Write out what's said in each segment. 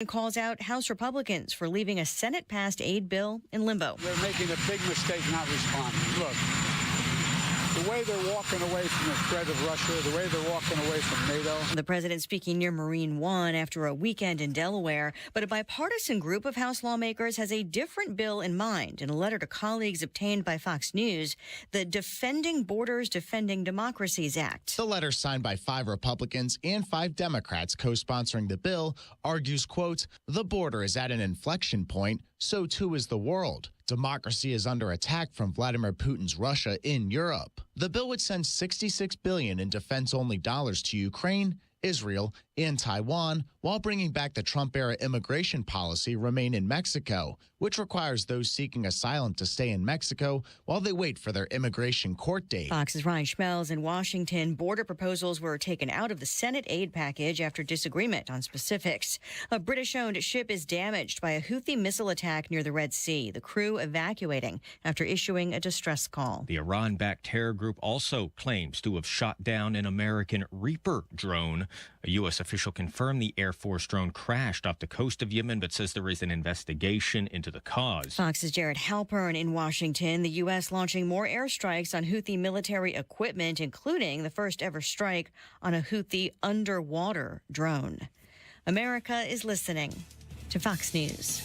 Calls out House Republicans for leaving a Senate-passed aid bill in limbo. They're making a big mistake not responding. Look, the way they're walking away from the threat of Russia, the way they're walking away from NATO. The president speaking near Marine One after a weekend in Delaware, but a bipartisan group of House lawmakers has a different bill in mind. In a letter to colleagues obtained by Fox News, the Defending Borders, Defending Democracies Act. The letter, signed by 5 Republicans and 5 Democrats co-sponsoring the bill, argues, quote, "The border is at an inflection point, so too is the world. Democracy is under attack from Vladimir Putin's Russia in Europe." The bill would send $66 billion in defense-only dollars to Ukraine, Israel, and Taiwan, while bringing back the Trump-era immigration policy Remain in Mexico, which requires those seeking asylum to stay in Mexico while they wait for their immigration court date. Fox's Ryan Schmelz in Washington. Border proposals were taken out of the Senate aid package after disagreement on specifics. A British-owned ship is damaged by a Houthi missile attack near the Red Sea. The crew evacuating after issuing a distress call. The Iran-backed terror group also claims to have shot down an American Reaper drone. A U.S. official confirmed the Air Force drone crashed off the coast of Yemen, but says there is an investigation into the cause. Fox's Jared Halpern in Washington. The U.S. launching more airstrikes on Houthi military equipment, including the first ever strike on a Houthi underwater drone. America is listening to Fox News.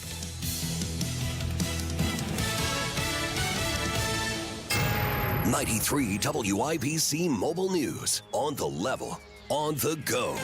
'93 WIBC Mobile News. On the level. On the go.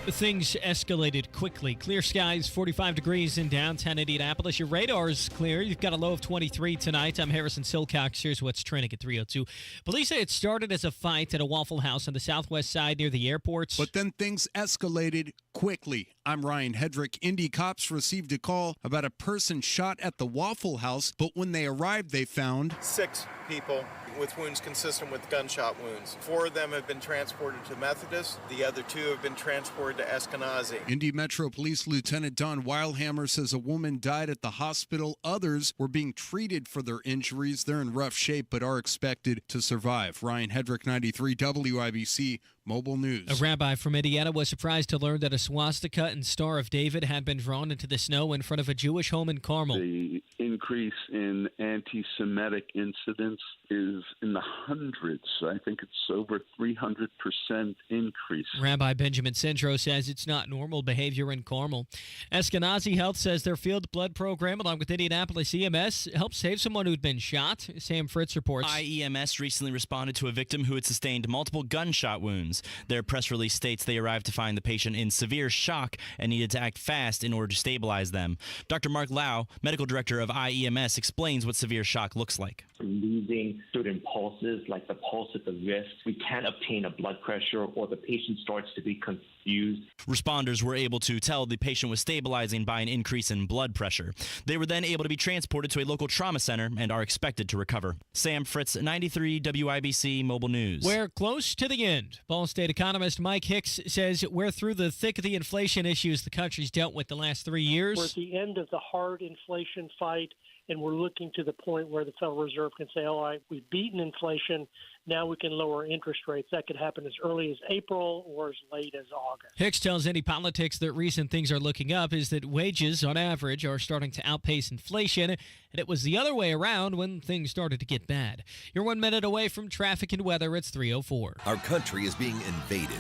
Things escalated quickly. Clear skies, 45 degrees in downtown Indianapolis. Your radar's clear. You've got a low of 23 tonight. I'm Harrison Silcox. Here's what's trending at 3:02. Police say it started as a fight at a Waffle House on the southwest side near the airport. But then things escalated quickly. I'm Ryan Hedrick. Indy cops received a call about a person shot at the Waffle House, but when they arrived, they found 6 people with wounds consistent with gunshot wounds. 4 of them have been transported to Methodist. The other 2 have been transported to Eskenazi. Indy Metro Police Lieutenant Don Weilhammer says a woman died at the hospital. Others were being treated for their injuries. They're in rough shape but are expected to survive. Ryan Hedrick, 93 WIBC Mobile News. A rabbi from Indiana was surprised to learn that a swastika and Star of David had been drawn into the snow in front of a Jewish home in Carmel. The increase in anti-Semitic incidents is in the hundreds. I think it's over 300% increase. Rabbi Benjamin Sendro says it's not normal behavior in Carmel. Eskenazi Health says their field blood program, along with Indianapolis EMS, helped save someone who'd been shot. Sam Fritz reports. IEMS recently responded to a victim who had sustained multiple gunshot wounds. Their press release states they arrived to find the patient in severe shock and needed to act fast in order to stabilize them. Dr. Mark Lau, medical director of IEMS, explains what severe shock looks like. Losing certain pulses, like the pulse at the wrist, we can't obtain a blood pressure, or the patient starts to be confused. Responders were able to tell the patient was stabilizing by an increase in blood pressure. They were then able to be transported to a local trauma center and are expected to recover. Sam Fritz, 93 WIBC Mobile News. We're close to the end. Ball State economist Mike Hicks says we're through the thick of the inflation issues the country's dealt with the last 3 years. We're at the end of the hard inflation fight, and we're looking to the point where the Federal Reserve can say, all right, we've beaten inflation. Now we can lower interest rates. That could happen as early as April or as late as August. Hicks tells Indy Politics that reason things are looking up is that wages, on average, are starting to outpace inflation, and it was the other way around when things started to get bad. You're 1 minute away from traffic and weather. It's 3:04. Our country is being invaded.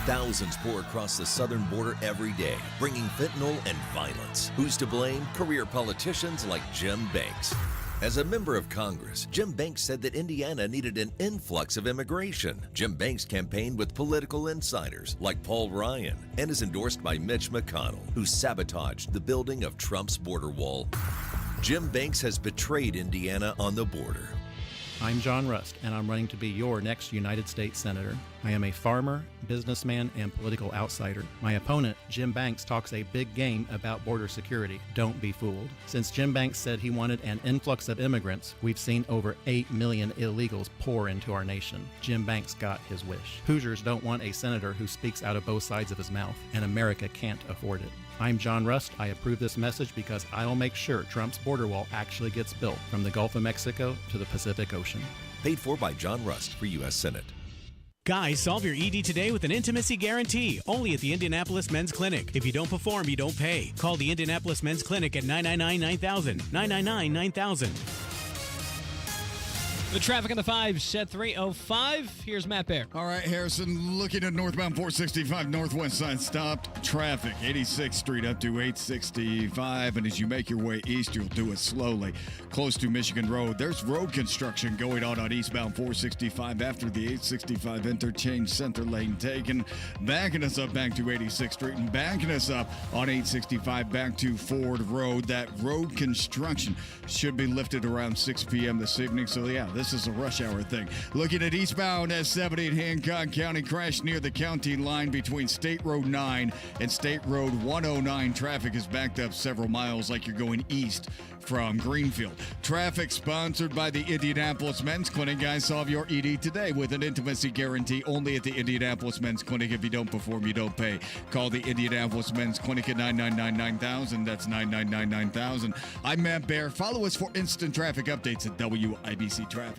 Thousands pour across the southern border every day, bringing fentanyl and violence. Who's to blame? Career politicians like Jim Banks. As a member of Congress, Jim Banks said that Indiana needed an influx of immigration. Jim Banks campaigned with political insiders like Paul Ryan and is endorsed by Mitch McConnell, who sabotaged the building of Trump's border wall. Jim Banks has betrayed Indiana on the border. I'm John Rust, and I'm running to be your next United States Senator. I am a farmer, businessman, and political outsider. My opponent, Jim Banks, talks a big game about border security. Don't be fooled. Since Jim Banks said he wanted an influx of immigrants, we've seen over 8 million illegals pour into our nation. Jim Banks got his wish. Hoosiers don't want a senator who speaks out of both sides of his mouth, and America can't afford it. I'm John Rust. I approve this message because I'll make sure Trump's border wall actually gets built from the Gulf of Mexico to the Pacific Ocean. Paid for by John Rust for U.S. Senate. Guys, solve your ED today with an intimacy guarantee. Only at the Indianapolis Men's Clinic. If you don't perform, you don't pay. Call the Indianapolis Men's Clinic at 999-9000. 999-9000. The traffic on the 5s at 3:05. Here's Matt Bear. All right, Harrison, looking at northbound 465 northwest side, stopped traffic. 86th Street up to 865. And as you make your way east, you'll do it slowly. Close to Michigan Road, there's road construction going on eastbound 465 after the 865 interchange center lane taken. Backing us up back to 86th Street and backing us up on 865 back to Ford Road. That road construction should be lifted around 6 p.m. this evening. So, yeah, this is a rush hour thing. Looking at eastbound S70 in Hancock County, crash near the county line between State Road 9 and State Road 109. Traffic is backed up several miles like you're going east from Greenfield. Traffic sponsored by the Indianapolis Men's Clinic. Guys, solve your ED today with an intimacy guarantee only at the Indianapolis Men's Clinic. If you don't perform, you don't pay. Call the Indianapolis Men's Clinic at 999-9000. That's 999-9000. I'm Matt Bear. Follow us for instant traffic updates at WIBC Traffic.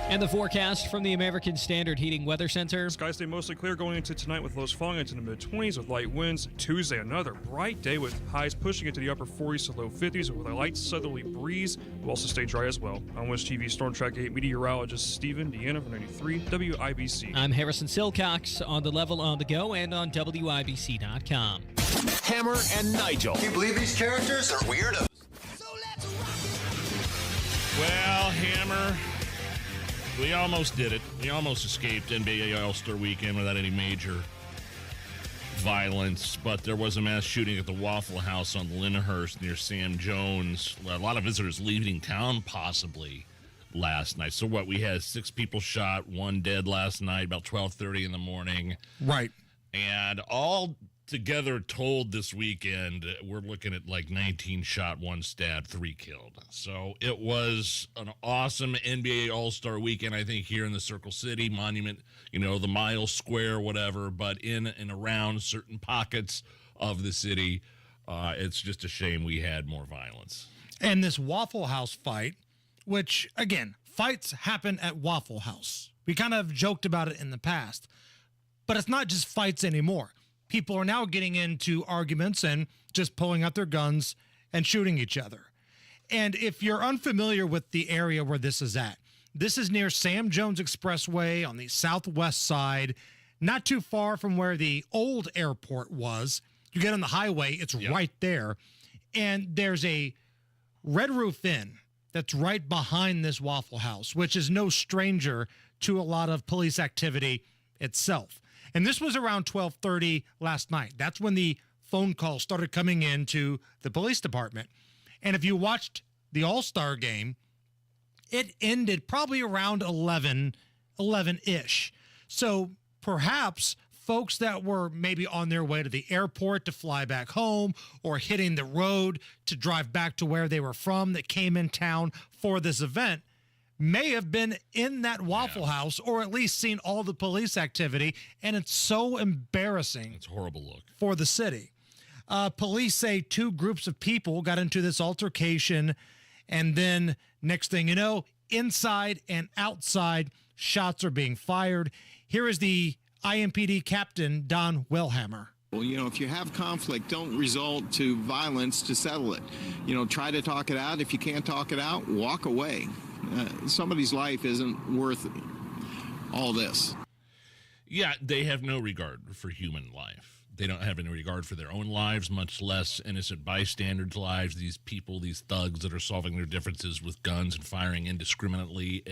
And the forecast from the American Standard Heating Weather Center. Skies stay mostly clear going into tonight with lows falling into the mid-20s with light winds. Tuesday, another bright day with highs pushing into the upper 40s to low 50s with a light southerly breeze. Will also stay dry as well. On West TV Storm Track 8 meteorologist Stephen Deanna from 93 WIBC. I'm Harrison Silcox on the level on the go and on WIBC.com. Hammer and Nigel. Can you believe these characters are weirdos? Well, Hammer, we almost did it. We almost escaped NBA All-Star Weekend without any major violence, but there was a mass shooting at the Waffle House on Lyndhurst near Sam Jones. A lot of visitors leaving town possibly last night. So what, we had 6 people shot, 1 dead last night, about 12:30 in the morning. Right. And all together told this weekend, we're looking at like 19 shot, 1 stabbed, 3 killed. So it was an awesome NBA All-Star Weekend, I think, here in the Circle City Monument, the Mile Square, whatever, but in and around certain pockets of the city. It's just a shame we had more violence. And this Waffle House fight, which, again, fights happen at Waffle House. We kind of joked about it in the past, but it's not just fights anymore. People are now getting into arguments and just pulling out their guns and shooting each other. And if you're unfamiliar with the area where this is at, this is near Sam Jones Expressway on the southwest side, not too far from where the old airport was. You get on the highway, it's right there. And there's a Red Roof Inn that's right behind this Waffle House, which is no stranger to a lot of police activity itself. And this was around 12:30 last night. That's when the phone calls started coming in to the police department. And if you watched the All-Star game, it ended probably around 11-ish. So perhaps folks that were maybe on their way to the airport to fly back home or hitting the road to drive back to where they were from that came in town for this event may have been in that Waffle House or at least seen all the police activity, and it's so embarrassing. It's a horrible look. For the city. Police say 2 groups of people got into this altercation, and then next thing you know, inside and outside, shots are being fired. Here is the IMPD captain, Don Wellhammer. Well, if you have conflict, don't resort to violence to settle it. Try to talk it out. If you can't talk it out, walk away. Somebody's life isn't worth all this. Yeah, they have no regard for human life. They don't have any regard for their own lives, much less innocent bystanders' lives. These people, these thugs that are solving their differences with guns and firing indiscriminately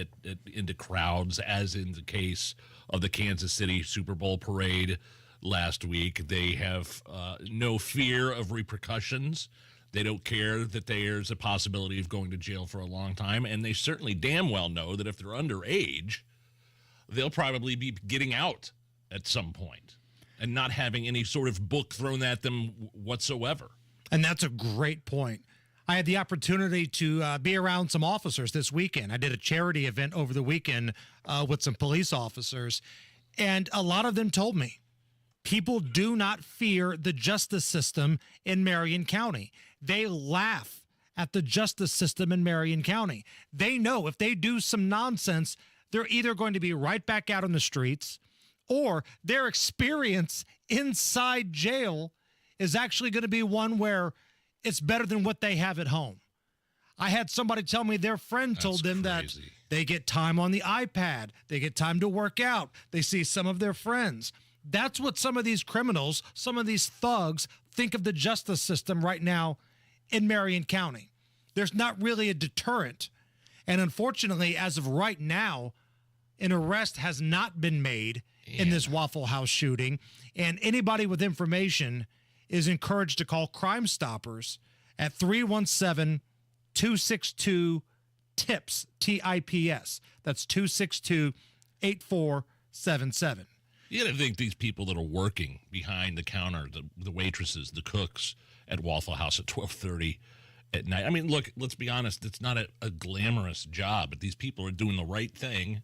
into crowds, as in the case of the Kansas City Super Bowl parade last week. They have no fear of repercussions. They don't care that there's a possibility of going to jail for a long time, and they certainly damn well know that if they're underage, they'll probably be getting out at some point and not having any sort of book thrown at them whatsoever. And that's a great point. I had the opportunity to be around some officers this weekend. I did a charity event over the weekend with some police officers, and a lot of them told me people do not fear the justice system in Marion County. They laugh at the justice system in Marion County. They know if they do some nonsense, they're either going to be right back out on the streets, or their experience inside jail is actually going to be one where it's better than what they have at home. I had somebody tell me their friend told them that they get time on the iPad, they get time to work out, they see some of their friends. That's what some of these criminals, some of these thugs think of the justice system right now in Marion County. There's not really a deterrent. And unfortunately, as of right now, an arrest has not been made in this Waffle House shooting. And anybody with information is encouraged to call Crime Stoppers at 317-262-TIPS, T-I-P-S. That's 262-8477. You got to think these people that are working behind the counter, the waitresses, the cooks at Waffle House at 12:30 at night. I mean, look, let's be honest. It's not a glamorous job, but these people are doing the right thing,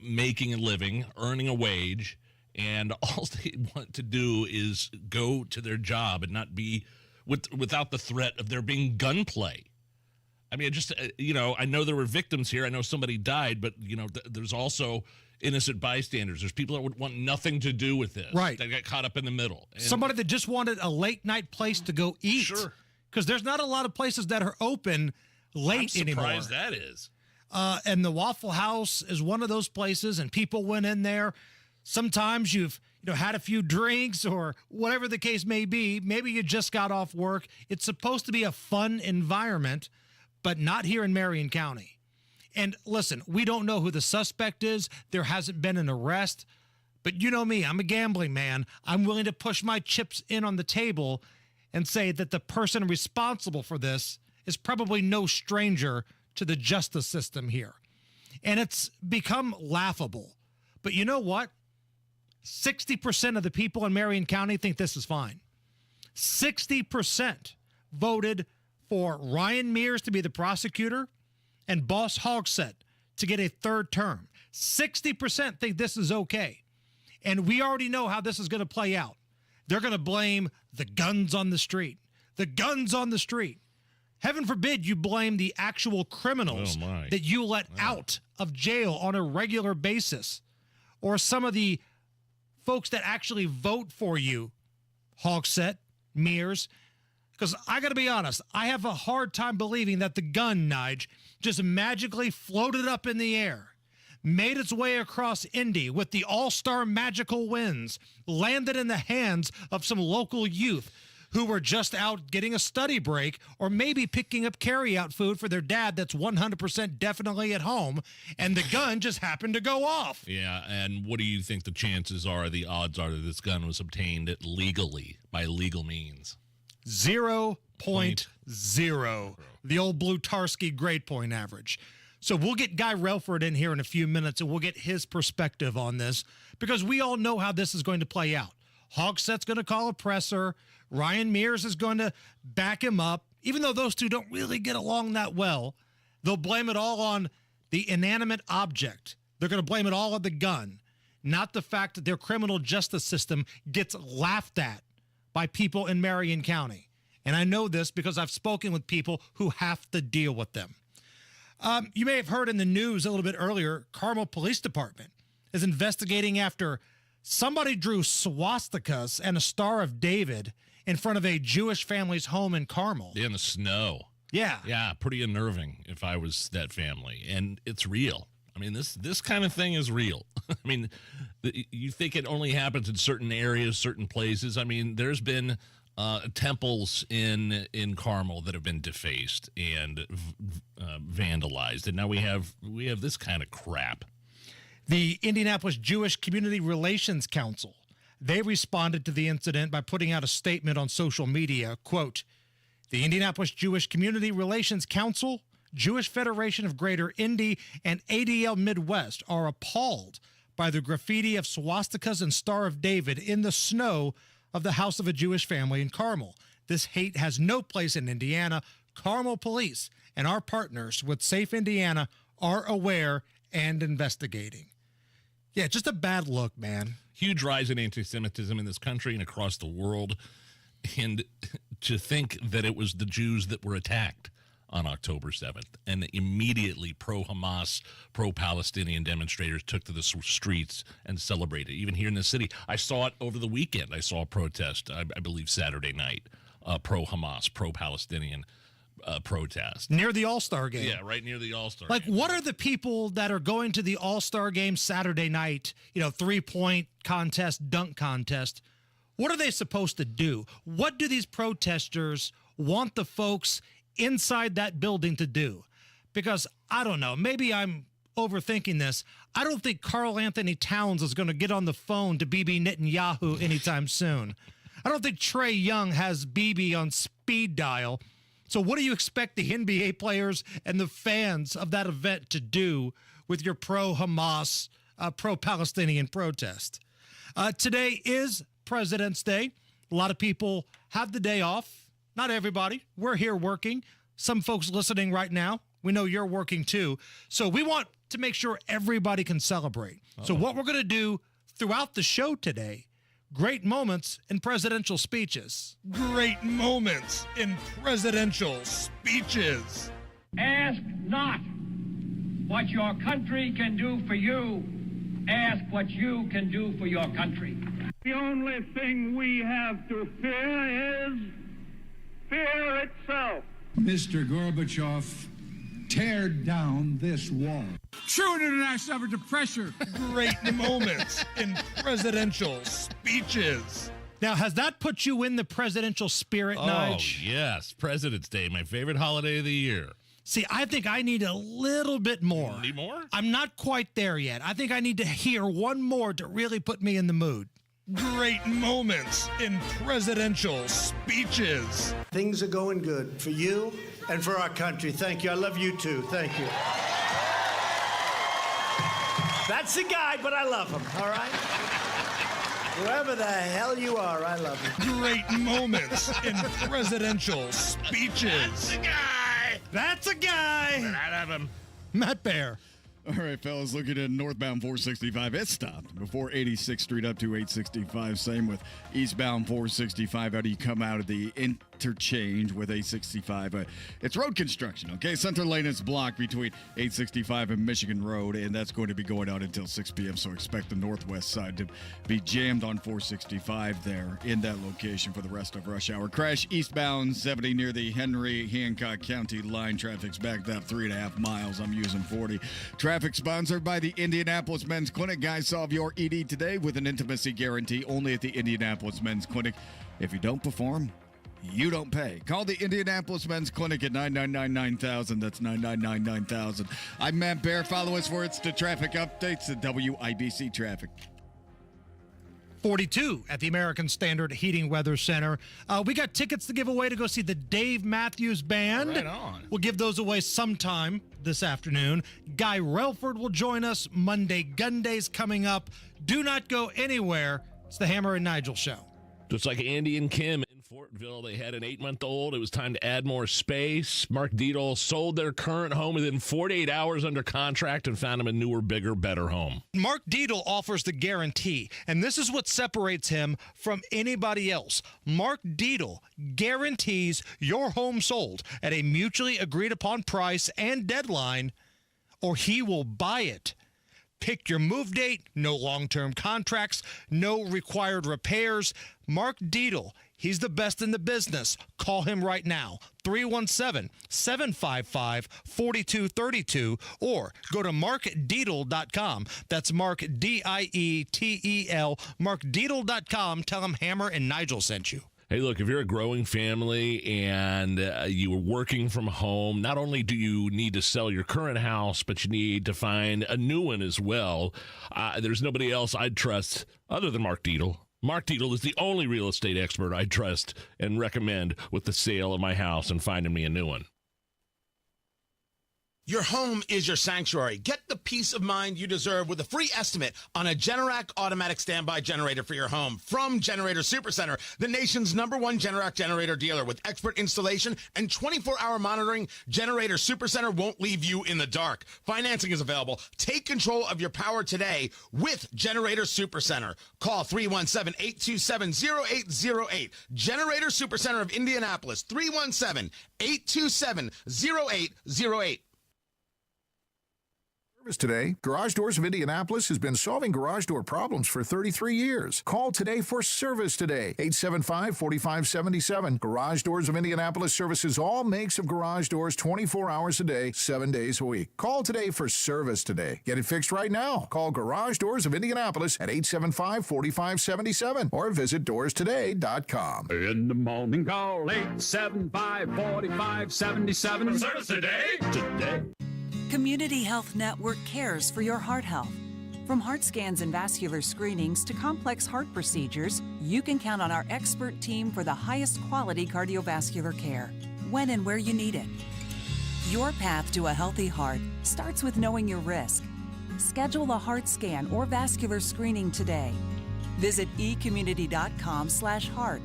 making a living, earning a wage, and all they want to do is go to their job and not be without the threat of there being gunplay. I mean, I know there were victims here. I know somebody died, but, there's also innocent bystanders. There's people that would want nothing to do with this. Right. That got caught up in the middle. And somebody that just wanted a late night place to go eat. Sure. Because there's not a lot of places that are open late anymore. I'm surprised that is. And the Waffle House is one of those places, and people went in there. Sometimes you've had a few drinks or whatever the case may be. Maybe you just got off work. It's supposed to be a fun environment, but not here in Marion County. And listen, we don't know who the suspect is. There hasn't been an arrest. But you know me, I'm a gambling man. I'm willing to push my chips in on the table and say that the person responsible for this is probably no stranger to the justice system here. And it's become laughable. But you know what? 60% of the people in Marion County think this is fine. 60% voted for Ryan Mears to be the prosecutor and Boss Hogsett to get a third term. 60% think this is okay. And we already know how this is going to play out. They're going to blame the guns on the street. The guns on the street. Heaven forbid you blame the actual criminals that you let out of jail on a regular basis, or some of the folks that actually vote for you, Hogsett, Mears. Because I got to be honest, I have a hard time believing that the gun, Nige, just magically floated up in the air, made its way across Indy with the all-star magical winds, landed in the hands of some local youth who were just out getting a study break or maybe picking up carry-out food for their dad that's 100% definitely at home, and the gun just happened to go off. Yeah, and what do you think the odds are that this gun was obtained legally, by legal means? 0.0, the old Blutarski grade point average. So we'll get Guy Relford in here in a few minutes, and we'll get his perspective on this, because we all know how this is going to play out. Hogsett's going to call a presser. Ryan Mears is going to back him up. Even though those two don't really get along that well, they'll blame it all on the inanimate object. They're going to blame it all on the gun, not the fact that their criminal justice system gets laughed at by people in Marion County. And I know this because I've spoken with people who have to deal with them. You may have heard in the news a little bit earlier, Carmel Police Department is investigating after somebody drew swastikas and a Star of David in front of a Jewish family's home in Carmel. Yeah, in the snow. Yeah. Yeah, pretty unnerving if I was that family. And it's real. I mean, this kind of thing is real. I mean, you think it only happens in certain areas, certain places. I mean, there's been temples in Carmel that have been defaced and vandalized, and now we have this kind of crap. The Indianapolis Jewish Community Relations Council, they responded to the incident by putting out a statement on social media. Quote, "The Indianapolis Jewish Community Relations Council, Jewish Federation of Greater Indy, and ADL Midwest are appalled by the graffiti of swastikas and Star of David in the snow of the house of a Jewish family in Carmel. This hate has no place in Indiana. Carmel Police and our partners with Safe Indiana are aware and investigating." Yeah, just a bad look, man. Huge rise in anti-Semitism in this country and across the world. And to think that it was the Jews that were attacked on October 7th. And immediately pro-Hamas, pro-Palestinian demonstrators took to the streets and celebrated. Even here in the city, I saw it over the weekend. I saw a protest, I believe Saturday night, pro-Hamas, pro-Palestinian protest. Near the All-Star game. Yeah, right near the All-Star Like, game. what are the people that are going to the All-Star game Saturday night, 3-point contest, dunk contest? What are they supposed to do? What do these protesters want the folks inside that building to do? Because I don't know, maybe I'm overthinking this. I don't think Karl Anthony Towns is going to get on the phone to Bibi Netanyahu anytime soon. I don't think Trae Young has Bibi on speed dial. So what do you expect the NBA players and the fans of that event to do with your pro-Hamas, pro-Palestinian protest? Today is President's Day. A lot of people have the day off. Not everybody. We're here working. Some folks listening right now, we know you're working too. So we want to make sure everybody can celebrate. So what we're going to do throughout the show today, great moments in presidential speeches. Great moments in presidential speeches. Ask not what your country can do for you. Ask what you can do for your country. The only thing we have to fear is fear itself. Mr. Gorbachev, tear down this wall. True international effort to pressure. Great moments in presidential speeches. Now, has that put you in the presidential spirit, Nige? Oh, yes. President's Day, my favorite holiday of the year. See, I think I need a little bit more. Need more? I'm not quite there yet. I think I need to hear one more to really put me in the mood. Great moments in presidential speeches. Things are going good for you and for our country. Thank you. I love you too. Thank you. That's the guy, but I love him, all right? Whoever the hell you are, I love you. Great moments in presidential speeches. That's a guy. That's a guy. I love him. Matt Bear. All right, fellas, looking at northbound 465. It stopped before 86th Street up to 865. Same with eastbound 465. How do you come out of the interchange with 865? It's road construction, okay? Center lane is blocked between 865 and Michigan Road, and that's going to be going on until 6 p.m., so expect the northwest side to be jammed on 465 there in that location for the rest of rush hour. Crash eastbound 70 near the Henry Hancock County line. Traffic's backed up 3.5 miles. I'm using 40. Traffic sponsored by the Indianapolis Men's Clinic. Guys, solve your ED today with an intimacy guarantee only at the Indianapolis Men's Clinic. If you don't perform, you don't pay. Call the Indianapolis Men's Clinic at 999-9000. That's 999-9000. I'm Matt Bear. Follow us for Instant Traffic Updates at WIBC Traffic. 42 at the American Standard Heating Weather Center. We got tickets to give away to go see the Dave Matthews Band. Right on. We'll give those away sometime this afternoon. Guy Relford will join us. Monday Gunday's coming up. Do not go anywhere. It's the Hammer and Nigel Show. Just like Andy and Kim in Fortville, they had an 8-month-old. It was time to add more space. Mark Dietel sold their current home within 48 hours under contract and found him a newer, bigger, better home. Mark Dietel offers the guarantee, and this is what separates him from anybody else. Mark Dietel guarantees your home sold at a mutually agreed upon price and deadline, or he will buy it. Pick your move date, no long-term contracts, no required repairs. Mark Dietel, he's the best in the business. Call him right now, 317-755-4232, or go to markdietel.com. That's Mark, D-I-E-T-E-L, markdietel.com. Tell him Hammer and Nigel sent you. Hey, look, if you're a growing family and you are working from home, not only do you need to sell your current house, but you need to find a new one as well. There's nobody else I'd trust other than Mark Dietel. Mark Dietel is the only real estate expert I trust and recommend with the sale of my house and finding me a new one. Your home is your sanctuary. Get the peace of mind you deserve with a free estimate on a Generac automatic standby generator for your home from Generator Supercenter, the nation's #1 Generac generator dealer. With expert installation and 24-hour monitoring, Generator Supercenter won't leave you in the dark. Financing is available. Take control of your power today with Generator Supercenter. Call 317-827-0808. Generator Supercenter of Indianapolis, 317-827-0808. Today, Garage Doors of Indianapolis has been solving garage door problems for 33 years. Call today for service today. 875-4577. Garage Doors of Indianapolis services all makes of garage doors 24 hours a day, 7 days a week. Call today for service today. Get it fixed right now. Call Garage Doors of Indianapolis at 875-4577 or visit doorstoday.com. In the morning, call 875-4577. Service today. Today. Community Health Network cares for your heart health. From heart scans and vascular screenings to complex heart procedures, you can count on our expert team for the highest quality cardiovascular care, when and where you need it. Your path to a healthy heart starts with knowing your risk. Schedule a heart scan or vascular screening today. Visit ecommunity.com/heart.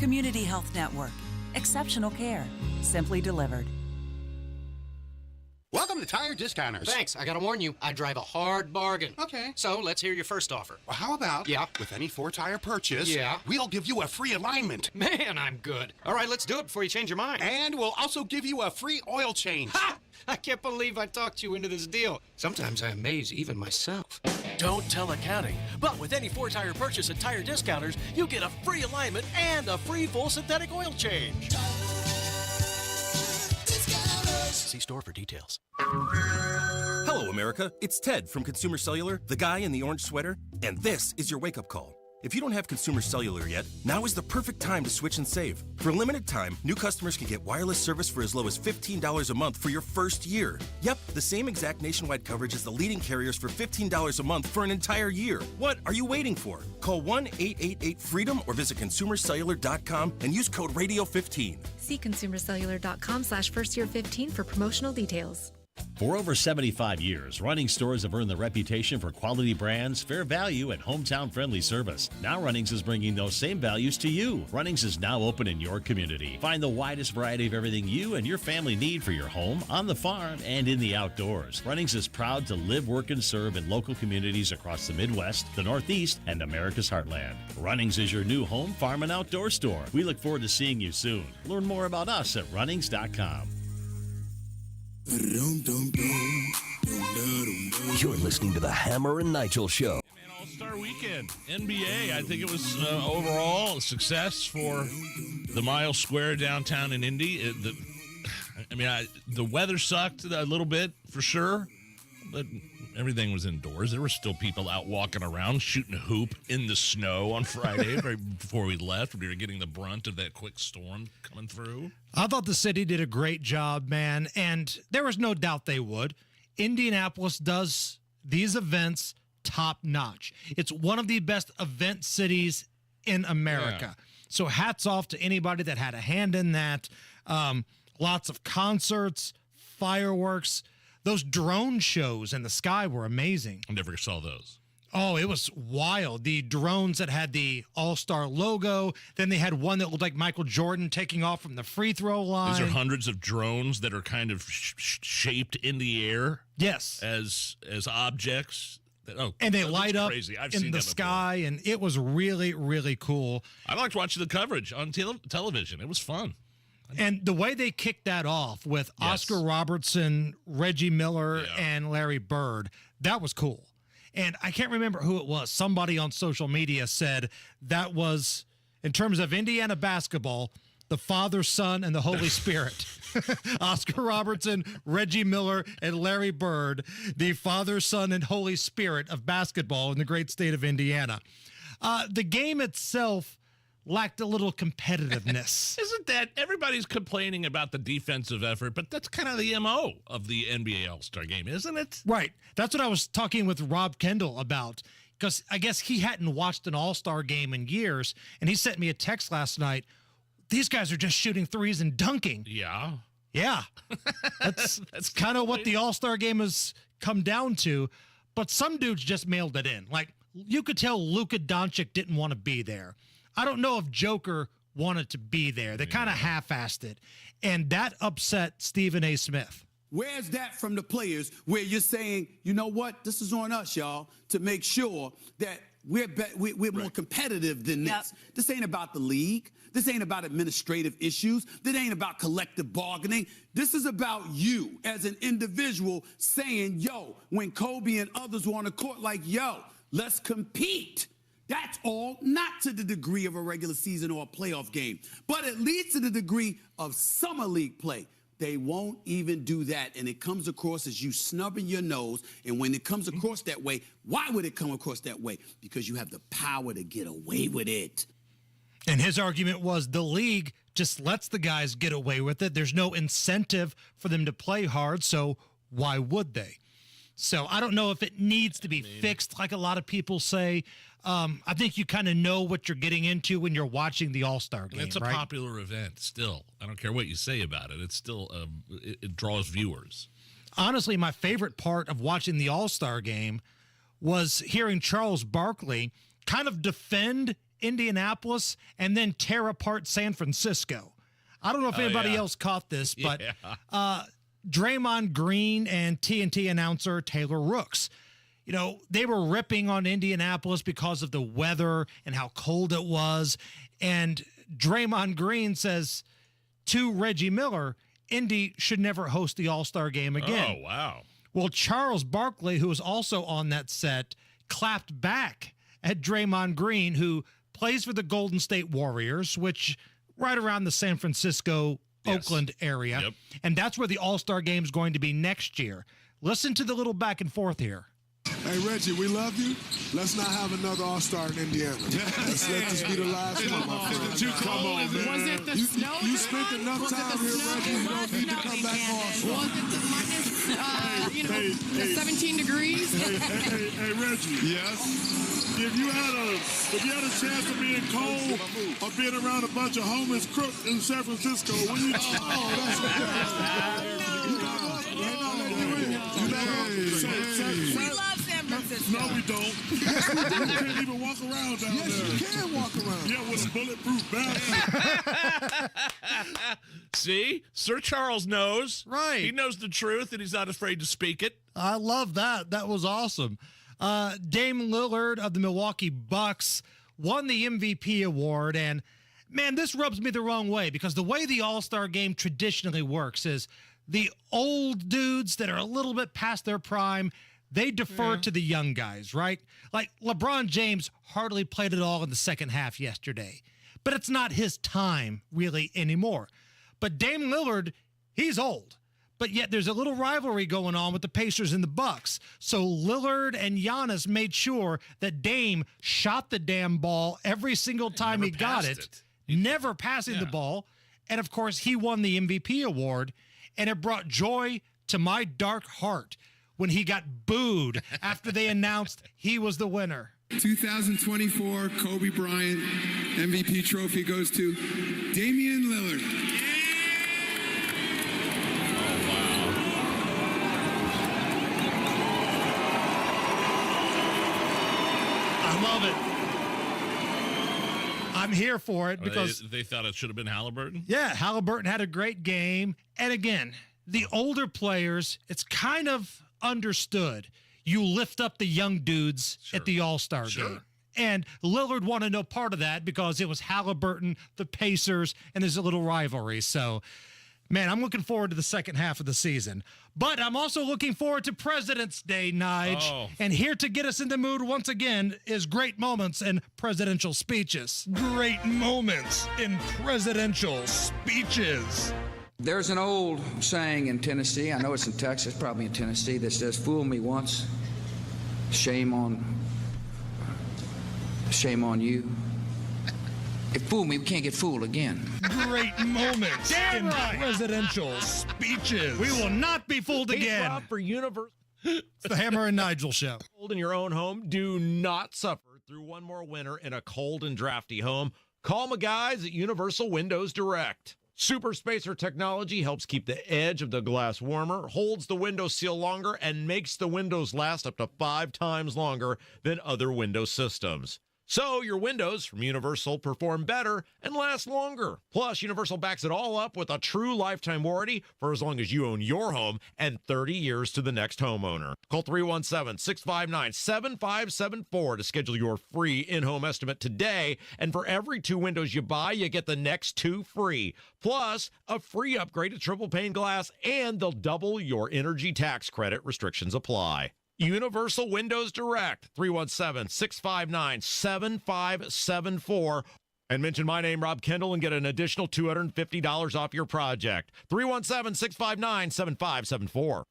Community Health Network. Exceptional care. Simply delivered. Welcome to Tire Discounters. Thanks. I gotta warn you, I drive a hard bargain. Okay. So let's hear your first offer. Well, how about, with any 4-tire purchase, we'll give you a free alignment. Man, I'm good. All right, let's do it before you change your mind. And we'll also give you a free oil change. Ha! I can't believe I talked you into this deal. Sometimes I amaze even myself. Don't tell accounting, but with any 4-tire purchase at Tire Discounters, you get a free alignment and a free full synthetic oil change. See store for details. Hello, America. It's Ted from Consumer Cellular, the guy in the orange sweater, and this is your wake-up call. If you don't have Consumer Cellular yet, now is the perfect time to switch and save. For a limited time, new customers can get wireless service for as low as $15 a month for your first year. Yep, the same exact nationwide coverage as the leading carriers for $15 a month for an entire year. What are you waiting for? Call 1-888-FREEDOM or visit consumercellular.com and use code RADIO15. See consumercellular.com/firstyear15 for promotional details. For over 75 years, Runnings stores have earned the reputation for quality brands, fair value, and hometown-friendly service. Now Runnings is bringing those same values to you. Runnings is now open in your community. Find the widest variety of everything you and your family need for your home, on the farm, and in the outdoors. Runnings is proud to live, work, and serve in local communities across the Midwest, the Northeast, and America's heartland. Runnings is your new home, farm, and outdoor store. We look forward to seeing you soon. Learn more about us at runnings.com. You're listening to the Hammer and Nigel Show. All-Star Weekend, NBA. I think it was overall a success for the Miles Square downtown in Indy. The weather sucked a little bit for sure, but everything was indoors. There were still people out walking around, shooting a hoop in the snow on Friday right before we left. We were getting the brunt of that quick storm coming through. I thought the city did a great job, man, and there was no doubt they would. Indianapolis does these events top-notch. It's one of the best event cities in America. Yeah. So hats off to anybody that had a hand in that. Lots of concerts, fireworks. Those drone shows in the sky were amazing. I never saw those. Oh, it was wild. The drones that had the All-Star logo. Then they had one that looked like Michael Jordan taking off from the free throw line. These are hundreds of drones that are kind of shaped in the air. Yes. As objects. And they light up in the sky, and it was really, really cool. I liked watching the coverage on television. It was fun. And the way they kicked that off with Oscar Robertson, Reggie Miller, and Larry Bird, that was cool. And I can't remember who it was. Somebody on social media said that was, in terms of Indiana basketball, the Father, Son, and the Holy Spirit. Oscar Robertson, Reggie Miller, and Larry Bird, the Father, Son, and Holy Spirit of basketball in the great state of Indiana. The game itself lacked a little competitiveness. Isn't that, everybody's complaining about the defensive effort, but that's kind of the MO of the NBA All-Star Game, isn't it? Right. That's what I was talking with Rob Kendall about, because I guess he hadn't watched an All-Star Game in years, and he sent me a text last night. These guys are just shooting threes and dunking. Yeah. Yeah, that's kind of what the All-Star game has come down to. But some dudes just mailed it in. Like, you could tell Luka Doncic didn't want to be there. I don't know if Joker wanted to be there. They kind of half-assed it. And that upset Stephen A. Smith. Where's that from the players where you're saying, you know what, this is on us, y'all, to make sure that we're more competitive than this. Yep. This ain't about the league. This ain't about administrative issues. This ain't about collective bargaining. This is about you as an individual saying, yo, when Kobe and others were on the court, like, yo, let's compete. That's all, not to the degree of a regular season or a playoff game, but at least to the degree of summer league play. They won't even do that, and it comes across as you snubbing your nose, and when it comes across that way, why would it come across that way? Because you have the power to get away with it. And his argument was the league just lets the guys get away with it. There's no incentive for them to play hard, so why would they? So I don't know if it needs to be fixed like a lot of people say. I think you kind of know what you're getting into when you're watching the All-Star game, It's a right? popular event still. I don't care what you say about it. It's still, it draws viewers. Honestly, my favorite part of watching the All-Star game was hearing Charles Barkley kind of defend Indianapolis and then tear apart San Francisco. I don't know if anybody else caught this, but Draymond Green and TNT announcer Taylor Rooks, you know, they were ripping on Indianapolis because of the weather and how cold it was. And Draymond Green says to Reggie Miller, Indy should never host the All-Star game again. Oh, wow. Well, Charles Barkley, who was also on that set, clapped back at Draymond Green, who plays for the Golden State Warriors, which right around the San Francisco, Oakland area. Yep. And that's where the All-Star game is going to be next year. Listen to the little back and forth here. Hey, Reggie, we love you. Let's not have another All-Star in Indiana. Let's let this be the last one, my friend. Come on, man. Was it the snow? You spent enough time here, Reggie. You don't need to come back for All-Star. Was it the minus, the 17 degrees? Hey, Reggie. Yes? If you had a chance of being cold or being around a bunch of homeless crooks in San Francisco, when you... We love San Francisco. No, we don't. Yes, we do. You can't even walk around down there. Yes, you can walk around. Yeah, with a bulletproof vest. See? Sir Charles knows. Right. He knows the truth, and he's not afraid to speak it. I love that. That was awesome. Dame Lillard of the Milwaukee Bucks won the MVP award, and man, this rubs me the wrong way because the way the All-Star game traditionally works is the old dudes that are a little bit past their prime, they defer to the young guys, right? Like LeBron James hardly played at all in the second half yesterday, but it's not his time really anymore. But Dame Lillard, he's old. But yet there's a little rivalry going on with the Pacers and the Bucks. So Lillard and Giannis made sure that Dame shot the damn ball every single time he got it. Never passing the ball. And, of course, he won the MVP award. And it brought joy to my dark heart when he got booed after they announced he was the winner. 2024 Kobe Bryant MVP trophy goes to Damian Lillard. I love it. I'm here for it because they thought it should have been Halliburton. Yeah, Halliburton had a great game. And again, the older players, it's kind of understood. You lift up the young dudes at the All-Star game. And Lillard wanted no part of that because it was Halliburton, the Pacers, and there's a little rivalry. So, man, I'm looking forward to the second half of the season. But I'm also looking forward to President's Day, Nige. Oh. And here to get us in the mood once again is great moments in presidential speeches. Great moments in presidential speeches. There's an old saying in Tennessee, I know it's in Texas, probably in Tennessee, that says, fool me once, shame on you. If fool me, we can't get fooled again. Great moments in presidential speeches. We will not be fooled again. For Universal. It's the Hammer and Nigel Show. Cold in your own home. Do not suffer through one more winter in a cold and drafty home. Call my guys at Universal Windows Direct. Super Spacer technology helps keep the edge of the glass warmer, holds the window seal longer, and makes the windows last up to 5 times longer than other window systems. So your windows from Universal perform better and last longer. Plus, Universal backs it all up with a true lifetime warranty for as long as you own your home and 30 years to the next homeowner. Call 317-659-7574 to schedule your free in-home estimate today. And for every 2 windows you buy, you get the next 2 free. Plus, a free upgrade to triple pane glass, and they'll double your energy tax credit. Restrictions apply. Universal Windows Direct, 317-659-7574. And mention my name, Rob Kendall, and get an additional $250 off your project. 317-659-7574.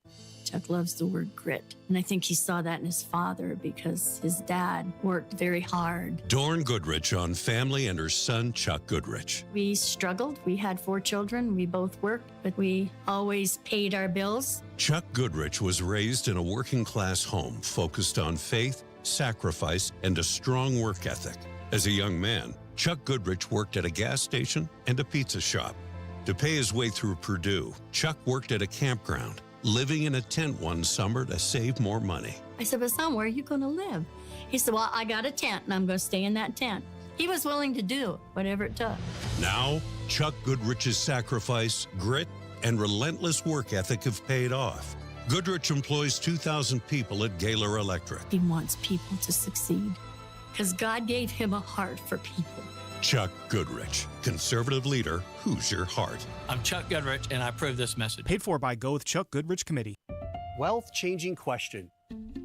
Chuck loves the word grit, and I think he saw that in his father because his dad worked very hard. Dorn Goodrich on Family and her son, Chuck Goodrich. We struggled. We had 4 children. We both worked, but we always paid our bills. Chuck Goodrich was raised in a working-class home focused on faith, sacrifice, and a strong work ethic. As a young man, Chuck Goodrich worked at a gas station and a pizza shop. To pay his way through Purdue, Chuck worked at a campground, living in a tent one summer to save more money. I said, but son, where are you going to live? He said, well, I got a tent, and I'm going to stay in that tent. He was willing to do whatever it took. Now, Chuck Goodrich's sacrifice, grit, and relentless work ethic have paid off. Goodrich employs 2,000 people at Gaylor Electric. He wants people to succeed because God gave him a heart for people. Chuck Goodrich, conservative leader, Hoosier heart. I'm Chuck Goodrich, and I approve this message. Paid for by Go with Chuck Goodrich Committee. Wealth-changing question.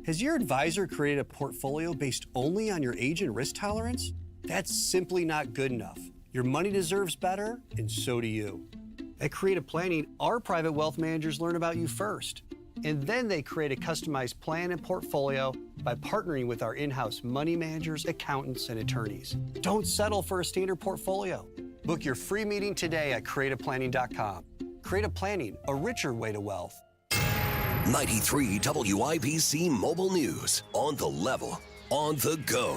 Has your advisor created a portfolio based only on your age and risk tolerance? That's simply not good enough. Your money deserves better, and so do you. At Creative Planning, our private wealth managers learn about you first, and then they create a customized plan and portfolio by partnering with our in-house money managers, accountants, and attorneys. Don't settle for a standard portfolio. Book your free meeting today at creativeplanning.com. Creative Planning, a richer way to wealth. 93 WIBC Mobile News. On the level, on the go.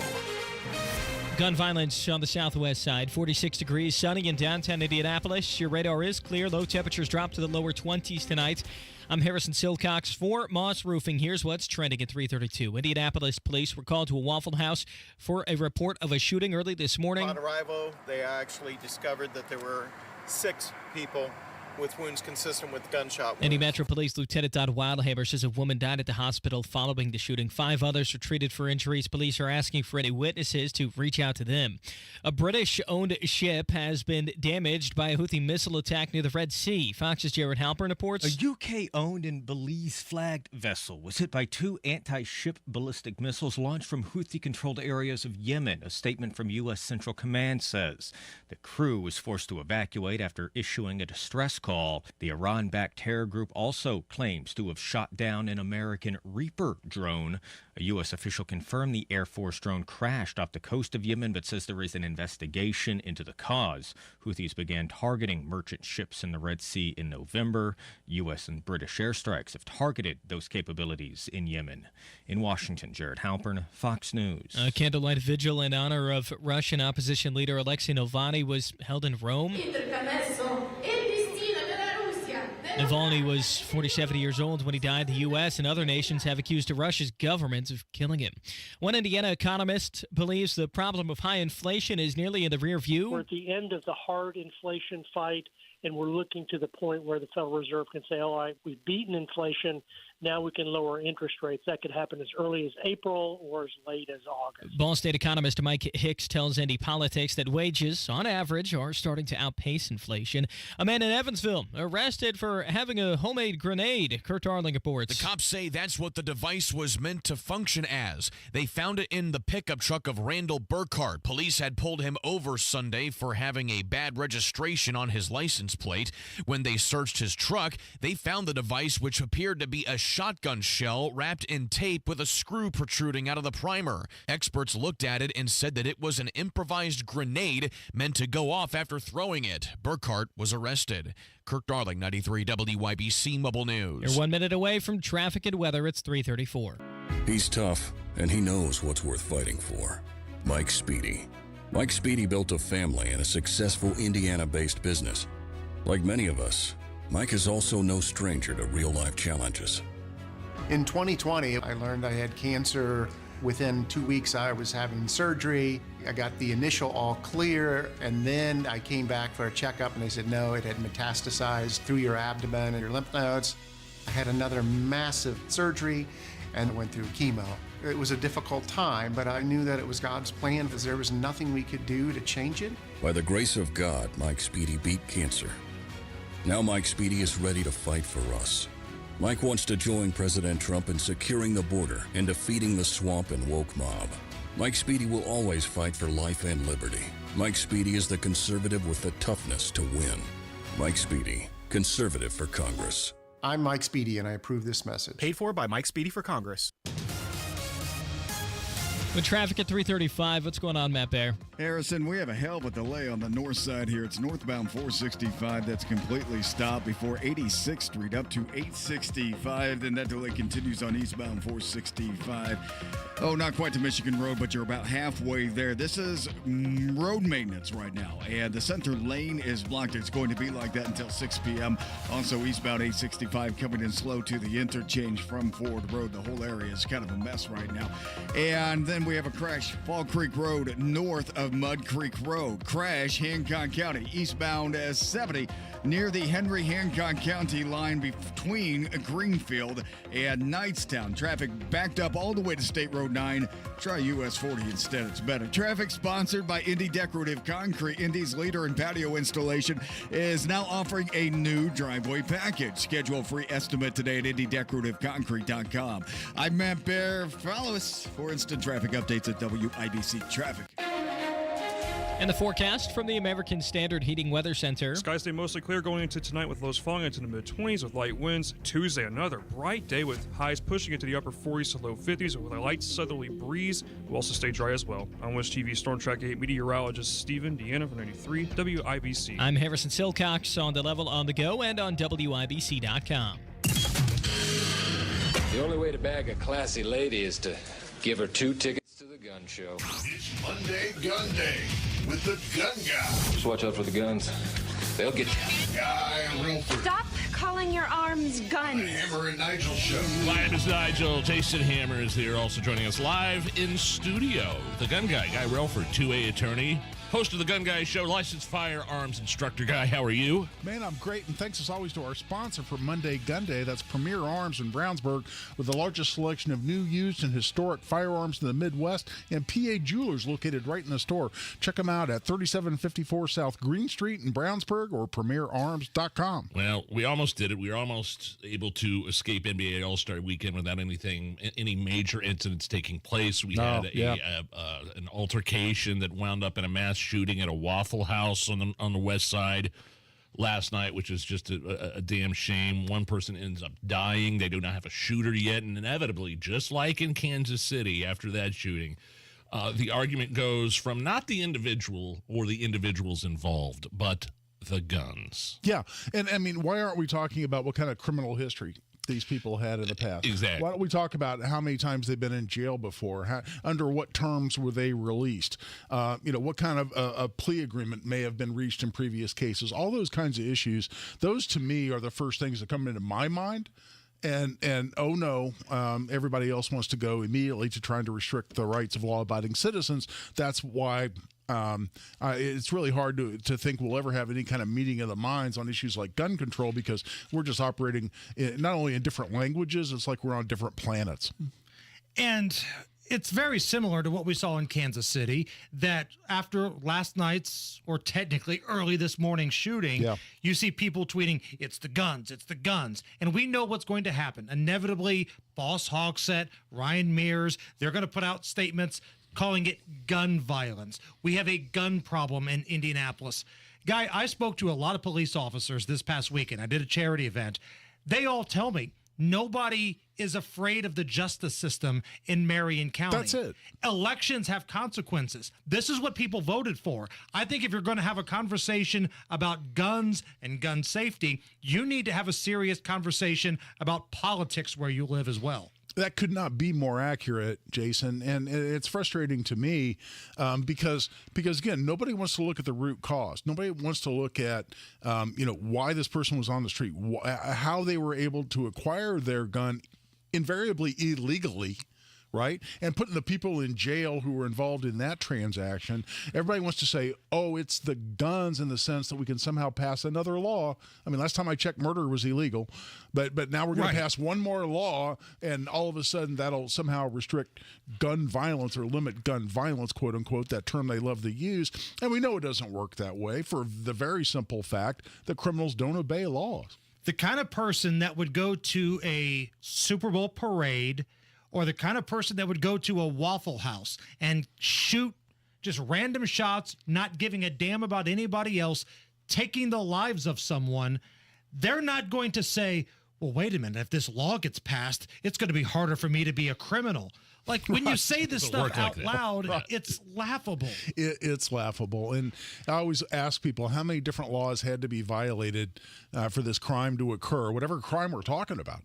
Gun violence on the southwest side, 46 degrees, sunny in downtown Indianapolis. Your radar is clear. Low temperatures drop to the lower 20s tonight. I'm Harrison Silcox for Moss Roofing. Here's what's trending at 3:32. Indianapolis police were called to a Waffle House for a report of a shooting early this morning. On arrival, they actually discovered that there were 6 people with wounds consistent with gunshot wounds. Indy Metro Police Lieutenant Todd Wildhaber says a woman died at the hospital following the shooting. 5 others were treated for injuries. Police are asking for any witnesses to reach out to them. A British-owned ship has been damaged by a Houthi missile attack near the Red Sea. Fox's Jared Halpern reports. A UK-owned and Belize-flagged vessel was hit by 2 anti-ship ballistic missiles launched from Houthi-controlled areas of Yemen, a statement from U.S. Central Command says. The crew was forced to evacuate after issuing a distress call. The Iran-backed terror group also claims to have shot down an American Reaper drone. A U.S. official confirmed the Air Force drone crashed off the coast of Yemen, but says there is an investigation into the cause. Houthis began targeting merchant ships in the Red Sea in November. U.S. and British airstrikes have targeted those capabilities in Yemen. In Washington, Jared Halpern, Fox News. A candlelight vigil in honor of Russian opposition leader Alexei Navalny was held in Rome. Navalny was 47 years old when he died. The U.S. and other nations have accused Russia's government of killing him. One Indiana economist believes the problem of high inflation is nearly in the rear view. We're at the end of the hard inflation fight, and we're looking to the point where the Federal Reserve can say, all right, we've beaten inflation. Now we can lower interest rates. That could happen as early as April or as late as August. Ball State economist Mike Hicks tells Indy Politics that wages, on average, are starting to outpace inflation. A man in Evansville arrested for having a homemade grenade. Kurt Darling reports. The cops say that's what the device was meant to function as. They found it in the pickup truck of Randall Burkhart. Police had pulled him over Sunday for having a bad registration on his license plate. When they searched his truck, they found the device, which appeared to be a shotgun shell wrapped in tape with a screw protruding out of the primer. Experts looked at it and said that it was an improvised grenade meant to go off after throwing it. Burkhart was arrested. Kirk Darling, 93 WIBC Mobile News. You're 1 minute away from traffic and weather. It's 3:34. He's tough, and he knows what's worth fighting for. Mike Speedy. Mike Speedy built a family and a successful Indiana-based business. Like many of us, Mike is also no stranger to real-life challenges. In 2020, I learned I had cancer. Within 2 weeks, I was having surgery. I got the initial all clear, and then I came back for a checkup, and they said, no, it had metastasized through your abdomen and your lymph nodes. I had another massive surgery and went through chemo. It was a difficult time, but I knew that it was God's plan, because there was nothing we could do to change it. By the grace of God, Mike Speedy beat cancer. Now Mike Speedy is ready to fight for us. Mike wants to join President Trump in securing the border and defeating the swamp and woke mob. Mike Speedy will always fight for life and liberty. Mike Speedy is the conservative with the toughness to win. Mike Speedy, conservative for Congress. I'm Mike Speedy, and I approve this message. Paid for by Mike Speedy for Congress. With traffic at 335, what's going on, Matt Bear? Harrison, we have a hell of a delay on the north side here. It's northbound 465 that's completely stopped before 86th Street up to 865. Then that delay continues on eastbound 465. Oh, not quite to Michigan Road, but you're about halfway there. This is road maintenance right now, and the center lane is blocked. It's going to be like that until 6 p.m. Also, eastbound 865 coming in slow to the interchange from Ford Road. The whole area is kind of a mess right now. And then we have a crash, Fall Creek Road north of Mud Creek Road. Crash, Hancock County, eastbound 70 near the Henry Hancock County line between Greenfield and Knightstown. Traffic backed up all the way to State Road 9. Try US 40 instead, it's better. Traffic sponsored by Indy Decorative Concrete. Indy's leader in patio installation is now offering a new driveway package. Schedule a free estimate today at IndyDecorativeConcrete.com. I'm Matt Bear. Follow us for instant traffic updates at WIBC Traffic. And the forecast from the American Standard Heating Weather Center. Skies stay mostly clear going into tonight with lows falling into the mid-20s with light winds. Tuesday, another bright day with highs pushing into the upper 40s to low 50s with a light southerly breeze. Will also stay dry as well. On West TV Storm Track 8 meteorologist Stephen Deanna from 93 WIBC. I'm Harrison Silcox on the level on the go and on WIBC.com. The only way to bag a classy lady is to give her 2 tickets to the gun show. It's Monday Gun Day with the Gun Guy. Just watch out for the guns. They'll get you. Guy Relford. Stop calling your arms guns. Hammer and Nigel show. Live is Nigel. Jason Hammer is here, also joining us live in studio. The Gun Guy, Guy Relford, 2A attorney. Host of the Gun Guy Show, licensed firearms instructor. Guy, how are you? Man, I'm great, and thanks as always to our sponsor for Monday Gun Day. That's Premier Arms in Brownsburg, with the largest selection of new, used, and historic firearms in the Midwest, and PA Jewelers located right in the store. Check them out at 3754 South Green Street in Brownsburg or premierarms.com. Well, we almost did it. We were almost able to escape NBA All-Star Weekend without any major incidents taking place. We had an altercation that wound up in a mass shooting at a Waffle House on the west side last night, which is just a damn shame. One person ends up dying. They do not have a shooter yet, and inevitably, just like in Kansas City after that shooting, the argument goes from not the individual or the individuals involved, but the guns. Yeah, and I mean, why aren't we talking about what kind of criminal history these people had in the past? Exactly. Why don't we talk about how many times they've been in jail before? Under what terms were they released? What kind of a plea agreement may have been reached in previous cases? All those kinds of issues. Those, to me, are the first things that come into my mind. And oh no, everybody else wants to go immediately to trying to restrict the rights of law-abiding citizens. That's why it's really hard to think we'll ever have any kind of meeting of the minds on issues like gun control, because we're just operating not only in different languages, it's like we're on different planets. And it's very similar to what we saw in Kansas City, that after last night's, or technically early this morning's shooting, you see people tweeting, it's the guns, it's the guns. And we know what's going to happen. Inevitably, Boss Hogsett, Ryan Mears, they're going to put out statements calling it gun violence. We have a gun problem in Indianapolis. Guy, I spoke to a lot of police officers this past weekend. I did a charity event. They all tell me nobody is afraid of the justice system in Marion County. That's it. Elections have consequences. This is what people voted for. I think if you're going to have a conversation about guns and gun safety, you need to have a serious conversation about politics where you live as well. That could not be more accurate, Jason, and it's frustrating to me because again, nobody wants to look at the root cause. Nobody wants to look at why this person was on the street, how they were able to acquire their gun, invariably illegally. Right? And putting the people in jail who were involved in that transaction. Everybody wants to say, oh, it's the guns in the sense that we can somehow pass another law. I mean, last time I checked, murder was illegal. But now we're going to pass one more law, and all of a sudden that'll somehow restrict gun violence or limit gun violence, quote unquote, that term they love to use. And we know it doesn't work that way for the very simple fact that criminals don't obey laws. The kind of person that would go to a Super Bowl parade, or the kind of person that would go to a Waffle House and shoot just random shots, not giving a damn about anybody else, taking the lives of someone, they're not going to say, well, wait a minute, if this law gets passed, it's going to be harder for me to be a criminal. Like, when you say this stuff out loud, it's laughable. It's laughable. And I always ask people how many different laws had to be violated for this crime to occur, whatever crime we're talking about.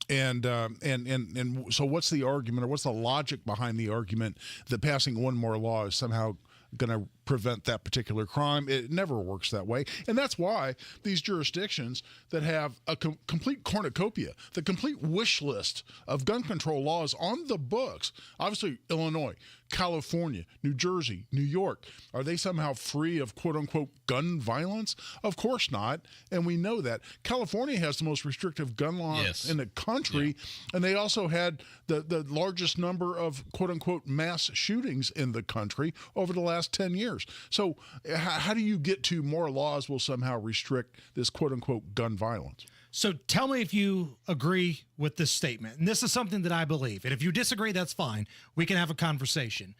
And so what's the argument, or what's the logic behind the argument that passing one more law is somehow going to prevent that particular crime? It never works that way. And that's why these jurisdictions that have a complete cornucopia, the complete wish list of gun control laws on the books, obviously Illinois, California, New Jersey, New York, are they somehow free of quote-unquote gun violence? Of course not, and we know that. California has the most restrictive gun laws in the country, and they also had the largest number of quote-unquote mass shootings in the country over the last 10 years. So how do you get to more laws will somehow restrict this quote-unquote gun violence? So tell me if you agree with this statement. And this is something that I believe. And if you disagree, that's fine. We can have a conversation.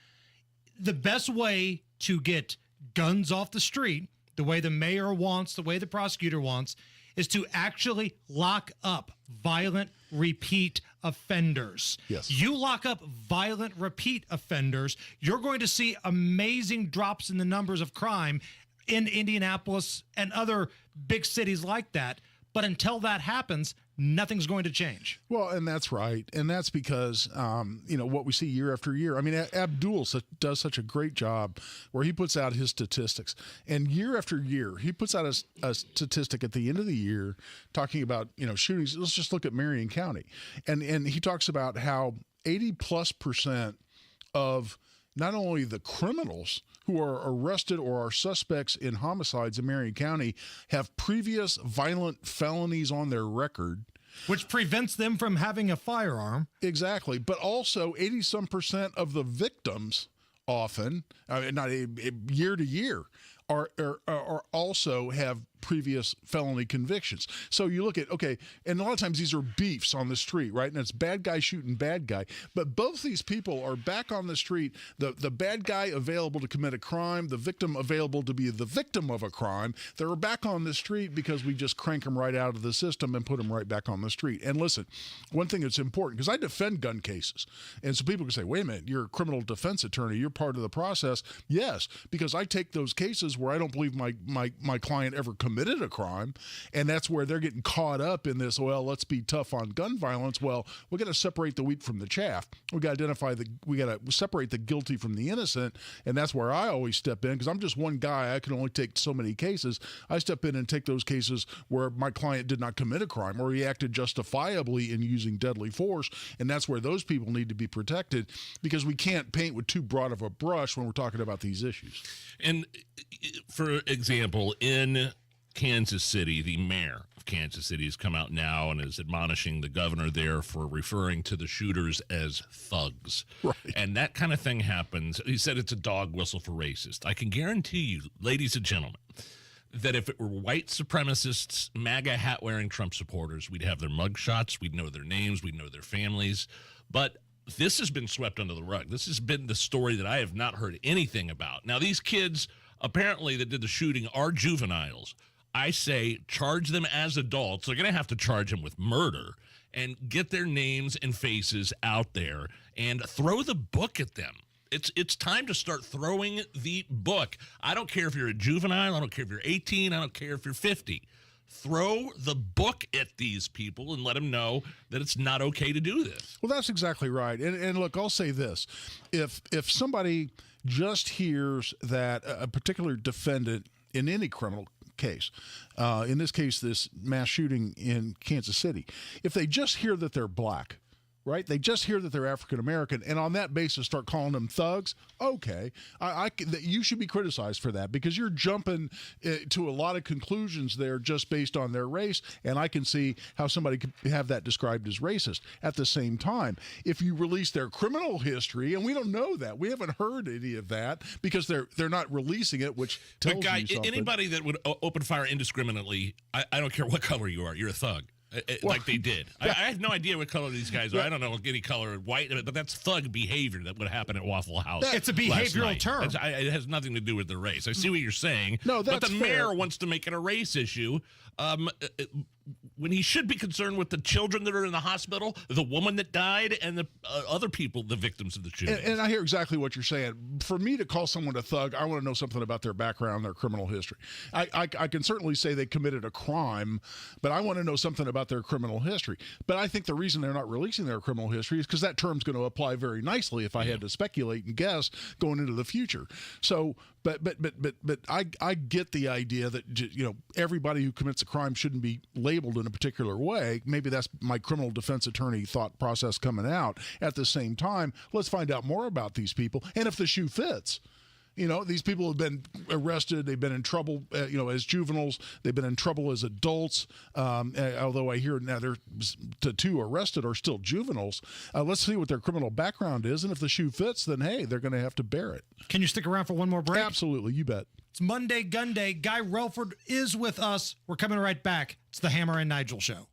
The best way to get guns off the street, the way the mayor wants, the way the prosecutor wants, is to actually lock up violent repeat offenders. Yes. You lock up violent repeat offenders, you're going to see amazing drops in the numbers of crime in Indianapolis and other big cities like that. But until that happens, nothing's going to change. Well, and that's right. And that's because, what we see year after year. I mean, Abdul does such a great job where he puts out his statistics. And year after year, he puts out a statistic at the end of the year talking about, shootings. Let's just look at Marion County. And he talks about how 80+% of not only the criminals who are arrested or are suspects in homicides in Marion County have previous violent felonies on their record. Which prevents them from having a firearm. Exactly. But also 80% of the victims often, not year to year, are also have previous felony convictions. So you look at, okay, and a lot of times these are beefs on the street, right? And it's bad guy shooting bad guy. But both these people are back on the street, the bad guy available to commit a crime, the victim available to be the victim of a crime. They're back on the street because we just crank them right out of the system and put them right back on the street. And listen, one thing that's important, because I defend gun cases. And so people can say, wait a minute, you're a criminal defense attorney, you're part of the process. Yes, because I take those cases where I don't believe my client ever committed a crime, and that's where they're getting caught up in this, well, let's be tough on gun violence. Well, we got to separate the wheat from the chaff. We got to separate the guilty from the innocent, and that's where I always step in, because I'm just one guy. I can only take so many cases. I step in and take those cases where my client did not commit a crime or he acted justifiably in using deadly force, and that's where those people need to be protected, because we can't paint with too broad of a brush when we're talking about these issues. And for example, in Kansas City, the mayor of Kansas City has come out now and is admonishing the governor there for referring to the shooters as thugs. Right. And that kind of thing happens. He said it's a dog whistle for racist. I can guarantee you, ladies and gentlemen, that if it were white supremacists, MAGA hat-wearing Trump supporters, we'd have their mugshots, we'd know their names, we'd know their families. But this has been swept under the rug. This has been the story that I have not heard anything about. Now, these kids, apparently, that did the shooting are juveniles. I say charge them as adults. They're going to have to charge them with murder and get their names and faces out there and throw the book at them. It's time to start throwing the book. I don't care if you're a juvenile. I don't care if you're 18. I don't care if you're 50. throw the book at these people and let them know that it's not okay to do this. Well, that's exactly right. And look, I'll say this. If somebody just hears that a particular defendant in any criminal case, in this case, this mass shooting in Kansas City, if they just hear that they're black, right? They just hear that they're African American, and on that basis start calling them thugs. Okay, you should be criticized for that because you're jumping to a lot of conclusions there just based on their race, and I can see how somebody could have that described as racist. At the same time, if you release their criminal history, and we don't know that, we haven't heard any of that because they're not releasing it, which tells you something. Anybody that would open fire indiscriminately, I don't care what color you are, you're a thug. Like they did. I have no idea what color these guys are. I don't know any color white, but that's thug behavior that would happen at Waffle House. It's a behavioral term. It has nothing to do with the race. I see what you're saying. No, that's but the mayor wants to make it a race issue. When he should be concerned with the children that are in the hospital, the woman that died, and the other people, the victims of the shooting. And I hear exactly what you're saying. For me to call someone a thug, I want to know something about their background, their criminal history. I can certainly say they committed a crime, but I want to know something about their criminal history. But I think the reason they're not releasing their criminal history is because that term's going to apply very nicely if I had to speculate and guess going into the future. So, but I get the idea that, you know, everybody who commits a crime shouldn't be labeled in a particular way. Maybe that's my criminal defense attorney thought process coming out. At the same time, let's find out more about these people. And if the shoe fits, you know, these people have been arrested. They've been in trouble, as juveniles. They've been in trouble as adults. Although I hear now the two arrested are still juveniles. Let's see what their criminal background is. And if the shoe fits, then, hey, they're going to have to bear it. Can you stick around for one more break? Absolutely. You bet. It's Monday Gunday. Guy Relford is with us. We're coming right back. It's the Hammer and Nigel Show.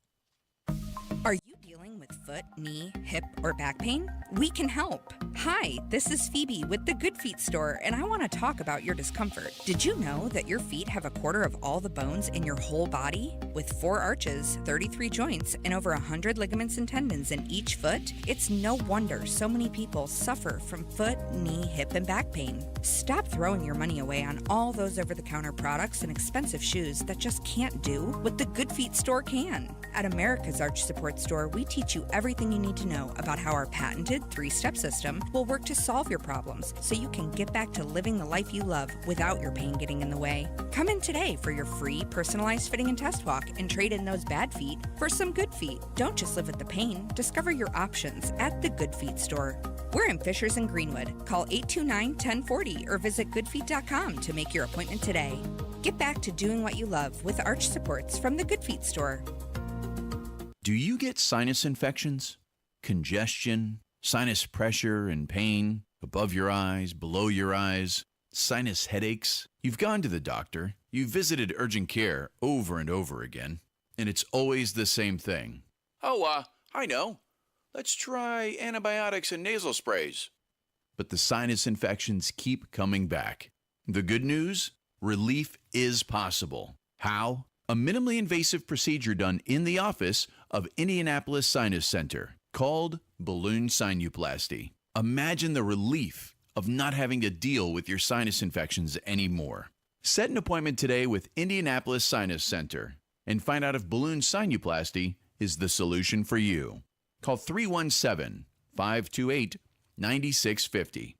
Are you dealing with foot, knee, hip, or back pain? We can help. Hi, this is Phoebe with the Good Feet store, and I want to talk about your discomfort. Did you know that your feet have a quarter of all the bones in your whole body? With 4 arches, 33 joints, and over 100 ligaments and tendons in each foot, it's no wonder so many people suffer from foot, knee, hip, and back pain. Stop throwing your money away on all those over-the-counter products and expensive shoes that just can't do what the Good Feet store can. At America's Arch Support Store, we teach you everything you need to know about how our patented 3-step system will work to solve your problems so you can get back to living the life you love without your pain getting in the way. Come in today for your free personalized fitting and test walk and trade in those bad feet for some good feet. Don't just live with the pain. Discover your options at the Good Feet store. We're in Fishers and Greenwood. Call 829-1040 or visit goodfeet.com to make your appointment today. Get back to doing what you love with Arch Supports from the Good Feet store. Do you get sinus infections, congestion, sinus pressure and pain, above your eyes, below your eyes, sinus headaches? You've gone to the doctor, you've visited urgent care over and over again, and it's always the same thing. Oh, I know. Let's try antibiotics and nasal sprays. But the sinus infections keep coming back. The good news? Relief is possible. How? A minimally invasive procedure done in the office of Indianapolis Sinus Center called balloon sinuplasty. Imagine the relief of not having to deal with your sinus infections anymore. Set an appointment today with Indianapolis Sinus Center and find out if balloon sinuplasty is the solution for you. Call 317-528-9650.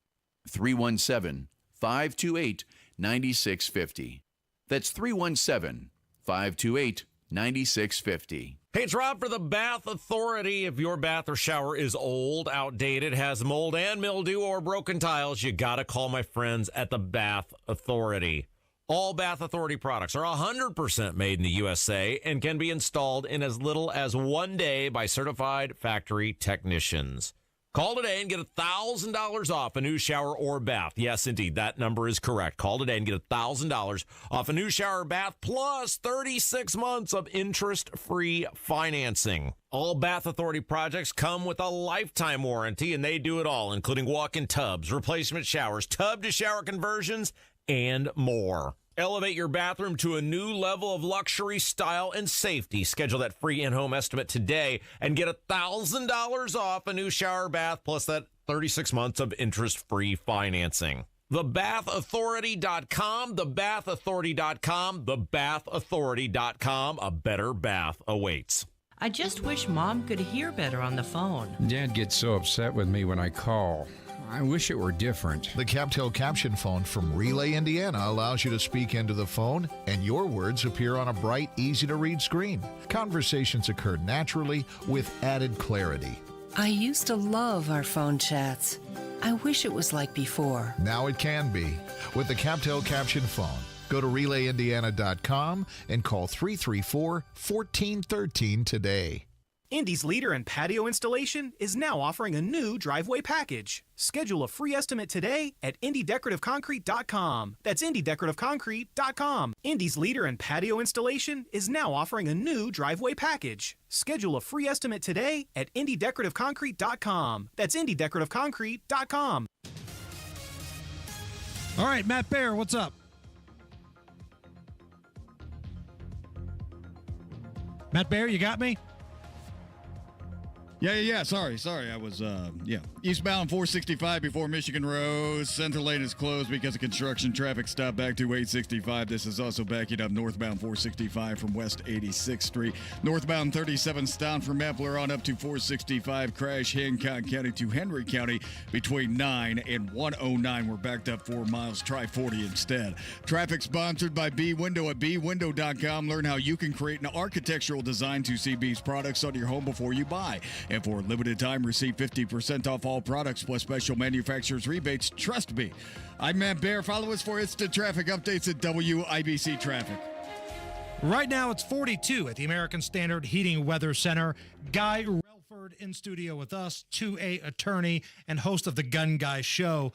317-528-9650. That's 317-528-9650. Hey, it's Rob for the Bath Authority. If your bath or shower is old, outdated, has mold and mildew or broken tiles, you gotta call my friends at the Bath Authority. All Bath Authority products are 100% made in the USA and can be installed in as little as 1 day by certified factory technicians. Call today and get $1,000 off a new shower or bath. Yes, indeed, that number is correct. Call today and get $1,000 off a new shower or bath, plus 36 months of interest-free financing. All Bath Authority projects come with a lifetime warranty, and they do it all, including walk-in tubs, replacement showers, tub-to-shower conversions, and more. Elevate your bathroom to a new level of luxury, style, and safety. Schedule that free in-home estimate today and get $1,000 off a new shower bath, plus that 36 months of interest-free financing. TheBathAuthority.com, TheBathAuthority.com, TheBathAuthority.com. A better bath awaits. I just wish Mom could hear better on the phone. Dad gets so upset with me when I call. I wish it were different. The CapTel Caption phone from Relay, Indiana allows you to speak into the phone and your words appear on a bright, easy-to-read screen. Conversations occur naturally with added clarity. I used to love our phone chats. I wish it was like before. Now it can be with the CapTel Caption phone. Go to RelayIndiana.com and call 334-1413 today. Indy's leader in patio installation is now offering a new driveway package. Schedule a free estimate today at IndyDecorativeConcrete.com. That's IndyDecorativeConcrete.com. Indy's leader in patio installation is now offering a new driveway package. Schedule a free estimate today at IndyDecorativeConcrete.com. That's IndyDecorativeConcrete.com. All right, Matt Bear, what's up? Matt Bear, you got me? Yeah. Sorry. I was, eastbound 465 before Michigan Road. Center lane is closed because of construction. Traffic stop back to 865. This is also backing up northbound 465 from West 86th Street. Northbound 37 stopped from Epler on up to 465. Crash Hancock County to Henry County between 9 and 109. We're backed up 4 miles. Try 40 instead. Traffic sponsored by B Window at bwindow.com. Learn how you can create an architectural design to see B's products on your home before you buy. And for a limited time, receive 50% off all products plus special manufacturer's rebates. Trust me. I'm Matt Bear. Follow us for instant traffic updates at WIBC Traffic. Right now, it's 42 at the American Standard Heating Weather Center. Guy Relford in studio with us, 2A attorney and host of the Gun Guy Show.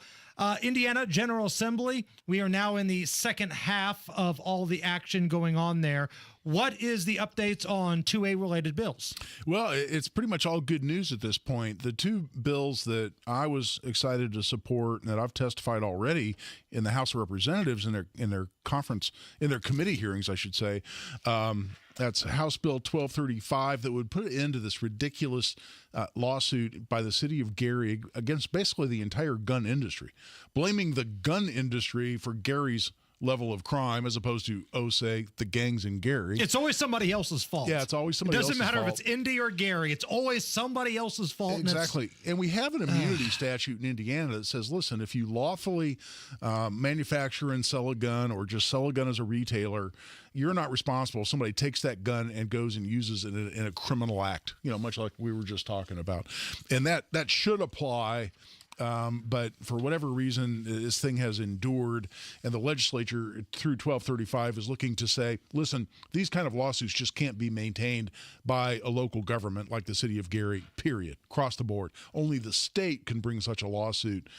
Indiana General Assembly, we are now in the second half of all the action going on there. What is the updates on 2A related bills? Well, it's pretty much all good news at this point. The two bills that I was excited to support and that I've testified already in the House of Representatives in their conference, in their committee hearings, I should say, that's House Bill 1235 that would put an end to this ridiculous lawsuit by the city of Gary against basically the entire gun industry, blaming the gun industry for Gary's level of crime as opposed to, say, the gangs in Gary. It's always somebody else's fault. Yeah, it's always somebody else's fault. It doesn't matter if it's Indy or Gary. It's always somebody else's fault. Exactly. And we have an immunity statute in Indiana that says, listen, if you lawfully manufacture and sell a gun or just sell a gun as a retailer, you're not responsible. Somebody takes that gun and goes and uses it in a criminal act, much like we were just talking about. And that should apply. But for whatever reason, this thing has endured, and the legislature through 1235 is looking to say, listen, these kind of lawsuits just can't be maintained by a local government like the city of Gary, period, across the board. Only the state can bring such a lawsuit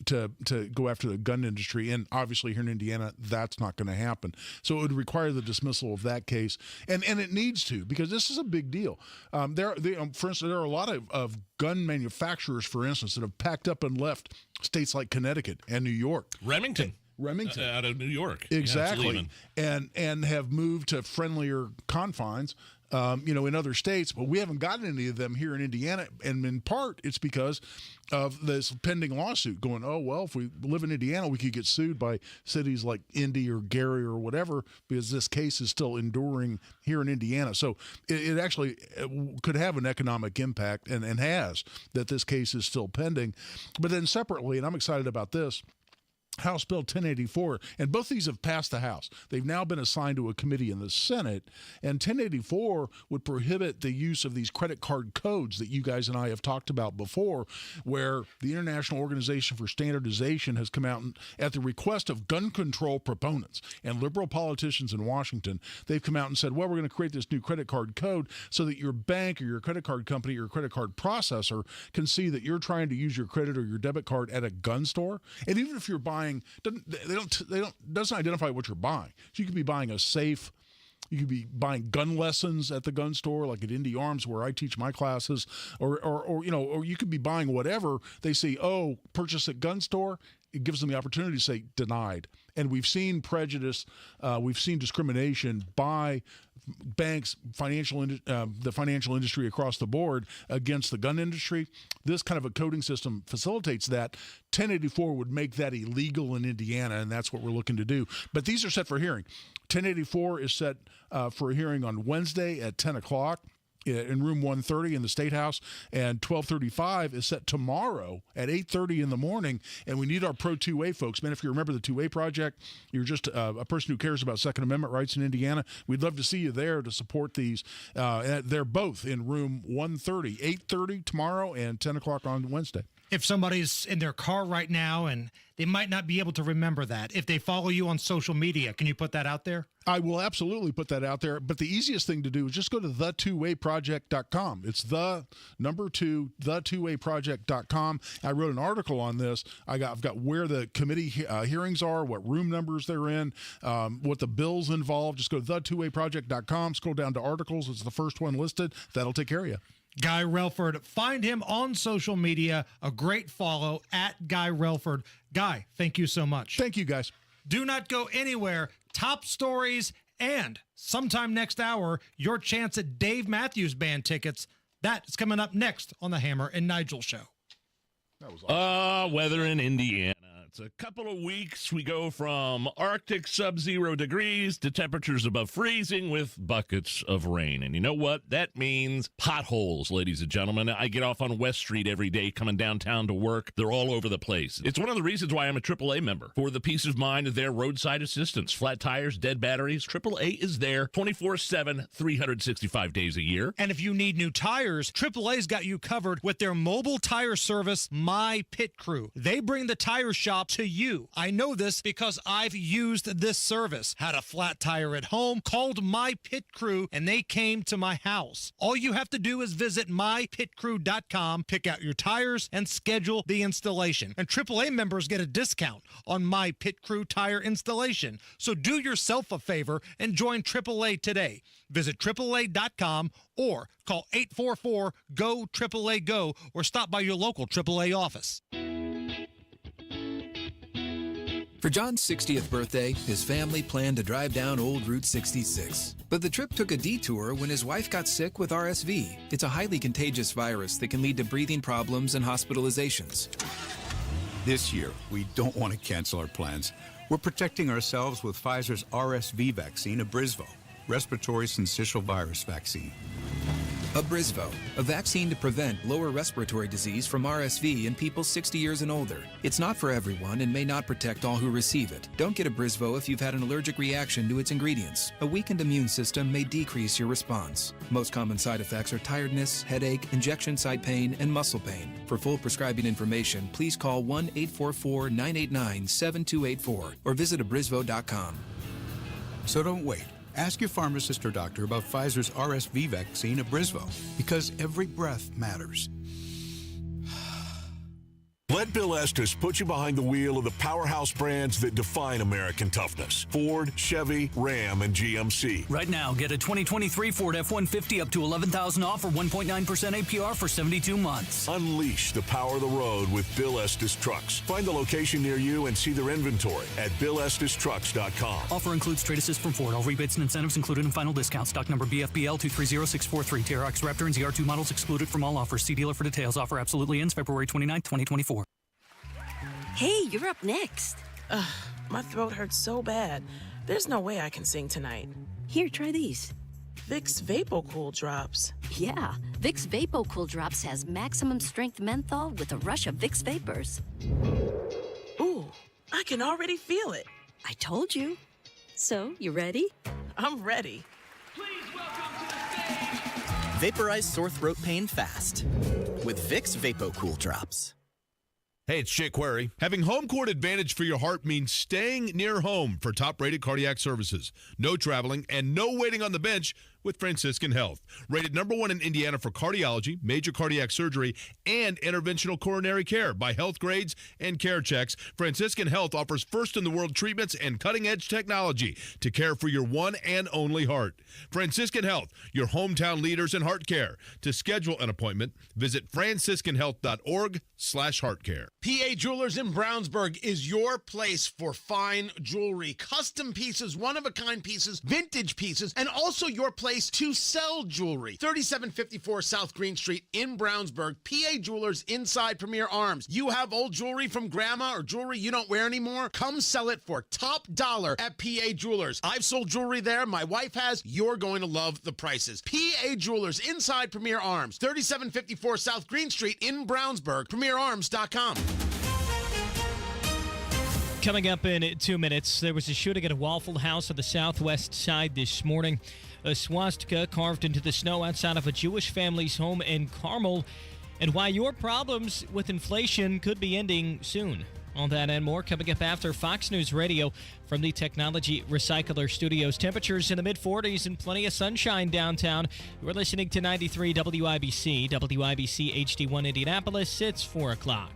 to go after the gun industry. And obviously here in Indiana, that's not going to happen. So it would require the dismissal of that case. And it needs to, because this is a big deal. For instance, there are a lot of gun manufacturers, for instance, that have packed up and left states like Connecticut and New York. Remington. Out of New York. Exactly. Yeah, and have moved to friendlier confines, in other states, but we haven't gotten any of them here in Indiana. And in part, it's because of this pending lawsuit going, if we live in Indiana, we could get sued by cities like Indy or Gary or whatever, because this case is still enduring here in Indiana. So it actually could have an economic impact and has, that this case is still pending. But then separately, and I'm excited about this, House Bill 1084, and both these have passed the House. They've now been assigned to a committee in the Senate, and 1084 would prohibit the use of these credit card codes that you guys and I have talked about before, where the International Organization for Standardization has come out and, at the request of gun control proponents and liberal politicians in Washington, they've come out and said, well, we're going to create this new credit card code so that your bank or your credit card company or credit card processor can see that you're trying to use your credit or your debit card at a gun store. And even if you're buying, doesn't identify what you're buying. So you could be buying a safe, you could be buying gun lessons at the gun store, like at Indy Arms where I teach my classes, or you could be buying whatever. They say, purchase at gun store. It gives them the opportunity to say denied. And we've seen prejudice, we've seen discrimination by banks, the financial industry across the board against the gun industry. This kind of a coding system facilitates that. 1084 would make that illegal in Indiana, and that's what we're looking to do. But these are set for hearing. 1084 is set for a hearing on Wednesday at 10 o'clock. In room 130 in the State House, and 1235 is set tomorrow at 8:30 in the morning. And we need our pro 2A folks. Man, if you remember the 2A project, you're just a person who cares about Second Amendment rights in Indiana. We'd love to see you there to support these. They're both in room 130, 8:30 tomorrow and 10 o'clock on Wednesday. If somebody's in their car right now and they might not be able to remember that, if they follow you on social media, can you put that out there? I will absolutely put that out there. But the easiest thing to do is just go to the2wayproject.com. It's the number 2, the2wayproject.com. I wrote an article on this. I've got where the committee hearings are, what room numbers they're in, what the bills involved. Just go to the2wayproject.com, scroll down to articles. It's the first one listed. That'll take care of you. Guy Relford. Find him on social media. A great follow at Guy Relford. Guy, thank you so much. Thank you, guys. Do not go anywhere. Top stories and sometime next hour, your chance at Dave Matthews Band tickets. That is coming up next on the Hammer and Nigel Show. That was awesome. Weather in Indiana. It's a couple of weeks. We go from Arctic sub-zero degrees to temperatures above freezing with buckets of rain. And you know what? That means potholes, ladies and gentlemen. I get off on West Street every day coming downtown to work. They're all over the place. It's one of the reasons why I'm a AAA member. For the peace of mind of their roadside assistance. Flat tires, dead batteries. AAA is there 24/7, 365 days a year. And if you need new tires, AAA's got you covered with their mobile tire service, My Pit Crew. They bring the tire shop to you. I know this because I've used this service. Had a flat tire at home, called My Pit Crew, and they came to my house. All you have to do is visit mypitcrew.com, pick out your tires, and schedule the installation. And AAA members get a discount on My Pit Crew tire installation. So do yourself a favor and join AAA today. Visit AAA.com or call 844-GO-AAA-GO or stop by your local AAA office. For John's 60th birthday, his family planned to drive down Old Route 66. But the trip took a detour when his wife got sick with RSV. It's a highly contagious virus that can lead to breathing problems and hospitalizations. This year, we don't want to cancel our plans. We're protecting ourselves with Pfizer's RSV vaccine, Abrysvo, respiratory syncytial virus vaccine. Abrysvo, a vaccine to prevent lower respiratory disease from RSV in people 60 years and older. It's not for everyone and may not protect all who receive it. Don't get Abrysvo if you've had an allergic reaction to its ingredients. A weakened immune system may decrease your response. Most common side effects are tiredness, headache, injection site pain, and muscle pain. For full prescribing information, please call 1-844-989-7284 or visit abrysvo.com. So don't wait. Ask your pharmacist or doctor about Pfizer's RSV vaccine, Abrysvo, because every breath matters. Let Bill Estes put you behind the wheel of the powerhouse brands that define American toughness. Ford, Chevy, Ram, and GMC. Right now, get a 2023 Ford F-150 up to $11,000 off or 1.9% APR for 72 months. Unleash the power of the road with Bill Estes Trucks. Find the location near you and see their inventory at BillEstesTrucks.com. Offer includes trade assist from Ford. All rebates and incentives included in final discount. Stock number BFBL 230643. TRX Raptor and ZR2 models excluded from all offers. See dealer for details. Offer absolutely ends February 29, 2024. Hey, you're up next. Ugh, my throat hurts so bad. There's no way I can sing tonight. Here, try these. Vicks VapoCool Drops. Yeah, Vicks VapoCool Drops has maximum strength menthol with a rush of Vicks Vapors. Ooh, I can already feel it. I told you. So, you ready? I'm ready. Vaporize sore throat pain fast with Vicks VapoCool Drops. Hey, it's Jake Query. Having home court advantage for your heart means staying near home for top-rated cardiac services. No traveling and no waiting on the bench with Franciscan Health. Rated #1 in Indiana for cardiology, major cardiac surgery, and interventional coronary care by Health Grades and Care Checks. Franciscan Health offers first-in-the-world treatments and cutting-edge technology to care for your one and only heart. Franciscan Health, your hometown leaders in heart care. To schedule an appointment, visit franciscanhealth.org/heart. PA-Jewelers.com/heartcare. PA Jewelers in Brownsburg is your place for fine jewelry, custom pieces, one-of-a-kind pieces, vintage pieces, and also your place to sell jewelry. 3754 South Green Street in Brownsburg, PA Jewelers inside Premier Arms. You have old jewelry from grandma or jewelry you don't wear anymore? Come sell it for top dollar at PA Jewelers. I've sold jewelry there. My wife has. You're going to love the prices. PA Jewelers inside Premier Arms, 3754 South Green Street in Brownsburg, PremierArms.com. Coming up in 2 minutes, there was a shooting at a Waffle House on the southwest side this morning. A swastika carved into the snow outside of a Jewish family's home in Carmel, and why your problems with inflation could be ending soon. All that and more coming up after Fox News Radio from the Technology Recycler Studios. Temperatures in the mid-40s and plenty of sunshine downtown. You're listening to 93 WIBC, WIBC HD1 Indianapolis. It's 4 o'clock.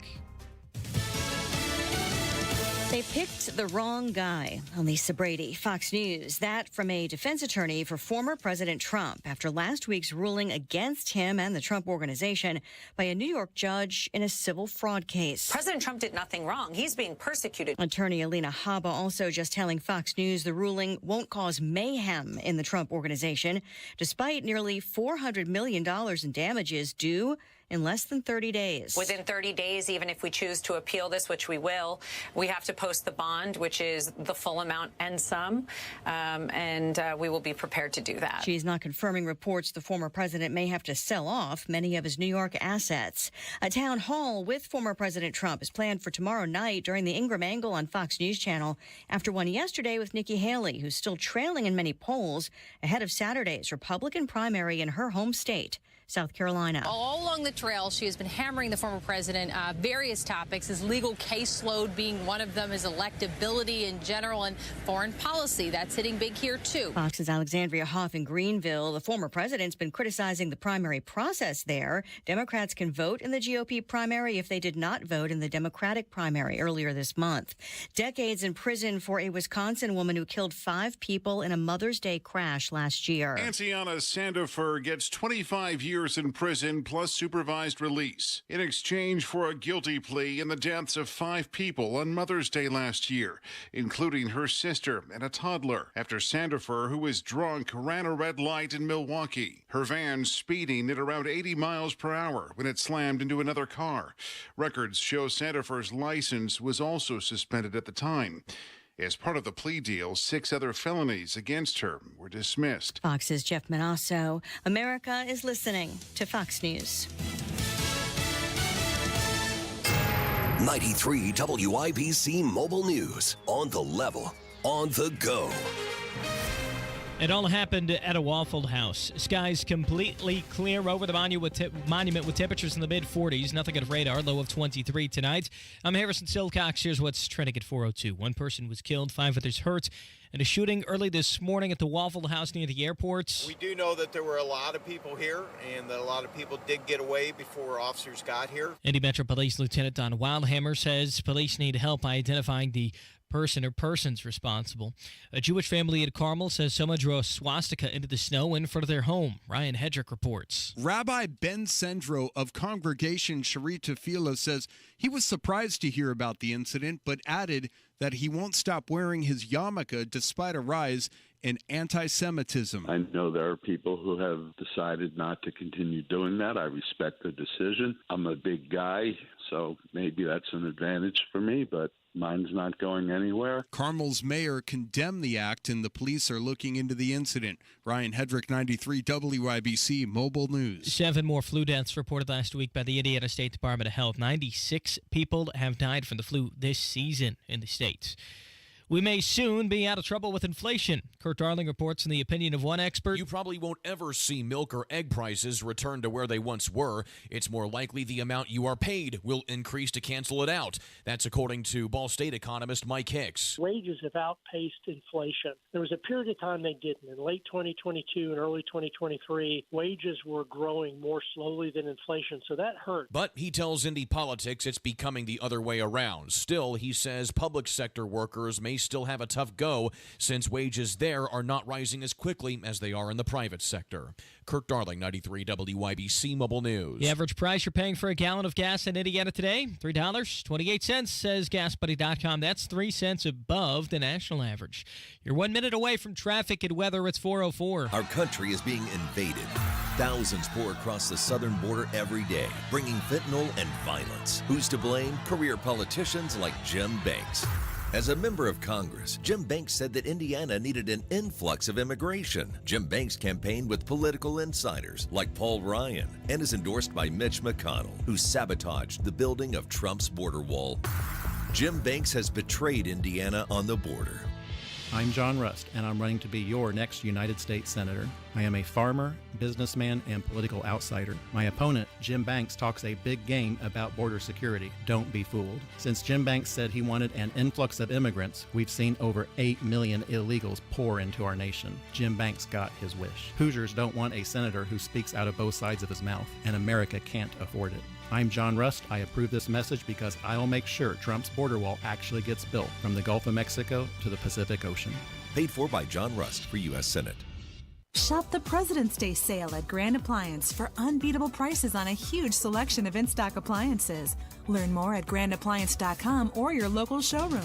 They picked the wrong guy. Lisa Brady, Fox News. That from a defense attorney for former President Trump after last week's ruling against him and the Trump Organization by a New York judge in a civil fraud case. President Trump did nothing wrong. He's being persecuted. Attorney Alina Habba also just telling Fox News the ruling won't cause mayhem in the Trump Organization, despite nearly $400 million in damages due in less than 30 days. Within 30 days, even if we choose to appeal this, which we will, we have to post the bond, which is the full amount and some, and we will be prepared to do that. She's not confirming reports the former president may have to sell off many of his New York assets. A town hall with former President Trump is planned for tomorrow night during the Ingram Angle on Fox News Channel after one yesterday with Nikki Haley, who's still trailing in many polls ahead of Saturday's Republican primary in her home state, South Carolina. All along the trail, she has been hammering the former president various topics, his legal caseload being one of them, his electability in general, and foreign policy. That's hitting big here, too. Fox's Alexandria Hoff in Greenville. The former president's been criticizing the primary process there. Democrats can vote in the GOP primary if they did not vote in the Democratic primary earlier this month. Decades in prison for a Wisconsin woman who killed 5 people in a Mother's Day crash last year. Anciana Sandifer gets 25 years in prison plus supervised release in exchange for a guilty plea in the deaths of 5 people on Mother's Day last year, including her sister and a toddler, after Sandifer, who was drunk, ran a red light in Milwaukee. Her van speeding at around 80 miles per hour when it slammed into another car. Records show Sandifer's license was also suspended at the time. As part of the plea deal, 6 other felonies against her were dismissed. Fox's Jeff Manasso. America is listening to Fox News. 93 WIBC Mobile News. On the level, on the go. It all happened at a Waffle House. Skies completely clear over the monument with temperatures in the mid-40s. Nothing on radar. Low of 23 tonight. I'm Harrison Silcox. Here's what's trending at 4:02. 1 person was killed, 5 others hurt in a shooting early this morning at the Waffle House near the airport. We do know that there were a lot of people here and that a lot of people did get away before officers got here. Indy Metro Police Lieutenant Don Wildhammer says police need help identifying the person or persons responsible. A Jewish family at Carmel says someone drew a swastika into the snow in front of their home. Ryan Hedrick reports. Rabbi Ben Sendro of Congregation Sharit Tefillah says he was surprised to hear about the incident, but added that he won't stop wearing his yarmulke despite a rise in anti-Semitism. I know there are people who have decided not to continue doing that. I respect the decision. I'm a big guy, so maybe that's an advantage for me, but mine's not going anywhere. Carmel's mayor condemned the act, and the police are looking into the incident. Ryan Hedrick, 93 WIBC Mobile News. 7 more flu deaths reported last week by the Indiana State Department of Health. 96 people have died from the flu this season in the state. We may soon be out of trouble with inflation. Kurt Darling reports in the opinion of one expert. You probably won't ever see milk or egg prices return to where they once were. It's more likely the amount you are paid will increase to cancel it out. That's according to Ball State economist Mike Hicks. Wages have outpaced inflation. There was a period of time they didn't. In late 2022 and early 2023, wages were growing more slowly than inflation, so that hurt. But he tells Indy Politics it's becoming the other way around. Still, he says public sector workers may may still have a tough go since wages there are not rising as quickly as they are in the private sector. Kirk Darling, 93 WIBC Mobile News. The average price you're paying for a gallon of gas in Indiana today, $3.28, says GasBuddy.com. That's 3 cents above the national average. You're 1 minute away from traffic and weather. It's 4:04. Our country is being invaded. Thousands pour across the southern border every day, bringing fentanyl and violence. Who's to blame? Career politicians like Jim Banks. As a member of Congress, Jim Banks said that Indiana needed an influx of immigration. Jim Banks campaigned with political insiders like Paul Ryan and is endorsed by Mitch McConnell, who sabotaged the building of Trump's border wall. Jim Banks has betrayed Indiana on the border. I'm John Rust, and I'm running to be your next United States Senator. I am a farmer, businessman, and political outsider. My opponent, Jim Banks, talks a big game about border security. Don't be fooled. Since Jim Banks said he wanted an influx of immigrants, we've seen over 8 million illegals pour into our nation. Jim Banks got his wish. Hoosiers don't want a senator who speaks out of both sides of his mouth, and America can't afford it. I'm John Rust. I approve this message because I'll make sure Trump's border wall actually gets built from the Gulf of Mexico to the Pacific Ocean. Paid for by John Rust for U.S. Senate. Shop the President's Day sale at Grand Appliance for unbeatable prices on a huge selection of in-stock appliances. Learn more at grandappliance.com or your local showroom.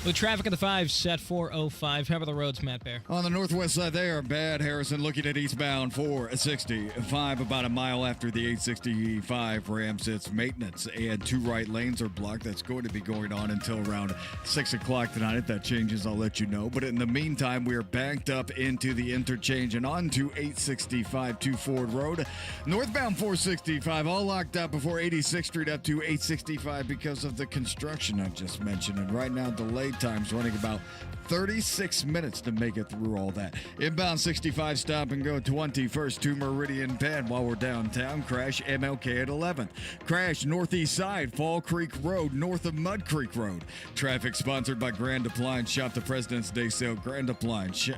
With traffic at the 5s at 4:05. How are the roads, Matt Bear? On the northwest side, they are bad. Harrison looking at eastbound 465, about a mile after the 865 ram sits maintenance, and 2 right lanes are blocked. That's going to be going on until around 6 o'clock tonight. If that changes, I'll let you know. But in the meantime, we are backed up into the interchange and onto 865 to Ford Road. Northbound 465, all locked up before 86th Street up to 865 because of the construction I just mentioned. And right now, delayed times running about 36 minutes to make it through all that. Inbound 65 stop and go 21st to Meridian Penn while we're downtown. Crash MLK at 11th. Crash northeast side, Fall Creek Road, north of Mud Creek Road. Traffic sponsored by Grand Appliance. Shop the President's Day sale, Grand Appliance.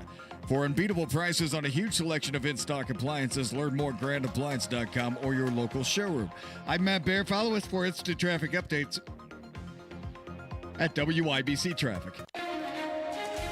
For unbeatable prices on a huge selection of in-stock appliances, learn more at grandappliance.com or your local showroom. I'm Matt Bear. Follow us for instant traffic updates at WIBC Traffic.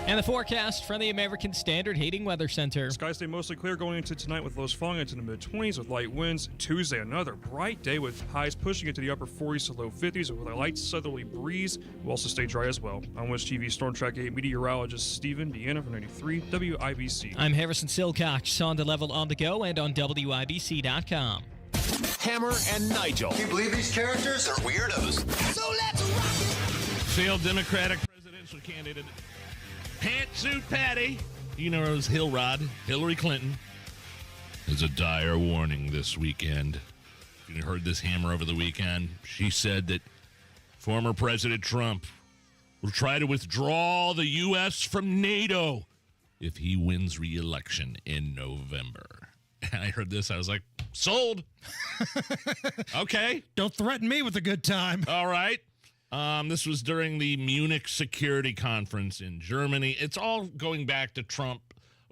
And the forecast from the American Standard Heating Weather Center. Skies stay mostly clear going into tonight with lows falling into the mid-20s with light winds. Tuesday, another bright day with highs pushing into the upper 40s to low 50s with a light southerly breeze. Will also stay dry as well. I'm West TV Storm Track 8 meteorologist Stephen Deanna from 93 WIBC. I'm Harrison Silcox on the level on the go and on WIBC.com. Hammer and Nigel. Can you believe these characters are weirdos? So let's rock it! Failed Democratic presidential candidate Pantsuit Patty, you know her as Hill Rod, Hillary Clinton, is a dire warning this weekend. If you heard this Hammer over the weekend, she said that former President Trump will try to withdraw the U.S. from NATO if he wins re-election in November. And I heard this, I was like, sold. Okay. Don't threaten me with a good time. All right. This was during the Munich Security Conference in Germany. It's all going back to Trump.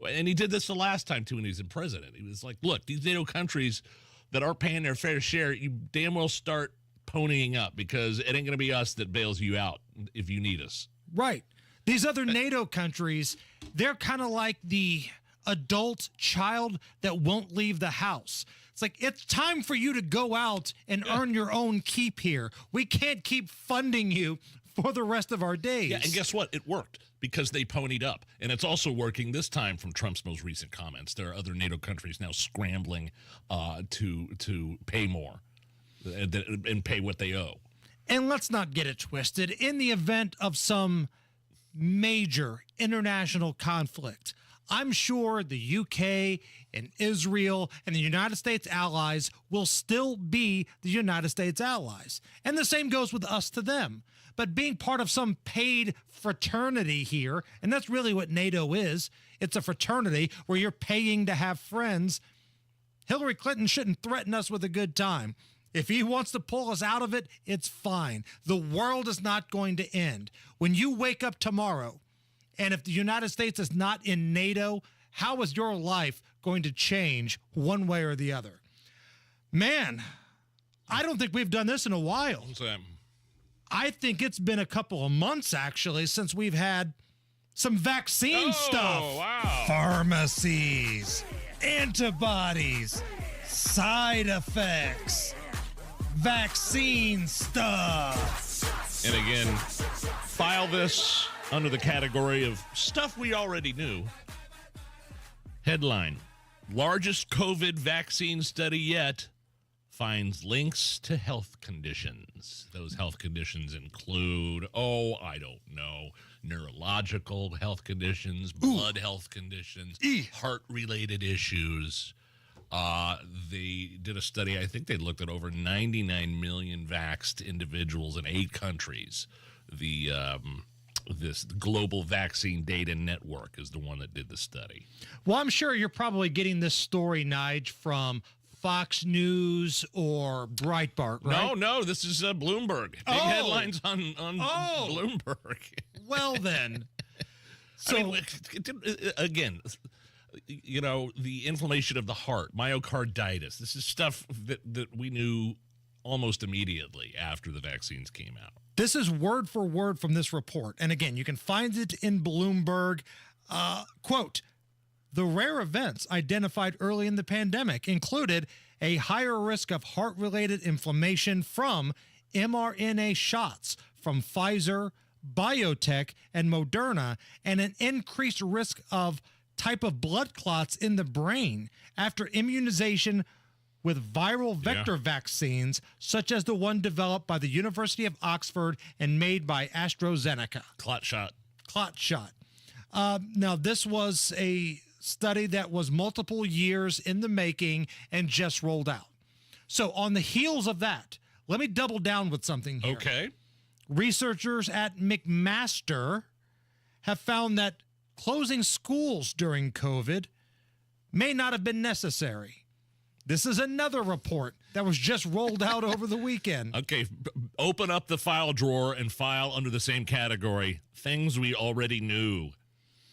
And he did this the last time, too, when he was in president. He was like, look, these NATO countries that aren't paying their fair share, you damn well start ponying up because it ain't going to be us that bails you out if you need us. Right. These other NATO countries, they're kind of like the adult child that won't leave the house. It's like, it's time for you to go out and earn your own keep here. We can't keep funding you for the rest of our days. Yeah, and guess what? It worked because they ponied up. And it's also working this time from Trump's most recent comments. There are other NATO countries now scrambling to pay more and pay what they owe. And let's not get it twisted. In the event of some major international conflict, I'm sure the UK and Israel and the United States allies will still be the United States allies. And the same goes with us to them. But being part of some paid fraternity here, and that's really what NATO is, it's a fraternity where you're paying to have friends. Hillary Clinton shouldn't threaten us with a good time. If he wants to pull us out of it, it's fine. The world is not going to end. When you wake up tomorrow, and if the United States is not in NATO, how is your life going to change one way or the other? Man, I don't think we've done this in a while. I think it's been a couple of months, actually, since we've had some vaccine stuff. Wow. Pharmacies, antibodies, side effects, vaccine stuff. And again, file this under the category of stuff we already knew. Headline: largest COVID vaccine study yet finds links to health conditions. Those health conditions include, I don't know, neurological health conditions, blood health conditions, heart-related issues. They did a study, I think they looked at over 99 million vaxxed individuals in 8 countries. This Global Vaccine Data Network is the one that did the study. Well, I'm sure you're probably getting this story, Nige, from Fox News or Breitbart, right? No, this is Bloomberg. Big headlines on Bloomberg. Well, then. So, I mean, again, you know, the inflammation of the heart, myocarditis. This is stuff that we knew almost immediately after the vaccines came out. This is word for word from this report. And again, you can find it in Bloomberg. Quote, the rare events identified early in the pandemic included a higher risk of heart-related inflammation from mRNA shots from Pfizer, BioNTech, and Moderna, and an increased risk of type of blood clots in the brain after immunization with viral vector vaccines, such as the one developed by the University of Oxford and made by AstraZeneca. Clot shot. Now, this was a study that was multiple years in the making and just rolled out. So on the heels of that, let me double down with something here. Okay. Researchers at McMaster have found that closing schools during COVID may not have been necessary. This is another report that was just rolled out over the weekend. Okay, open up the file drawer and file under the same category, things we already knew.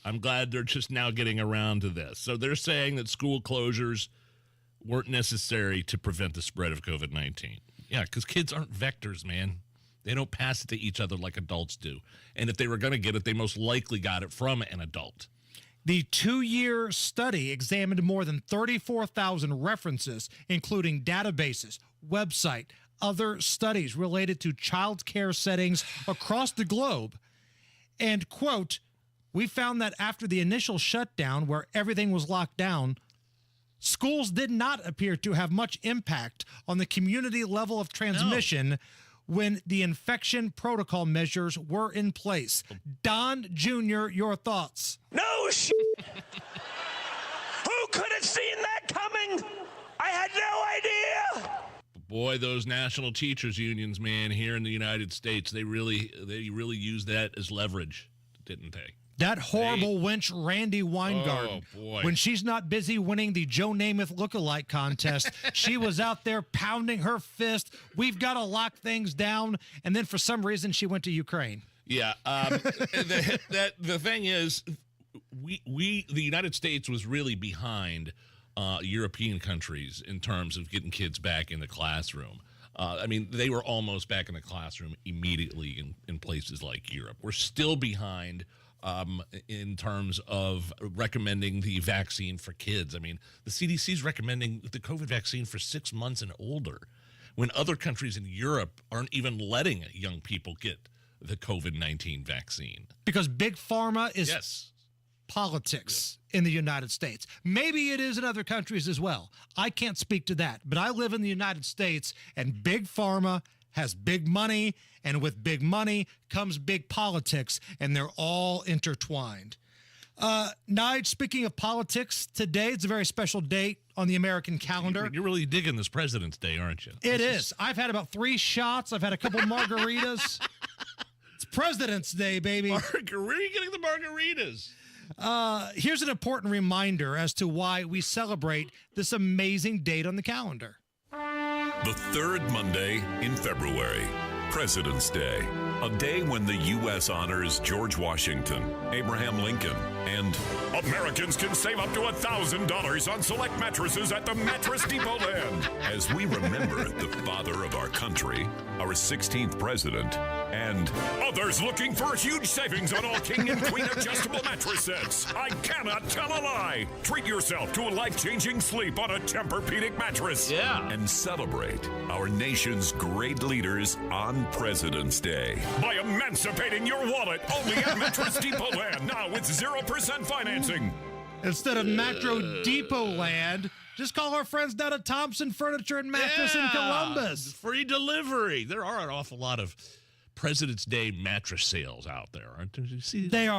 I'm glad they're just now getting around to this. So they're saying that school closures weren't necessary to prevent the spread of COVID-19. Yeah, because kids aren't vectors, man. They don't pass it to each other like adults do. And if they were going to get it, they most likely got it from an adult. The 2-year study examined more than 34,000 references, including databases, website, other studies related to child care settings across the globe. And, quote, we found that after the initial shutdown where everything was locked down, schools did not appear to have much impact on the community level of transmission when the infection protocol measures were in place. Don Jr., your thoughts? No shit! Who could have seen that coming? I had no idea! Boy, those national teachers unions, man, here in the United States, they really use that as leverage, didn't they? That horrible wench, Randy Weingarten. Oh, boy. When she's not busy winning the Joe Namath lookalike contest, she was out there pounding her fist. We've got to lock things down. And then for some reason, she went to Ukraine. Yeah. The thing is, the United States was really behind European countries in terms of getting kids back in the classroom. I mean, they were almost back in the classroom immediately in places like Europe. We're still behind in terms of recommending the vaccine for kids. I mean, the CDC is recommending the COVID vaccine for 6 months and older, when other countries in Europe aren't even letting young people get the COVID-19 vaccine. Because big pharma is politics in the United States. Maybe it is in other countries as well. I can't speak to that, but I live in the United States, and big pharma has big money, and with big money comes big politics, and they're all intertwined. Nige, speaking of politics, today it's a very special date on the American calendar. You're really digging this President's Day, aren't you? It is. I've had about 3 shots. I've had a couple margaritas. It's President's Day, baby. Where are you getting the margaritas? Here's an important reminder as to why we celebrate this amazing date on the calendar. The third Monday in February, President's Day, a day when the U.S. honors George Washington, Abraham Lincoln, and Americans can save up to $1,000 on select mattresses at the Mattress Depot Land. As we remember the father of our country, our 16th president, And others looking for huge savings on all king and queen adjustable mattress sets. I cannot tell a lie. Treat yourself to a life-changing sleep on a Tempur-Pedic mattress. Yeah. And celebrate our nation's great leaders on President's Day by emancipating your wallet only at Mattress Depot Land, now with 0% financing. Instead of Metro Depot Land, just call our friends down at Thompson Furniture and Mattress in Columbus. Free delivery. There are an awful lot of President's Day mattress sales out there, aren't there? You see? There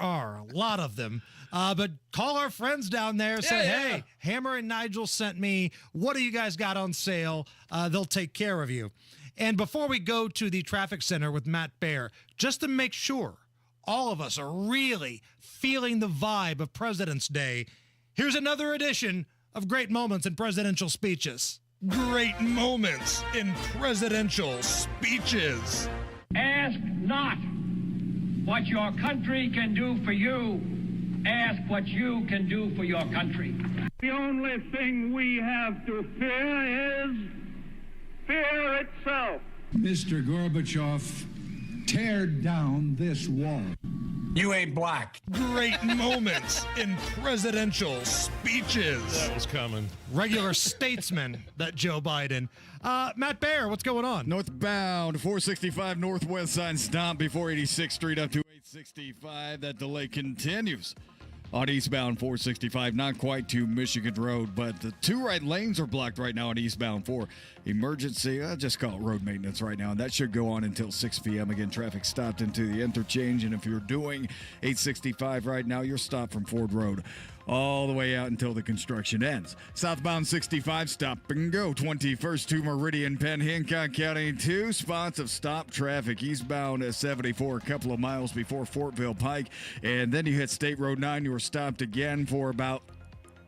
are a lot of them. But call our friends down there. Say, hey, Hammer and Nigel sent me. What do you guys got on sale? They'll take care of you. And before we go to the traffic center with Matt Baer, just to make sure all of us are really feeling the vibe of President's Day, here's another edition of Great Moments in Presidential Speeches. Great moments in presidential speeches. Ask not what your country can do for you. Ask what you can do for your country. The only thing we have to fear is fear itself. Mr. Gorbachev, tear down this wall. You ain't black. Great moments in presidential speeches. That was coming. Regular statesman, that Joe Biden. Matt Baer, what's going on? Northbound, 465 northwest side stop before 86th Street up to 865. That delay continues. On eastbound 465, not quite to Michigan Road, but the two right lanes are blocked right now on eastbound 4. Emergency, just call it road maintenance right now, and that should go on until 6 p.m. Again, traffic stopped into the interchange, and if you're doing 865 right now, you're stopped from Ford Road all the way out until the construction ends. Southbound 65, stop and go. 21st to Meridian, Penn, Hancock County. 2 spots of stop traffic. Eastbound at 74, a couple of miles before Fortville Pike. And then you hit State Road 9. You were stopped again for about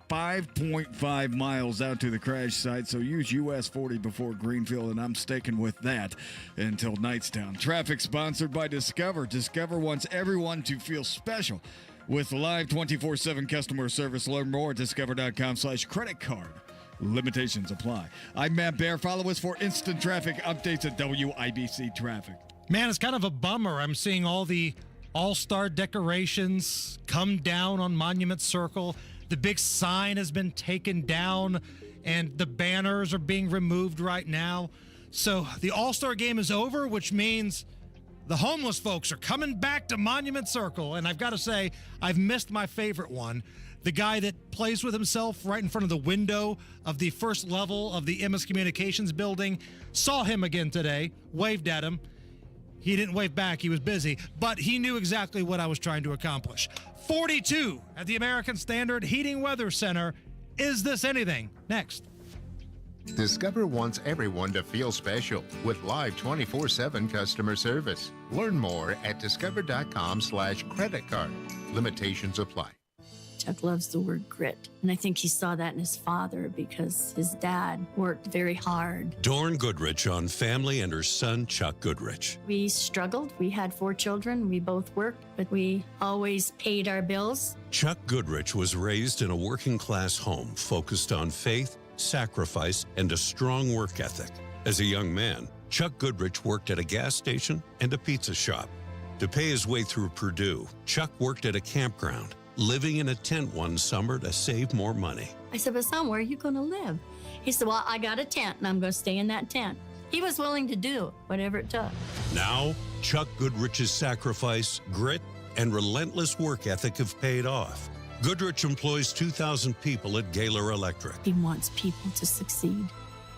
5.5 miles out to the crash site. So use US 40 before Greenfield, and I'm sticking with that until Knightstown. Traffic sponsored by Discover. Discover wants everyone to feel special with live 24/7 customer service. Learn more at discover.com/credit card. Limitations apply. I'm Matt Baer. Follow us for instant traffic updates at WIBC Traffic. Man, it's kind of a bummer. I'm seeing all the all-star decorations come down on Monument Circle. The big sign has been taken down, and the banners are being removed right now. So the all-star game is over, which means the homeless folks are coming back to Monument Circle, and I've got to say, I've missed my favorite one. The guy that plays with himself right in front of the window of the first level of the MS Communications building. Saw him again today, waved at him. He didn't wave back, he was busy, but he knew exactly what I was trying to accomplish. 42 at the American Standard Heating Weather Center. Is this anything? Next. Discover wants everyone to feel special with live 24/7 customer service. Learn more at discover.com/credit card. Limitations apply. Chuck loves the word grit, and I think he saw that in his father because his dad worked very hard. Dorn Goodrich on family and her son, Chuck Goodrich. We struggled. We had 4 children. We both worked, but we always paid our bills. Chuck Goodrich was raised in a working-class home focused on faith, sacrifice, and a strong work ethic. As a young man, Chuck Goodrich worked at a gas station and a pizza shop. To pay his way through Purdue, Chuck worked at a campground, living in a tent one summer to save more money. I said, but son, where are you going to live? He said, well, I got a tent, and I'm going to stay in that tent. He was willing to do whatever it took. Now, Chuck Goodrich's sacrifice, grit, and relentless work ethic have paid off. Goodrich employs 2,000 people at Gaylor Electric. He wants people to succeed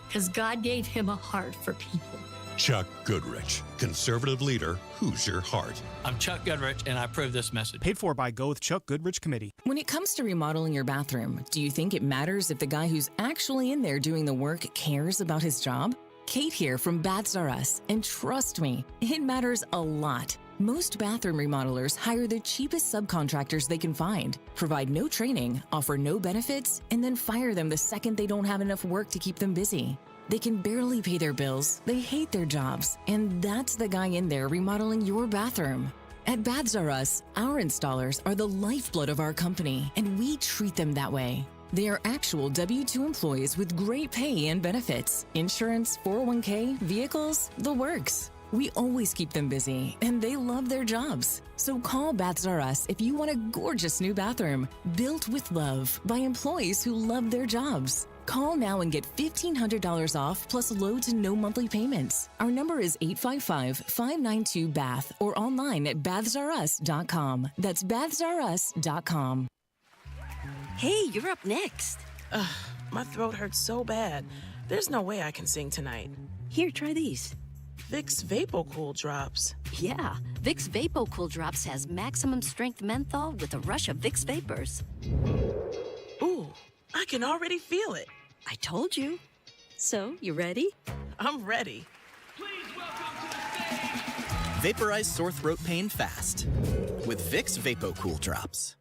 because God gave him a heart for people. Chuck Goodrich, conservative leader, who's your heart? I'm Chuck Goodrich, and I approve this message. Paid for by Go with Chuck Goodrich Committee. When it comes to remodeling your bathroom, do you think it matters if the guy who's actually in there doing the work cares about his job? Kate here from Baths R Us, and trust me, it matters a lot. Most bathroom remodelers hire the cheapest subcontractors they can find, provide no training, offer no benefits, and then fire them the second they don't have enough work to keep them busy. They can barely pay their bills, they hate their jobs, and that's the guy in there remodeling your bathroom. At Baths R Us, our installers are the lifeblood of our company, and we treat them that way. They are actual W-2 employees with great pay and benefits, insurance, 401k, vehicles, the works. We always keep them busy, and they love their jobs. So call Baths R Us if you want a gorgeous new bathroom built with love by employees who love their jobs. Call now and get $1,500 off plus low to no monthly payments. Our number is 855-592-BATH or online at bathsrus.com. That's bathsrus.com. Hey, you're up next. My throat hurts so bad. There's no way I can sing tonight. Here, try these. Vicks VapoCool Drops. Yeah, Vicks VapoCool Drops has maximum strength menthol with a rush of Vicks Vapors. Ooh, I can already feel it. I told you. So, you ready? I'm ready. Vaporize sore throat pain fast with Vicks VapoCool Drops.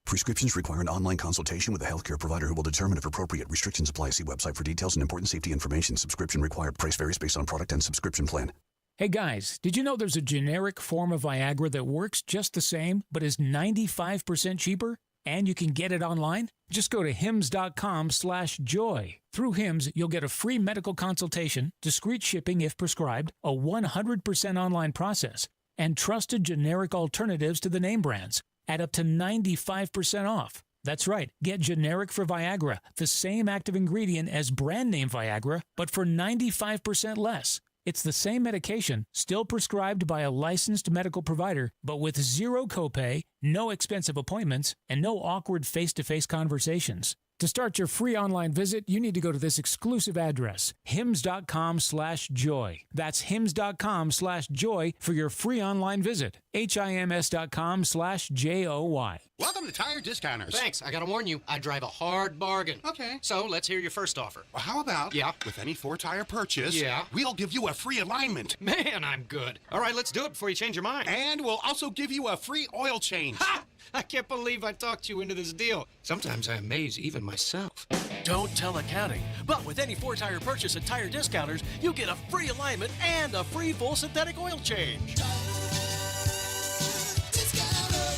Prescriptions require an online consultation with a healthcare provider who will determine if appropriate. Restrictions apply. See website for details and important safety information. Subscription required. Price varies based on product and subscription plan. Hey guys, did you know there's a generic form of Viagra that works just the same, but is 95% cheaper? And you can get it online? Just go to hims.com/joy. Through Hims, you'll get a free medical consultation, discreet shipping if prescribed, a 100% online process, and trusted generic alternatives to the name brands at up to 95% off. That's right, get generic for Viagra, the same active ingredient as brand name Viagra, but for 95% less. It's the same medication, still prescribed by a licensed medical provider, but with zero copay, no expensive appointments, and no awkward face-to-face conversations. To start your free online visit, you need to go to this exclusive address, hims.com/joy. That's hims.com/joy for your free online visit. HIMS.com/JOY. Welcome to Tire Discounters. Thanks. I gotta warn you, I drive a hard bargain. Okay. So let's hear your first offer. Well, how about, with any 4-tire purchase, we'll give you a free alignment. Man, I'm good. All right, let's do it before you change your mind. And we'll also give you a free oil change. Ha! I can't believe I talked you into this deal. Sometimes I amaze even myself. Don't tell accounting, but with any 4-tire purchase at Tire Discounters, you get a free alignment and a free full synthetic oil change.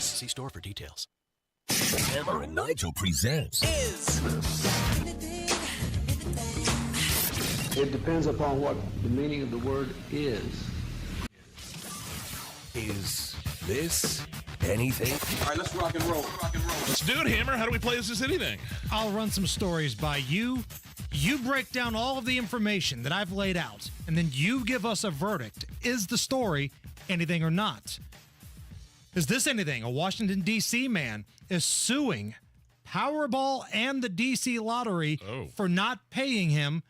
See store for details. Hammer and Nigel presents It depends upon what the meaning of the word is. Is this anything? All right, let's rock and roll. Let's do it, Hammer. How do we play Is This Anything? I'll run some stories by you. You break down all of the information that I've laid out, and then you give us a verdict. Is the story anything or not? Is this anything? A Washington, D.C. man is suing Powerball and the D.C. Lottery for not paying him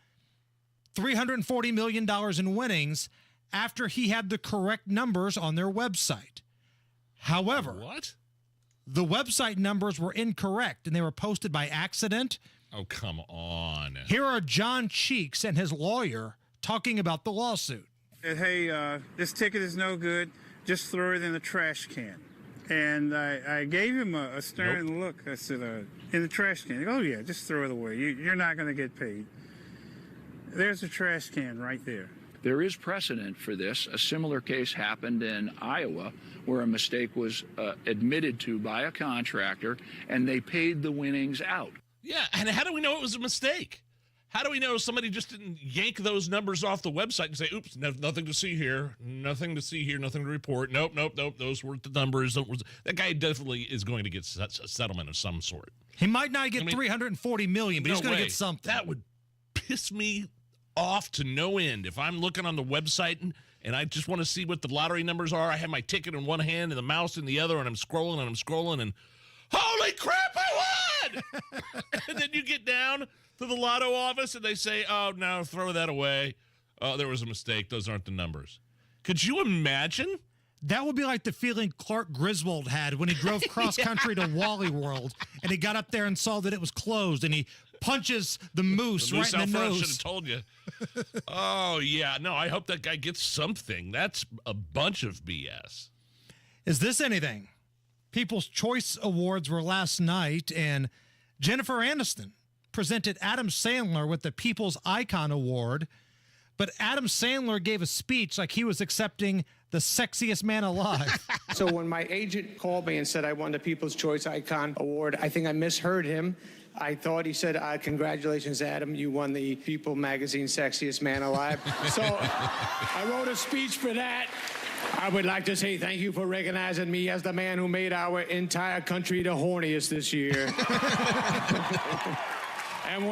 $340 million in winnings after he had the correct numbers on their website. However, the website numbers were incorrect and they were posted by accident. Oh, come on. Here are John Cheeks and his lawyer talking about the lawsuit. Hey, this ticket is no good. Just throw it in the trash can. And I gave him a stern look. I said, in the trash can. He goes, oh, yeah, just throw it away. You're not going to get paid. There's a trash can right there. There is precedent for this. A similar case happened in Iowa where a mistake was admitted to by a contractor and they paid the winnings out. Yeah, and how do we know it was a mistake? How do we know somebody just didn't yank those numbers off the website and say, oops, nothing to see here, nothing to see here, nothing to report. Nope, those weren't the numbers. That guy definitely is going to get a settlement of some sort. He might not get $340 million, but he's going to get something. That would piss me off to no end. If I'm looking on the website and I just want to see what the lottery numbers are, I have my ticket in one hand and the mouse in the other, and I'm scrolling and holy crap, I won! And then you get down to the lotto office and they say, oh, no, throw that away. Oh, there was a mistake. Those aren't the numbers. Could you imagine? That would be like the feeling Clark Griswold had when he drove cross-country to Wally World and he got up there and saw that it was closed and he punches the moose right in the nose. Should have told you. Oh, yeah. No, I hope that guy gets something. That's a bunch of BS. Is this anything? People's Choice Awards were last night, and Jennifer Aniston presented Adam Sandler with the People's Icon Award, but Adam Sandler gave a speech like he was accepting the sexiest man alive. So when my agent called me and said I won the People's Choice Icon Award, I think I misheard him. I thought he said, congratulations, Adam. You won the People magazine Sexiest Man Alive. So I wrote a speech for that. I would like to say thank you for recognizing me as the man who made our entire country the horniest this year. And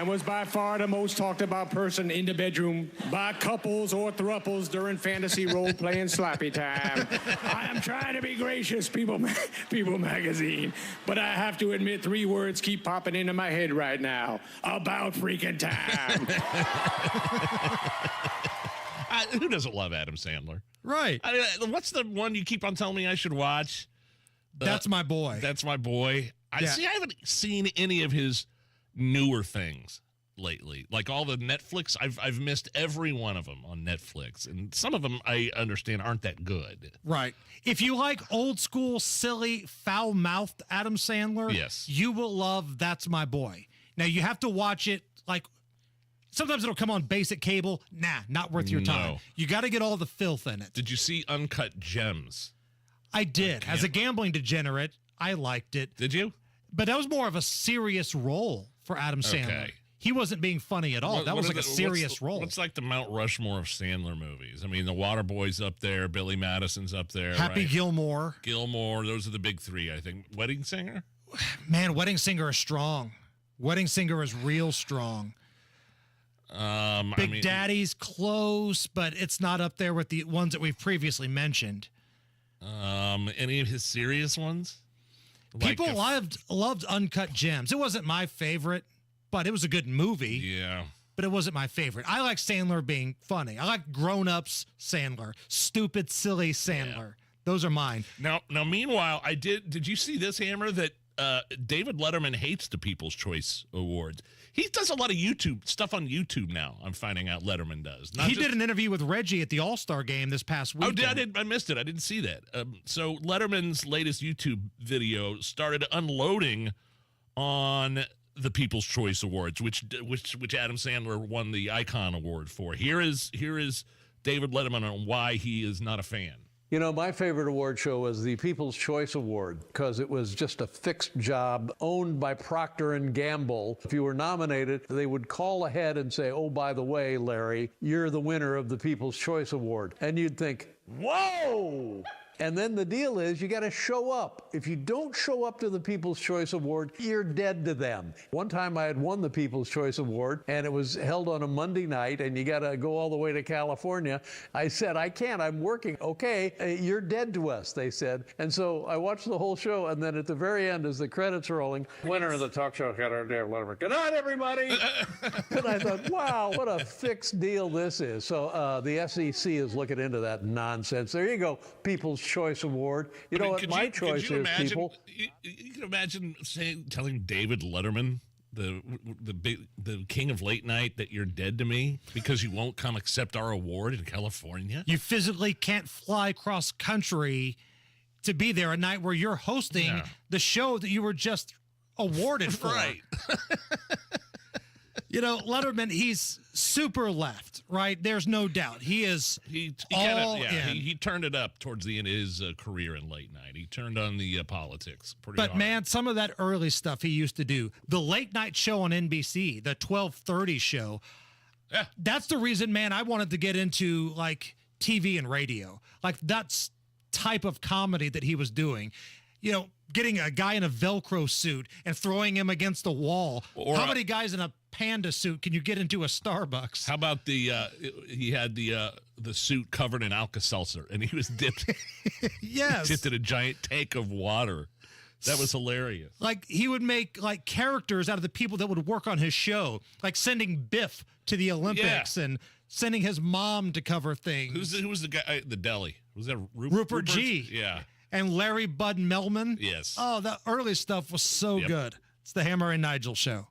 was by far the most talked about person in the bedroom by couples or thruples during fantasy role-playing slappy time. I am trying to be gracious, People magazine, but I have to admit 3 words keep popping into my head right now. About freaking time. Who doesn't love Adam Sandler? Right. What's the one you keep on telling me I should watch? That's My Boy. That's My Boy. I haven't seen any of his newer things lately. Like all the Netflix, I've missed every one of them on Netflix, and some of them I understand aren't that good. Right. If you like old school, silly, foul-mouthed Adam Sandler, yes, you will love That's My Boy. Now you have to watch it like sometimes it'll come on basic cable. Nah, not worth your time. No. You got to get all the filth in it. Did you see Uncut Gems? I did. As a gambling degenerate, I liked it. Did you? But that was more of a serious role for Adam Sandler. Okay. He wasn't being funny at all. That was like a serious role. What's like the Mount Rushmore of Sandler movies? I mean, The Waterboy's up there. Billy Madison's up there. Happy right? Gilmore. Those are the big 3, I think. Wedding Singer? Man, Wedding Singer is strong. Wedding Singer is real strong. Big Daddy's close, but it's not up there with the ones that we've previously mentioned. Any of his serious ones? People loved Uncut Gems. It wasn't my favorite, but it was a good movie. Yeah. But it wasn't my favorite. I like Sandler being funny. I like grown-ups Sandler. Stupid, silly Sandler. Yeah. Those are mine. Now, meanwhile, did you see this, Hammer, that David Letterman hates the People's Choice Awards? He does a lot of YouTube stuff on YouTube now. I'm finding out Letterman does. He did an interview with Reggie at the All-Star game this past weekend. I missed it. I didn't see that. So Letterman's latest YouTube video started unloading on the People's Choice Awards, which Adam Sandler won the Icon Award for. Here is David Letterman on why he is not a fan. You know, my favorite award show was the People's Choice Award because it was just a fixed job owned by Procter & Gamble. If you were nominated, they would call ahead and say, oh, by the way, Larry, you're the winner of the People's Choice Award. And you'd think, whoa! And then the deal is you got to show up. If you don't show up to the People's Choice Award, you're dead to them. One time I had won the People's Choice Award, and it was held on a Monday night, and you got to go all the way to California. I said, I can't. I'm working. Okay, you're dead to us, they said. And so I watched the whole show, and then at the very end, as the credits are rolling, winner of the talk show, David Letterman. Good night, everybody. And I thought, wow, what a fixed deal this is. So the SEC is looking into that nonsense. There you go, People's Choice Award. You know what my choice is, people? You can imagine telling David Letterman, the king of late night, that you're dead to me because you won't come accept our award in California. You physically can't fly cross country to be there a night where you're hosting the show that you were just awarded for. Right. You know, Letterman, he's super left, right? There's no doubt. He is all in. He turned it up towards the end of his career in late night. He turned on the politics pretty But, hard. man, some of that early stuff he used to do, the late night show on NBC, the 12:30 show, that's the reason, man, I wanted to get into, like, TV and radio. Like, that's type of comedy that he was doing. You know, getting a guy in a Velcro suit and throwing him against the wall. How many guys in a panda suit can you get into a Starbucks? How about he had the suit covered in Alka-Seltzer, and he was dipped, dipped in a giant tank of water. That was hilarious. Like, he would make, like, characters out of the people that would work on his show, like sending Biff to the Olympics and sending his mom to cover things. Who was the guy, the deli? Was that Rupert G? Yeah. And Larry Bud Melman. Yes. Oh, the early stuff was so good. It's the Hammer and Nigel Show.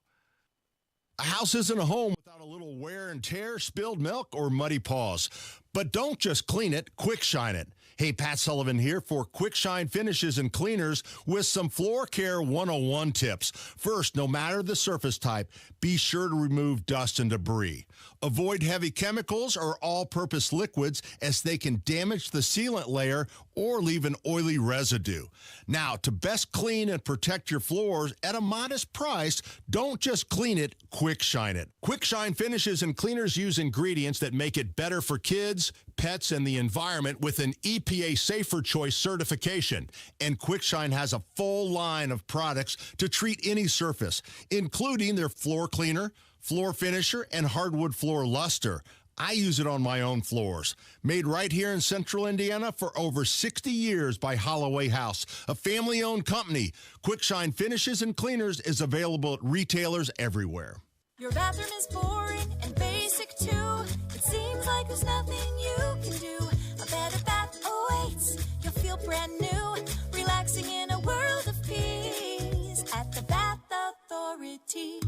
A house isn't a home without a little wear and tear, spilled milk, or muddy paws. But don't just clean it, quick shine it. Hey, Pat Sullivan here for Quick Shine Finishes and Cleaners with some Floor Care 101 tips. First, no matter the surface type, be sure to remove dust and debris. Avoid heavy chemicals or all-purpose liquids as they can damage the sealant layer or leave an oily residue. Now, to best clean and protect your floors at a modest price, don't just clean it, Quick Shine it. Quick Shine Finishes and Cleaners use ingredients that make it better for kids, pets, and the environment with an EPA Safer Choice certification. And Quick Shine has a full line of products to treat any surface, including their floor cleaner, floor finisher, and hardwood floor luster. I use it on my own floors. Made right here in central Indiana for over 60 years by Holloway House, a family-owned company. Quick Shine Finishes and Cleaners is available at retailers everywhere. Your bathroom is boring and basic too. It seems like there's nothing you can do. A better bath awaits. You'll feel brand new, relaxing in a world of peace at the Bath Authority.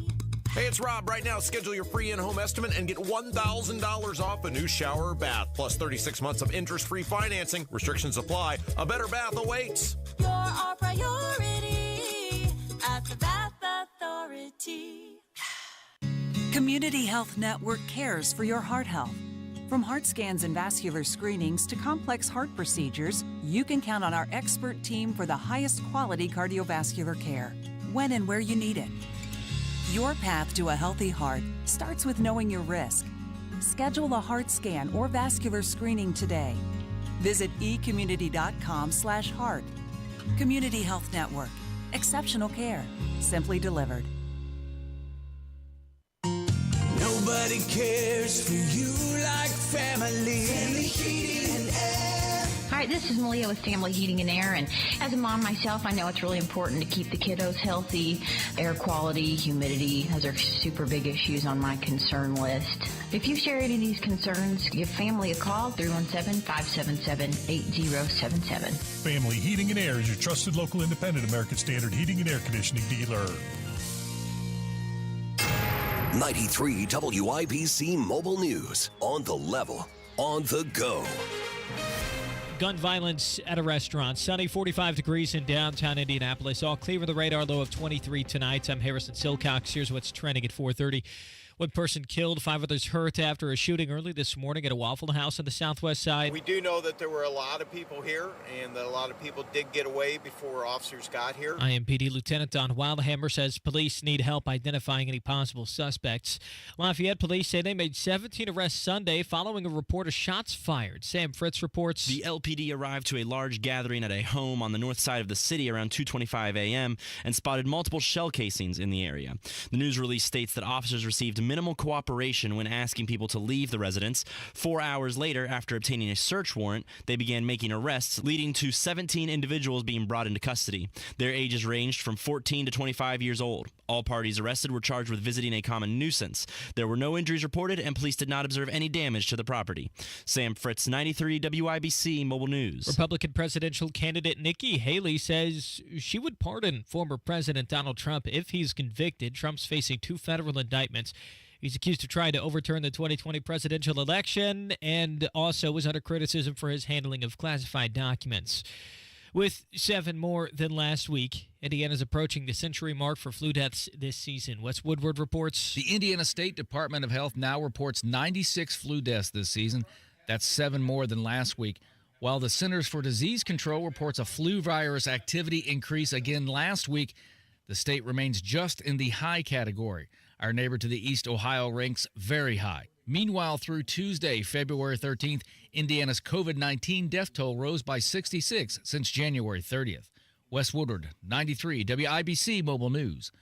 Hey, it's Rob. Right now, schedule your free in-home estimate and get $1,000 off a new shower or bath, plus 36 months of interest-free financing. Restrictions apply. A better bath awaits. You're our priority at the Bath Authority. Community Health Network cares for your heart health. From heart scans and vascular screenings to complex heart procedures, you can count on our expert team for the highest quality cardiovascular care, when and where you need it. Your path to a healthy heart starts with knowing your risk. Schedule a heart scan or vascular screening today. Visit ecommunity.com/heart. Community Health Network. Exceptional care. Simply delivered. Nobody cares for you like family. Family Heating and Air. Hi, this is Malia with Family Heating and Air, and as a mom myself, I know it's really important to keep the kiddos healthy. Air quality, humidity, those are super big issues on my concern list. If you share any of these concerns, give Family a call, 317-577-8077. Family Heating and Air is your trusted local independent American Standard heating and air conditioning dealer. 93 WIBC Mobile News. On the level, on the go. Gun violence at a restaurant. Sunny, 45 degrees in downtown Indianapolis. All clear with a radar low of 23 tonight. I'm Harrison Silcox. Here's what's trending at 4:30. One person killed, 5 others hurt after a shooting early this morning at a Waffle House on the southwest side. We do know that there were a lot of people here and that a lot of people did get away before officers got here. IMPD Lieutenant Don Wildhammer says police need help identifying any possible suspects. Lafayette police say they made 17 arrests Sunday following a report of shots fired. Sam Fritz reports. The LPD arrived to a large gathering at a home on the north side of the city around 2:25 a.m. and spotted multiple shell casings in the area. The news release states that officers received minimal cooperation when asking people to leave the residence. 4 hours later, after obtaining a search warrant, they began making arrests, leading to 17 individuals being brought into custody. Their ages ranged from 14 to 25 years old. All parties arrested were charged with visiting a common nuisance. There were no injuries reported, and police did not observe any damage to the property. Sam Fritz, 93 WIBC Mobile News. Republican presidential candidate Nikki Haley says she would pardon former President Donald Trump if he's convicted. Trump's facing 2 federal indictments. He's accused of trying to overturn the 2020 presidential election and also was under criticism for his handling of classified documents. With 7 more than last week, Indiana's approaching the century mark for flu deaths this season. Wes Woodward reports. The Indiana State Department of Health now reports 96 flu deaths this season. That's 7 more than last week. While the Centers for Disease Control reports a flu virus activity increase again last week, the state remains just in the high category. Our neighbor to the east, Ohio, ranks very high. Meanwhile, through Tuesday, February 13th, Indiana's COVID-19 death toll rose by 66 since January 30th. Wes Woodward, 93 WIBC Mobile News.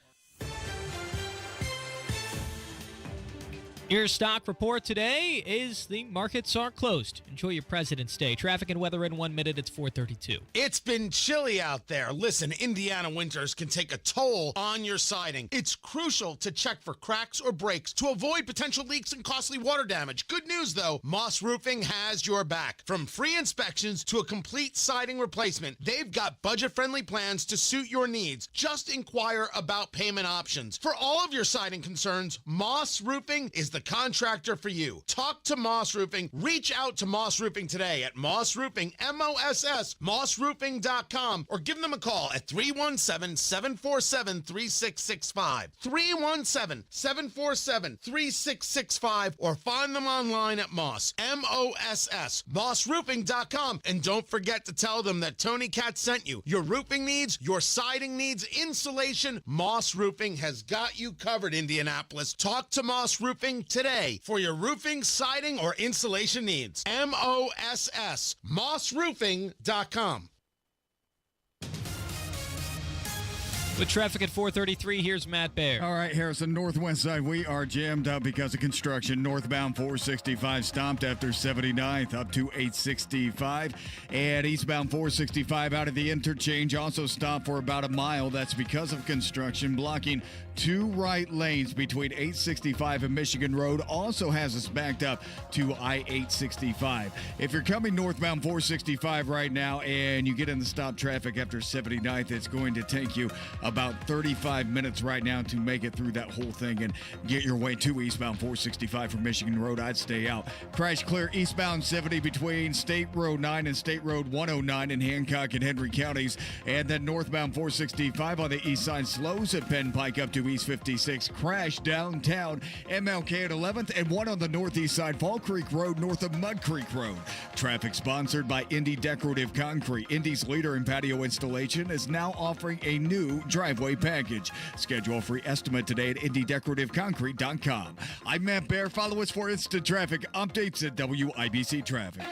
Your stock report today is the markets are closed. Enjoy your President's Day. Traffic and weather in 1 minute. It's 4:32. It's been chilly out there. Listen, Indiana winters can take a toll on your siding. It's crucial to check for cracks or breaks to avoid potential leaks and costly water damage. Good news, though, Moss Roofing has your back. From free inspections to a complete siding replacement, they've got budget-friendly plans to suit your needs. Just inquire about payment options. For all of your siding concerns, Moss Roofing is the the contractor for you. Talk to Moss Roofing. Reach out to Moss Roofing today at Moss Roofing, M-O-S-S, mossroofing.com, or give them a call at 317-747-3665. 317-747-3665, or find them online at Moss, M-O-S-S, mossroofing.com. And don't forget to tell them that Tony Cat sent you. Your roofing needs, your siding needs, insulation, Moss Roofing has got you covered, Indianapolis. Talk to Moss Roofing today for your roofing, siding, or insulation needs. M-O-S-S, mossroofing.com. With traffic at 433, here's Matt Baer. All right, Harrison, northwest side, we are jammed up because of construction. Northbound 465 stopped after 79th up to 865. And eastbound 465 out of the interchange also stopped for about a mile. That's because of construction, blocking 2 right lanes between 865 and Michigan Road. Also has us backed up to I-865. If you're coming northbound 465 right now and you get in the stop traffic after 79th, it's going to take you about 35 minutes right now to make it through that whole thing and get your way to eastbound 465 from Michigan Road. I'd stay out. Crash clear eastbound 70 between State Road 9 and State Road 109 in Hancock and Henry counties. And then northbound 465 on the east side slows at Penn Pike up to East 56. Crash downtown MLK at 11th, and one on the northeast side, Fall Creek Road north of Mud Creek Road. Traffic sponsored by Indy Decorative Concrete. Indy's leader in patio installation is now offering a new driveway package. Schedule a free estimate today at IndyDecorativeConcrete.com. I'm Matt Baer. Follow us for instant traffic updates at WIBC Traffic.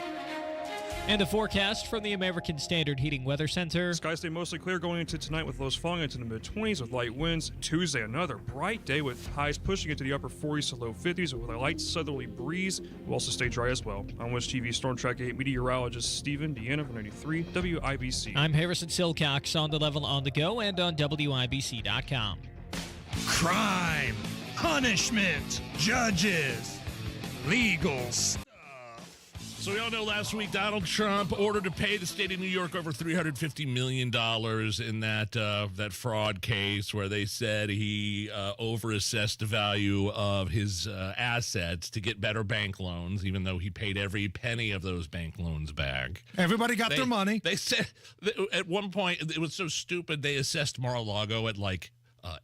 And a forecast from the American Standard Heating Weather Center. Skies stay mostly clear going into tonight with lows falling into the mid-20s with light winds. Tuesday, another bright day with highs pushing into the upper 40s to low 50s with a light southerly breeze. Will also stay dry as well. I'm West TV Storm Track 8 meteorologist Stephen Deanna from 93 WIBC. I'm Harrison Silcox on the level on the go and on WIBC.com. Crime, punishment, judges, legal stuff. So we all know last week Donald Trump ordered to pay the state of New York over $350 million in that fraud case where they said he overassessed the value of his assets to get better bank loans, even though he paid every penny of those bank loans back. Everybody got their money. They said at one point, it was so stupid, they assessed Mar-a-Lago at like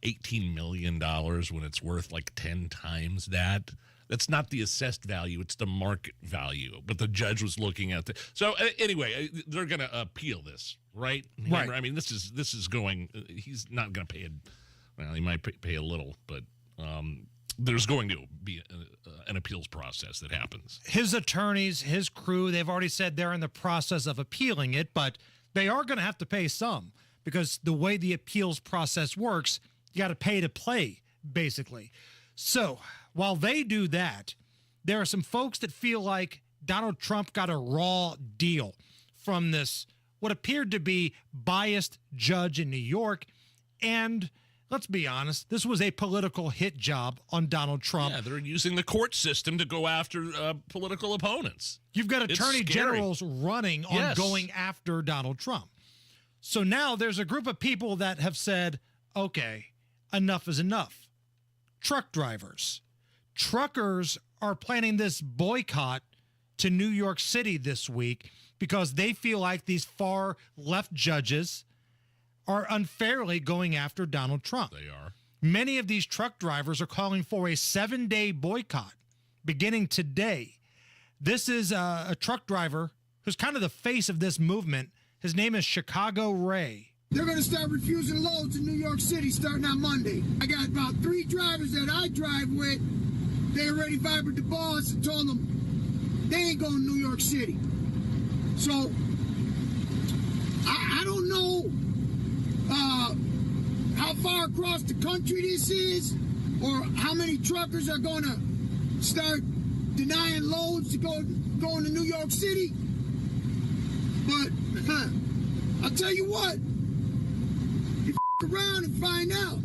$18 million when it's worth like 10 times that. That's not the assessed value, it's the market value. But the judge was looking at so anyway, they're going to appeal this, right? Right. I mean, this is going. He's not going to pay well, he might pay a little, but there's going to be an appeals process that happens. His attorneys, his crew, they've already said they're in the process of appealing it, but they are going to have to pay some because the way the appeals process works, you got to pay to play, basically. So while they do that, there are some folks that feel like Donald Trump got a raw deal from this, what appeared to be biased judge in New York. And let's be honest, this was a political hit job on Donald Trump. Yeah, they're using the court system to go after political opponents. You've got attorney generals running on going after Donald Trump. So now there's a group of people that have said, okay, enough is enough. Truck drivers. Truckers are planning this boycott to New York City this week because they feel like these far left judges are unfairly going after Donald Trump. They are. Many of these truck drivers are calling for a 7-day boycott beginning today. This is a truck driver who's kind of the face of this movement. His name is Chicago Ray. They're going to start refusing loads in New York City starting on Monday. I got about 3 drivers that I drive with. They already vibrated the boss and told them they ain't going to New York City. So, I don't know how far across the country this is or how many truckers are going to start denying loads to going to New York City. But I'll tell you what. Around and find out.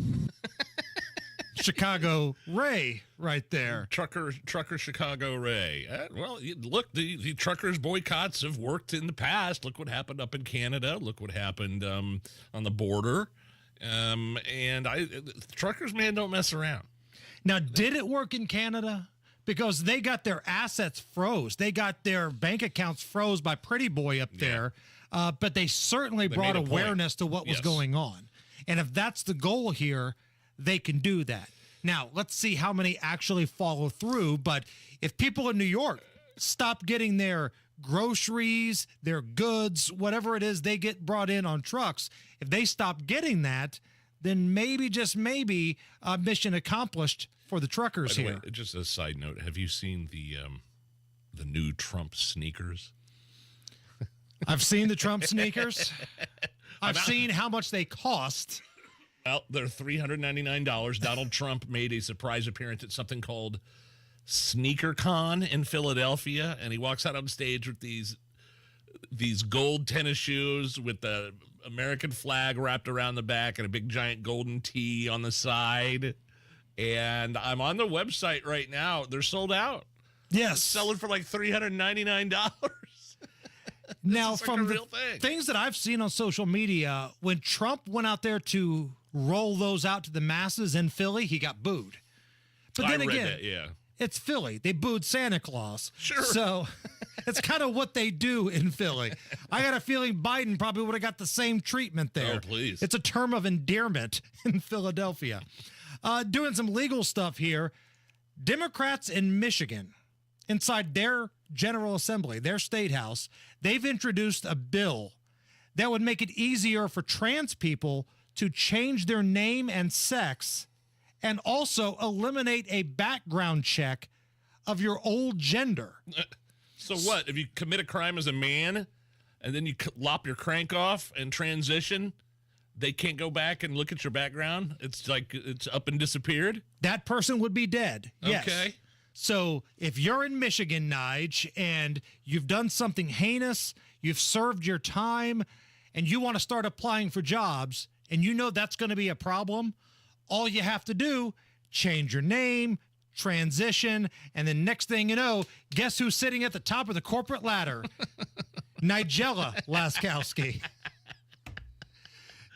Chicago Ray right there. Trucker Chicago Ray. Well, look, the truckers' boycotts have worked in the past. Look what happened up in Canada. Look what happened on the border. And truckers, man, don't mess around. Now, did it work in Canada? because they got their assets froze. They got their bank accounts froze by Pretty Boy up there. But they certainly brought awareness to what was going on. And if that's the goal here, they can do that. Now, let's see how many actually follow through. But if people in New York stop getting their groceries, their goods, whatever it is they get brought in on trucks, if they stop getting that, then maybe, just maybe, mission accomplished for the truckers here. Way, just a side note, have you seen the new Trump sneakers? I've seen the Trump sneakers. I've seen how much they cost. Well, they're $399. Donald Trump made a surprise appearance at something called SneakerCon in Philadelphia, and he walks out on stage with these gold tennis shoes with the American flag wrapped around the back and a big giant golden T on the side. And I'm on the website right now. They're sold out. Yes. They're selling for like $399. Now, from the things that I've seen on social media, when Trump went out there to roll those out to the masses in Philly, he got booed. But then again, it's Philly. They booed Santa Claus. Sure. So it's kind of what they do in Philly. I got a feeling Biden probably would have got the same treatment there. Oh, please. It's a term of endearment in Philadelphia. Doing some legal stuff here. Democrats in Michigan, inside their General Assembly, their state house, they've introduced a bill that would make it easier for trans people to change their name and sex, and also eliminate a background check of your old gender. So what? If you commit a crime as a man and then you lop your crank off and transition, they can't go back and look at your background? It's like it's up and disappeared? That person would be dead. Yes. Okay. So if you're in Michigan, Nige, and you've done something heinous, you've served your time, and you want to start applying for jobs, and you know that's going to be a problem, all you have to do, change your name, transition, and then next thing you know, guess who's sitting at the top of the corporate ladder? Nigella Laskowski.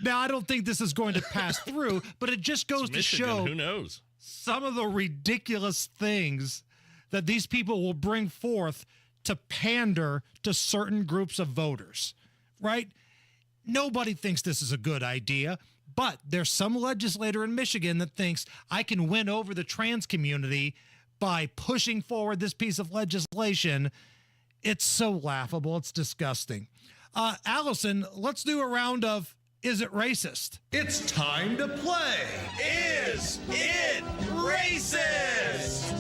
Now, I don't think this is going to pass through, but it just goes to show who knows? Some of the ridiculous things that these people will bring forth to pander to certain groups of voters, right? Nobody thinks this is a good idea, but there's some legislator in Michigan that thinks I can win over the trans community by pushing forward this piece of legislation. It's so laughable. It's disgusting. Allison, let's do a round of Is It Racist? It's time to play Is It Racist?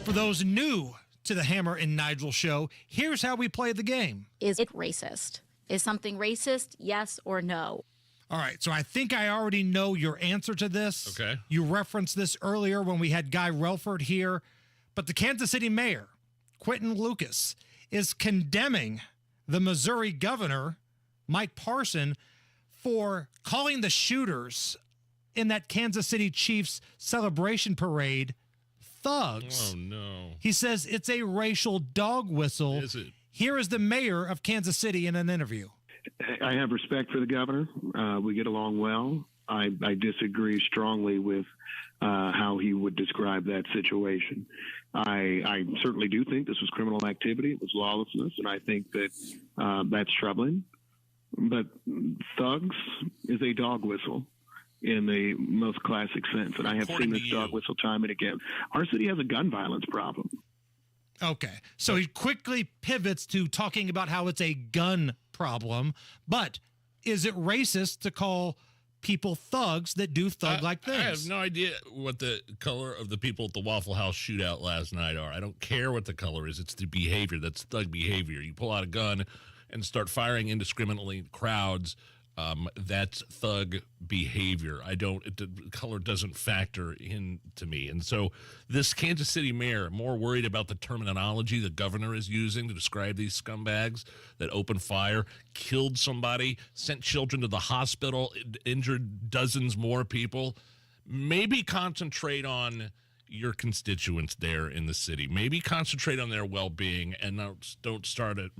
For those new to the Hammer and Nigel show, here's how we play the game. Is it racist? Is something racist, yes or no? All right, so I think I already know your answer to this. Okay. You referenced this earlier when we had Guy Relford here, but the Kansas City mayor, Quentin Lucas, is condemning the Missouri governor, Mike Parson, for calling the shooters in that Kansas City Chiefs celebration parade thugs. Oh, no. He says it's a racial dog whistle. Is it? Here is the mayor of Kansas City in an interview. I have respect for the governor. We get along well. I disagree strongly with how he would describe that situation. I certainly do think this was criminal activity. It was lawlessness, and I think that that's troubling. But thugs is a dog whistle in the most classic sense, and I have seen this dog whistle time and again. Our city has a gun violence problem. Okay, so he quickly pivots to talking about how it's a gun problem, but is it racist to call people thugs that do thug-like things? I have no idea what the color of the people at the Waffle House shootout last night are. I don't care what the color is. It's the behavior. That's thug behavior. You pull out a gun and start firing indiscriminately in crowds. That's thug behavior. The color doesn't factor in to me. And so this Kansas City mayor, more worried about the terminology the governor is using to describe these scumbags that opened fire, killed somebody, sent children to the hospital, injured dozens more people. Maybe concentrate on your constituents there in the city. Maybe concentrate on their well-being and don't start it,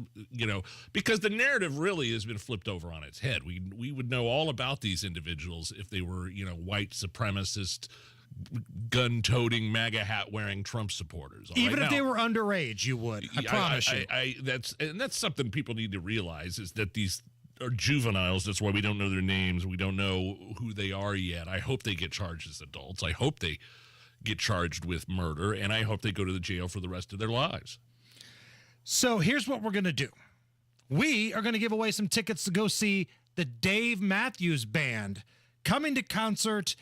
because the narrative really has been flipped over on its head. We would know all about these individuals if they were, white supremacist gun-toting, MAGA hat-wearing Trump supporters. Even if they were underage, you would. I promise you. That's something people need to realize, is that these are juveniles. That's why we don't know their names. We don't know who they are yet. I hope they get charged as adults. I hope they get charged with murder, and I hope they go to the jail for the rest of their lives. So here's what we're going to do. We are going to give away some tickets to go see the Dave Matthews Band coming to concert.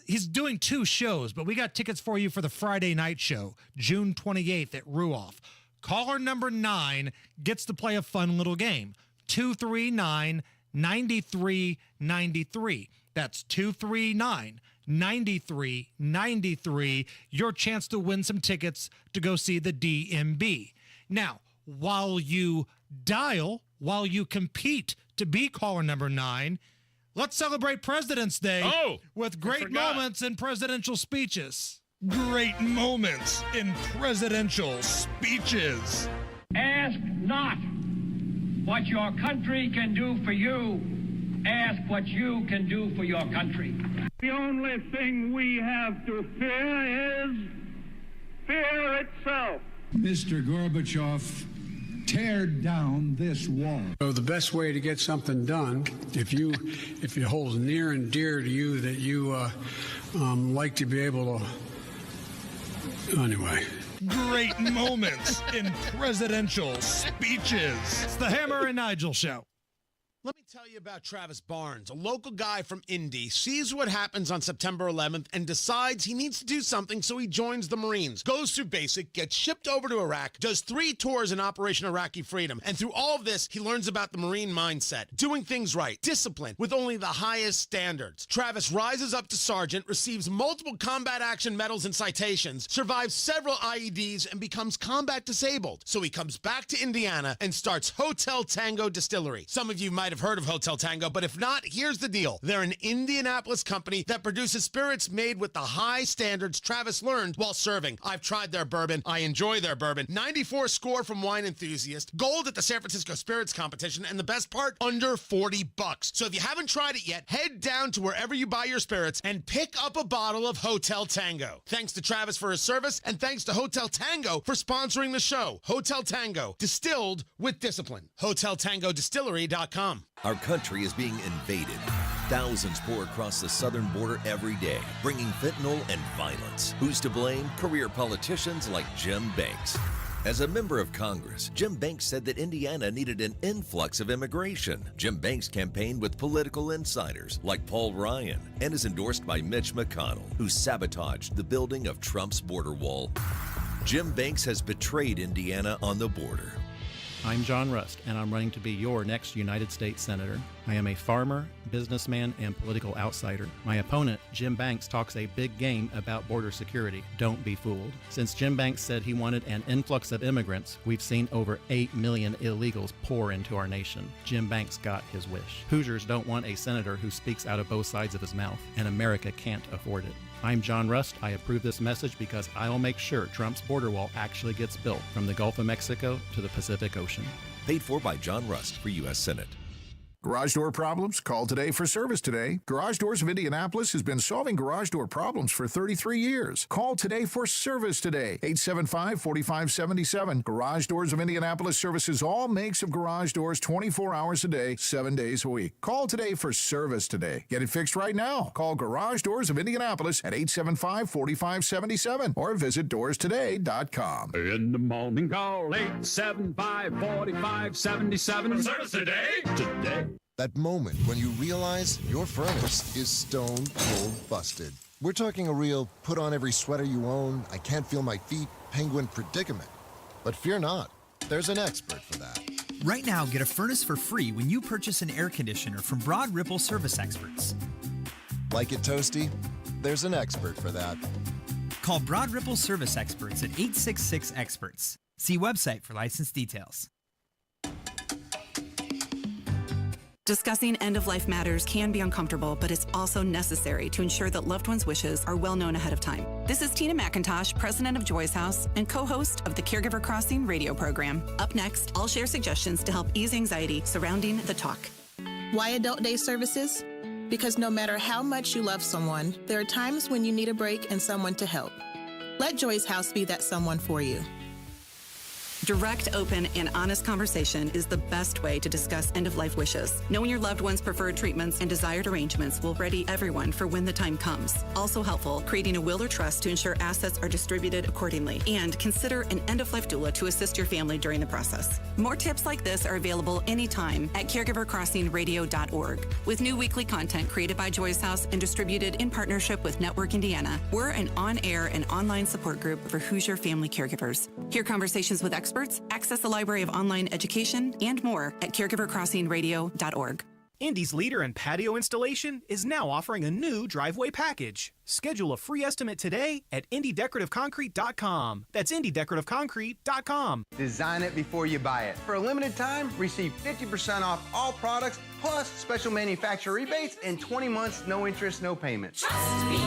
He's doing 2 shows, but we got tickets for you for the Friday night show, June 28th at Ruoff. Caller number 9 gets to play a fun little game. 239-9393. That's 239-9393. Your chance to win some tickets to go see the DMB. Now, while you compete to be caller number 9, let's celebrate President's Day with great moments in presidential speeches. Great moments in presidential speeches. Ask not what your country can do for you. Ask what you can do for your country. The only thing we have to fear is fear itself. Mr. Gorbachev, tear down this wall. So the best way to get something done, if it holds near and dear to you that you like to be able to, anyway. Great moments in presidential speeches. It's the Hammer and Nigel Show. Let me tell you about Travis Barnes, a local guy from Indy, sees what happens on September 11th and decides he needs to do something, so he joins the Marines, goes through basic, gets shipped over to Iraq, does 3 tours in Operation Iraqi Freedom, and through all of this, he learns about the Marine mindset, doing things right, discipline, with only the highest standards. Travis rises up to sergeant, receives multiple combat action medals and citations, survives several IEDs, and becomes combat disabled. So he comes back to Indiana and starts Hotel Tango Distillery. Some of you might have heard of Hotel Tango, but if not, here's the deal. They're an Indianapolis company that produces spirits made with the high standards Travis learned while serving. I've tried their bourbon. I enjoy their bourbon. 94 score from Wine Enthusiast, gold at the San Francisco Spirits Competition, and the best part, under $40. So if you haven't tried it yet, head down to wherever you buy your spirits and pick up a bottle of Hotel Tango. Thanks to Travis for his service, and thanks to Hotel Tango for sponsoring the show. Hotel Tango, distilled with discipline. HotelTangoDistillery.com. Our country is being invaded. Thousands pour across the southern border every day, bringing fentanyl and violence. Who's to blame? Career politicians like Jim Banks. As a member of Congress, Jim Banks said that Indiana needed an influx of immigration. Jim Banks campaigned with political insiders like Paul Ryan and is endorsed by Mitch McConnell, who sabotaged the building of Trump's border wall. Jim Banks has betrayed Indiana on the border. I'm John Rust, and I'm running to be your next United States Senator. I am a farmer, businessman, and political outsider. My opponent, Jim Banks, talks a big game about border security. Don't be fooled. Since Jim Banks said he wanted an influx of immigrants, we've seen over 8 million illegals pour into our nation. Jim Banks got his wish. Hoosiers don't want a senator who speaks out of both sides of his mouth, and America can't afford it. I'm John Rust. I approve this message because I'll make sure Trump's border wall actually gets built from the Gulf of Mexico to the Pacific Ocean. Paid for by John Rust for U.S. Senate. Garage door problems? Call today for service today. Garage Doors of Indianapolis has been solving garage door problems for 33 years. Call today for service today. 875-4577. Garage Doors of Indianapolis services all makes of garage doors 24 hours a day, 7 days a week. Call today for service today. Get it fixed right now. Call Garage Doors of Indianapolis at 875-4577 or visit doorstoday.com. In the morning, call 875-4577. Service today? Today. That moment when you realize your furnace is stone cold busted. We're talking a real put on every sweater you own, I can't feel my feet, penguin predicament. But fear not, there's an expert for that. Right now, get a furnace for free when you purchase an air conditioner from Broad Ripple Service Experts. Like it toasty? There's an expert for that. Call Broad Ripple Service Experts at 866-EXPERTS. See website for license details. Discussing end-of-life matters can be uncomfortable, but it's also necessary to ensure that loved ones' wishes are well known ahead of time. This is Tina McIntosh, president of Joy's House and co-host of the Caregiver Crossing radio program. Up next, I'll share suggestions to help ease anxiety surrounding the talk. Why adult day services? Because no matter how much you love someone, there are times when you need a break and someone to help. Let Joy's House be that someone for you. Direct, open, and honest conversation is the best way to discuss end-of-life wishes. Knowing your loved one's preferred treatments and desired arrangements will ready everyone for when the time comes. Also helpful, creating a will or trust to ensure assets are distributed accordingly. And consider an end-of-life doula to assist your family during the process. More tips like this are available anytime at caregivercrossingradio.org. With new weekly content created by Joy's House and distributed in partnership with Network Indiana, we're an on-air and online support group for Hoosier family caregivers. Hear conversations with experts, access a library of online education, and more at caregivercrossingradio.org. Indy's leader in patio installation is now offering a new driveway package. Schedule a free estimate today at IndyDecorativeConcrete.com. That's IndyDecorativeConcrete.com. Design it before you buy it. For a limited time, receive 50% off all products, plus special manufacturer rebates and 20 months, no interest, no payments. Trust me.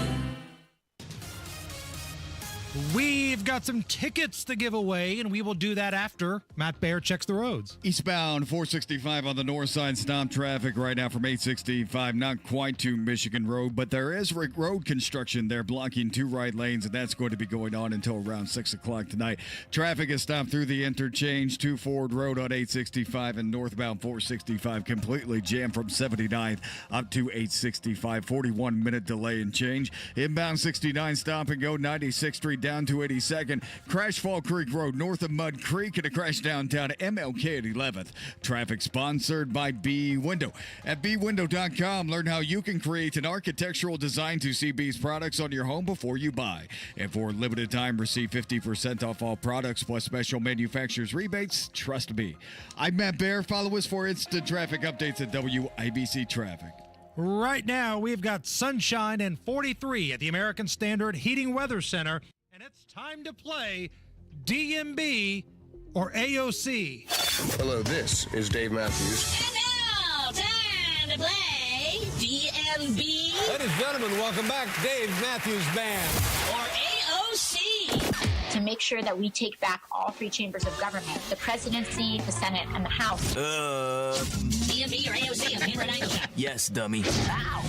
We've got some tickets to give away, and we will do that after Matt Baer checks the roads. Eastbound 465 on the north side, stop traffic right now from 865, not quite to Michigan Road, but there is road construction there blocking 2 right lanes, and that's going to be going on until around 6 o'clock tonight. Traffic is stopped through the interchange to Ford Road on 865 and northbound 465 completely jammed from 79th up to 865, 41-minute delay and change. Inbound 69, stop and go 96th Street down to 82nd. Crash Fall Creek Road north of Mud Creek, and a crash downtown MLK at 11th. Traffic sponsored by B Window. At bwindow.com, learn how you can create an architectural design to see B's products on your home before you buy. And for a limited time, receive 50% off all products plus special manufacturer's rebates. Trust me. I'm Matt Baer. Follow us for instant traffic updates at WIBC Traffic. Right now, we've got sunshine and 43 at the American Standard Heating Weather Center. And it's time to play DMB or AOC. Hello, this is Dave Matthews. And now, time to play DMB. Ladies and gentlemen, welcome back, Dave Matthews Band. Or AOC. To make sure that we take back all 3 chambers of government, the presidency, the Senate, and the House. DMB or AOC on the Hammer and Nigel Show. Yes, dummy. Ow.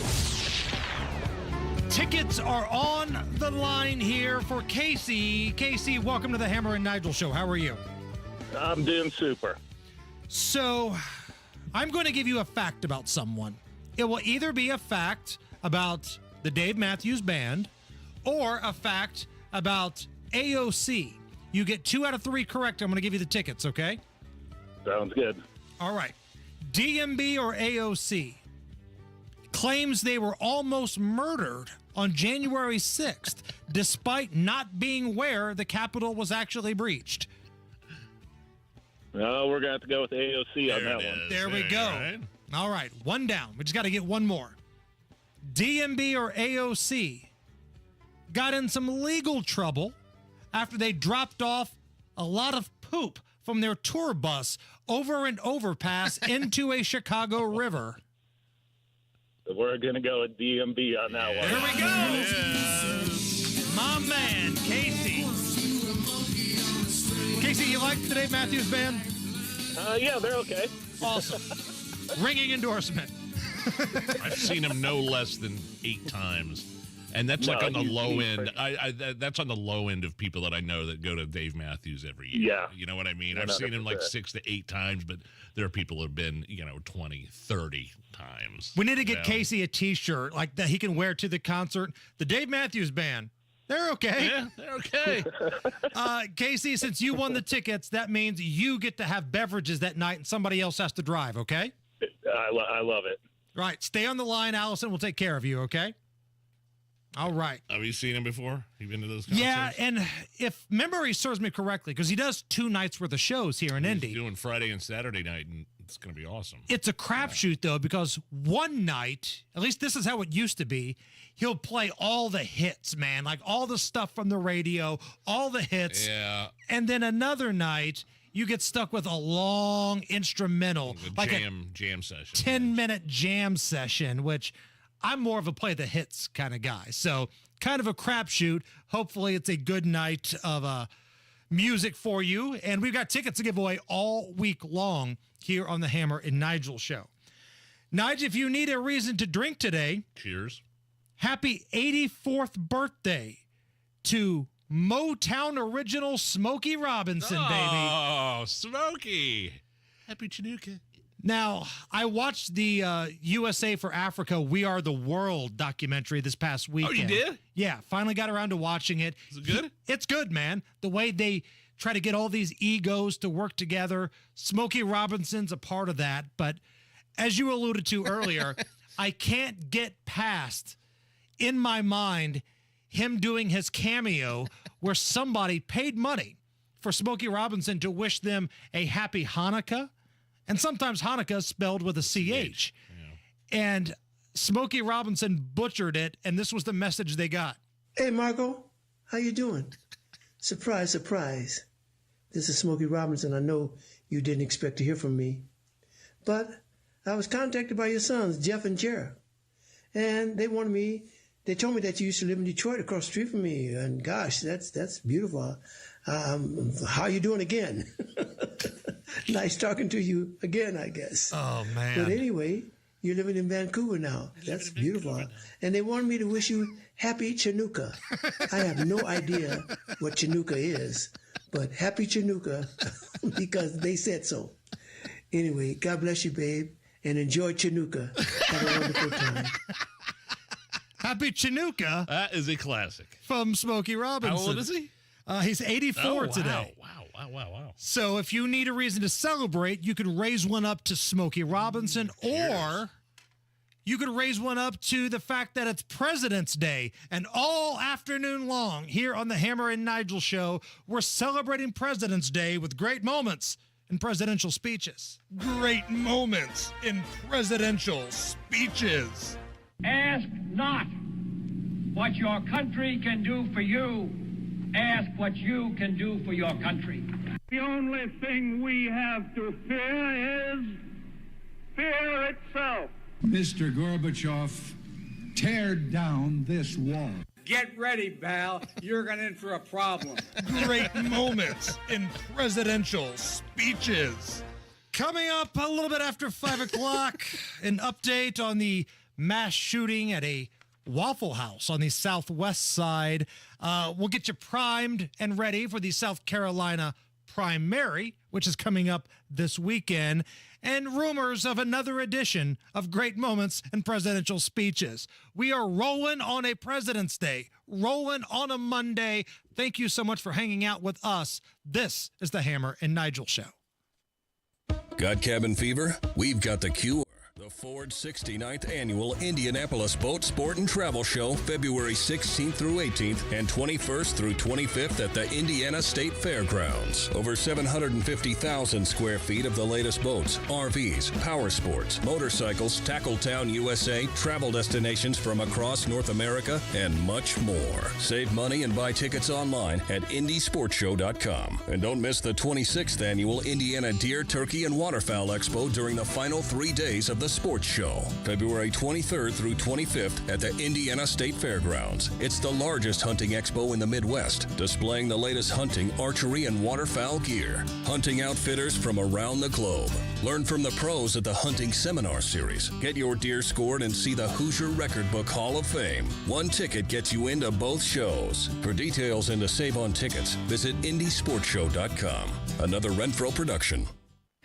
Tickets are on the line here for Casey. Casey, welcome to the Hammer and Nigel Show. How are you? I'm doing super. So, I'm going to give you a fact about someone. It will either be a fact about the Dave Matthews Band or a fact about AOC. You get 2 out of 3 correct, I'm going to give you the tickets, okay? Sounds good. All right. DMB or AOC claims they were almost murdered on January 6th, despite not being where the Capitol was actually breached. No, we're going to have to go with AOC on that one. There we go. All right, 1 down. We just got to get 1 more. DMB or AOC got in some legal trouble after they dropped off a lot of poop from their tour bus over an overpass into a Chicago river. We're going to go with DMB on that one. There we go. Yeah. My man, Casey. Casey, you like the Dave Matthews Band? Yeah, they're okay. Awesome. Ringing endorsement. I've seen him no less than 8 times. And that's like on the low end. That's on the low end of people that I know that go to Dave Matthews every year. Yeah. You know what I mean? 100%. I've seen him like 6 to 8 times, but there are people who have been, 20, 30 times. We need to get Casey a T-shirt like that he can wear to the concert. The Dave Matthews Band. They're okay. Yeah, they're okay. Casey, since you won the tickets, that means you get to have beverages that night and somebody else has to drive, okay? I love it. Right. Stay on the line. Allison will take care of you, okay? All right. Have you seen him before? You been to those concerts? Yeah, and if memory serves me correctly, because he does 2 nights worth of shows here in Indy. He's doing Friday and Saturday night, and it's going to be awesome. It's a crapshoot, though, because one night, at least this is how it used to be, he'll play all the hits, man, like all the stuff from the radio, all the hits. Yeah. And then another night, you get stuck with a long instrumental. Like a jam session. 10-minute jam session, which I'm more of a play the hits kind of guy. So kind of a crapshoot. Hopefully it's a good night of music for you. And we've got tickets to give away all week long here on the Hammer and Nigel Show. Nigel, if you need a reason to drink today, cheers. Happy 84th birthday to Motown original Smokey Robinson, baby. Oh, Smokey. Happy Chinooka. Now, I watched the USA for Africa, We Are the World documentary this past weekend. Oh, you did? Yeah, finally got around to watching it. Is it good? It's good, man. The way they try to get all these egos to work together. Smokey Robinson's a part of that. But as you alluded to earlier, I can't get past, in my mind, him doing his cameo where somebody paid money for Smokey Robinson to wish them a happy Hanukkah. And sometimes Hanukkah is spelled with a CH. Yeah. And Smokey Robinson butchered it, and this was the message they got. Hey, Marco, how you doing? Surprise, surprise. This is Smokey Robinson. I know you didn't expect to hear from me. But I was contacted by your sons, Jeff and Jared. And they told me that you used to live in Detroit across the street from me. And gosh, that's beautiful. How you doing again? Nice talking to you again, I guess. Oh, man. But anyway, you're living in Vancouver now. That's beautiful. And they wanted me to wish you happy Chinooka. I have no idea what Chinooka is, but happy Chinooka because they said so. Anyway, God bless you, babe, and enjoy Chinooka. Have a wonderful time. Happy Chinooka. That is a classic. From Smokey Robinson. How old is he? He's 84 today. Wow. So if you need a reason to celebrate, you can raise one up to Smokey Robinson, or you could raise one up to the fact that it's President's Day. And all afternoon long here on the Hammer and Nigel show, we're celebrating President's Day with great moments in presidential speeches. Great moments in presidential speeches. Ask not what your country can do for you. Ask what you can do for your country. The only thing we have to fear is fear itself. Mr. Gorbachev, tear down this wall. Get ready, pal. You're going in for a problem. Great moments in presidential speeches. Coming up a little bit after 5 o'clock, an update on the mass shooting at a Waffle House on the southwest side. We'll get you primed and ready for the South Carolina primary, which is coming up this weekend, and rumors of another edition of Great Moments and Presidential Speeches. We are rolling on a President's Day, rolling on a Monday. Thank you so much for hanging out with us. This is the Hammer and Nigel Show. Got cabin fever? We've got the cure. The Ford 69th Annual Indianapolis Boat Sport and Travel Show, February 16th through 18th and 21st through 25th at the Indiana State Fairgrounds. Over 750,000 square feet of the latest boats, RVs, power sports, motorcycles, Tackletown USA, travel destinations from across North America, and much more. Save money and buy tickets online at IndySportsShow.com. And don't miss the 26th Annual Indiana Deer, Turkey, and Waterfowl Expo during the final 3 days of the Sports Show, February 23rd through 25th at the Indiana State Fairgrounds. It's the largest hunting expo in the Midwest, displaying the latest hunting, archery, and waterfowl gear. Hunting outfitters from around the globe. Learn from the pros at the Hunting Seminar Series. Get your deer scored and see the Hoosier Record Book Hall of Fame. One ticket gets you into both shows. For details and to save on tickets, visit IndySportsShow.com. Another Renfro production.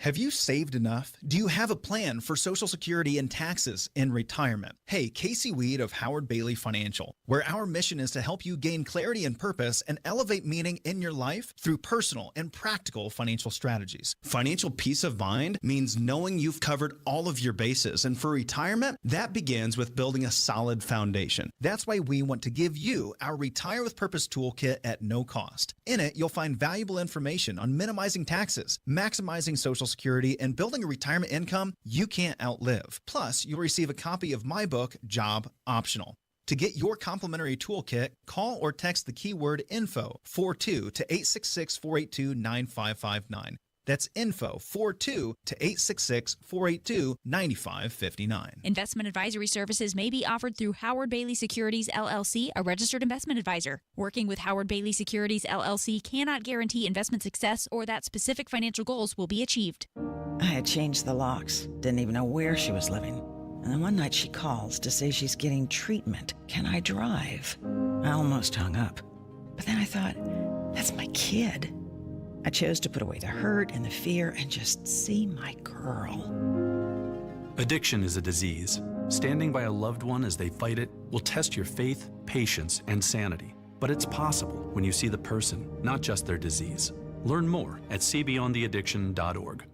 Have you saved enough? Do you have a plan for Social Security and taxes in retirement? Hey, Casey Weed of Howard Bailey Financial, where our mission is to help you gain clarity and purpose and elevate meaning in your life through personal and practical financial strategies. Financial peace of mind means knowing you've covered all of your bases, and for retirement, that begins with building a solid foundation. That's why we want to give you our Retire with Purpose toolkit at no cost. In it, you'll find valuable information on minimizing taxes, maximizing Social Security, and building a retirement income you can't outlive. Plus, you'll receive a copy of my book, Job Optional. To get your complimentary toolkit, call or text the keyword INFO 42 to 866-482-9559. That's info 42 to 866-482-9559. Investment advisory services may be offered through Howard Bailey Securities, LLC, a registered investment advisor. Working with Howard Bailey Securities, LLC cannot guarantee investment success or that specific financial goals will be achieved. I had changed the locks. Didn't even know where she was living. And then one night she calls to say she's getting treatment. Can I drive? I almost hung up. But then I thought, that's my kid. I chose to put away the hurt and the fear and just see my girl. Addiction is a disease. Standing by a loved one as they fight it will test your faith, patience, and sanity. But it's possible when you see the person, not just their disease. Learn more at cbeyondtheaddiction.org.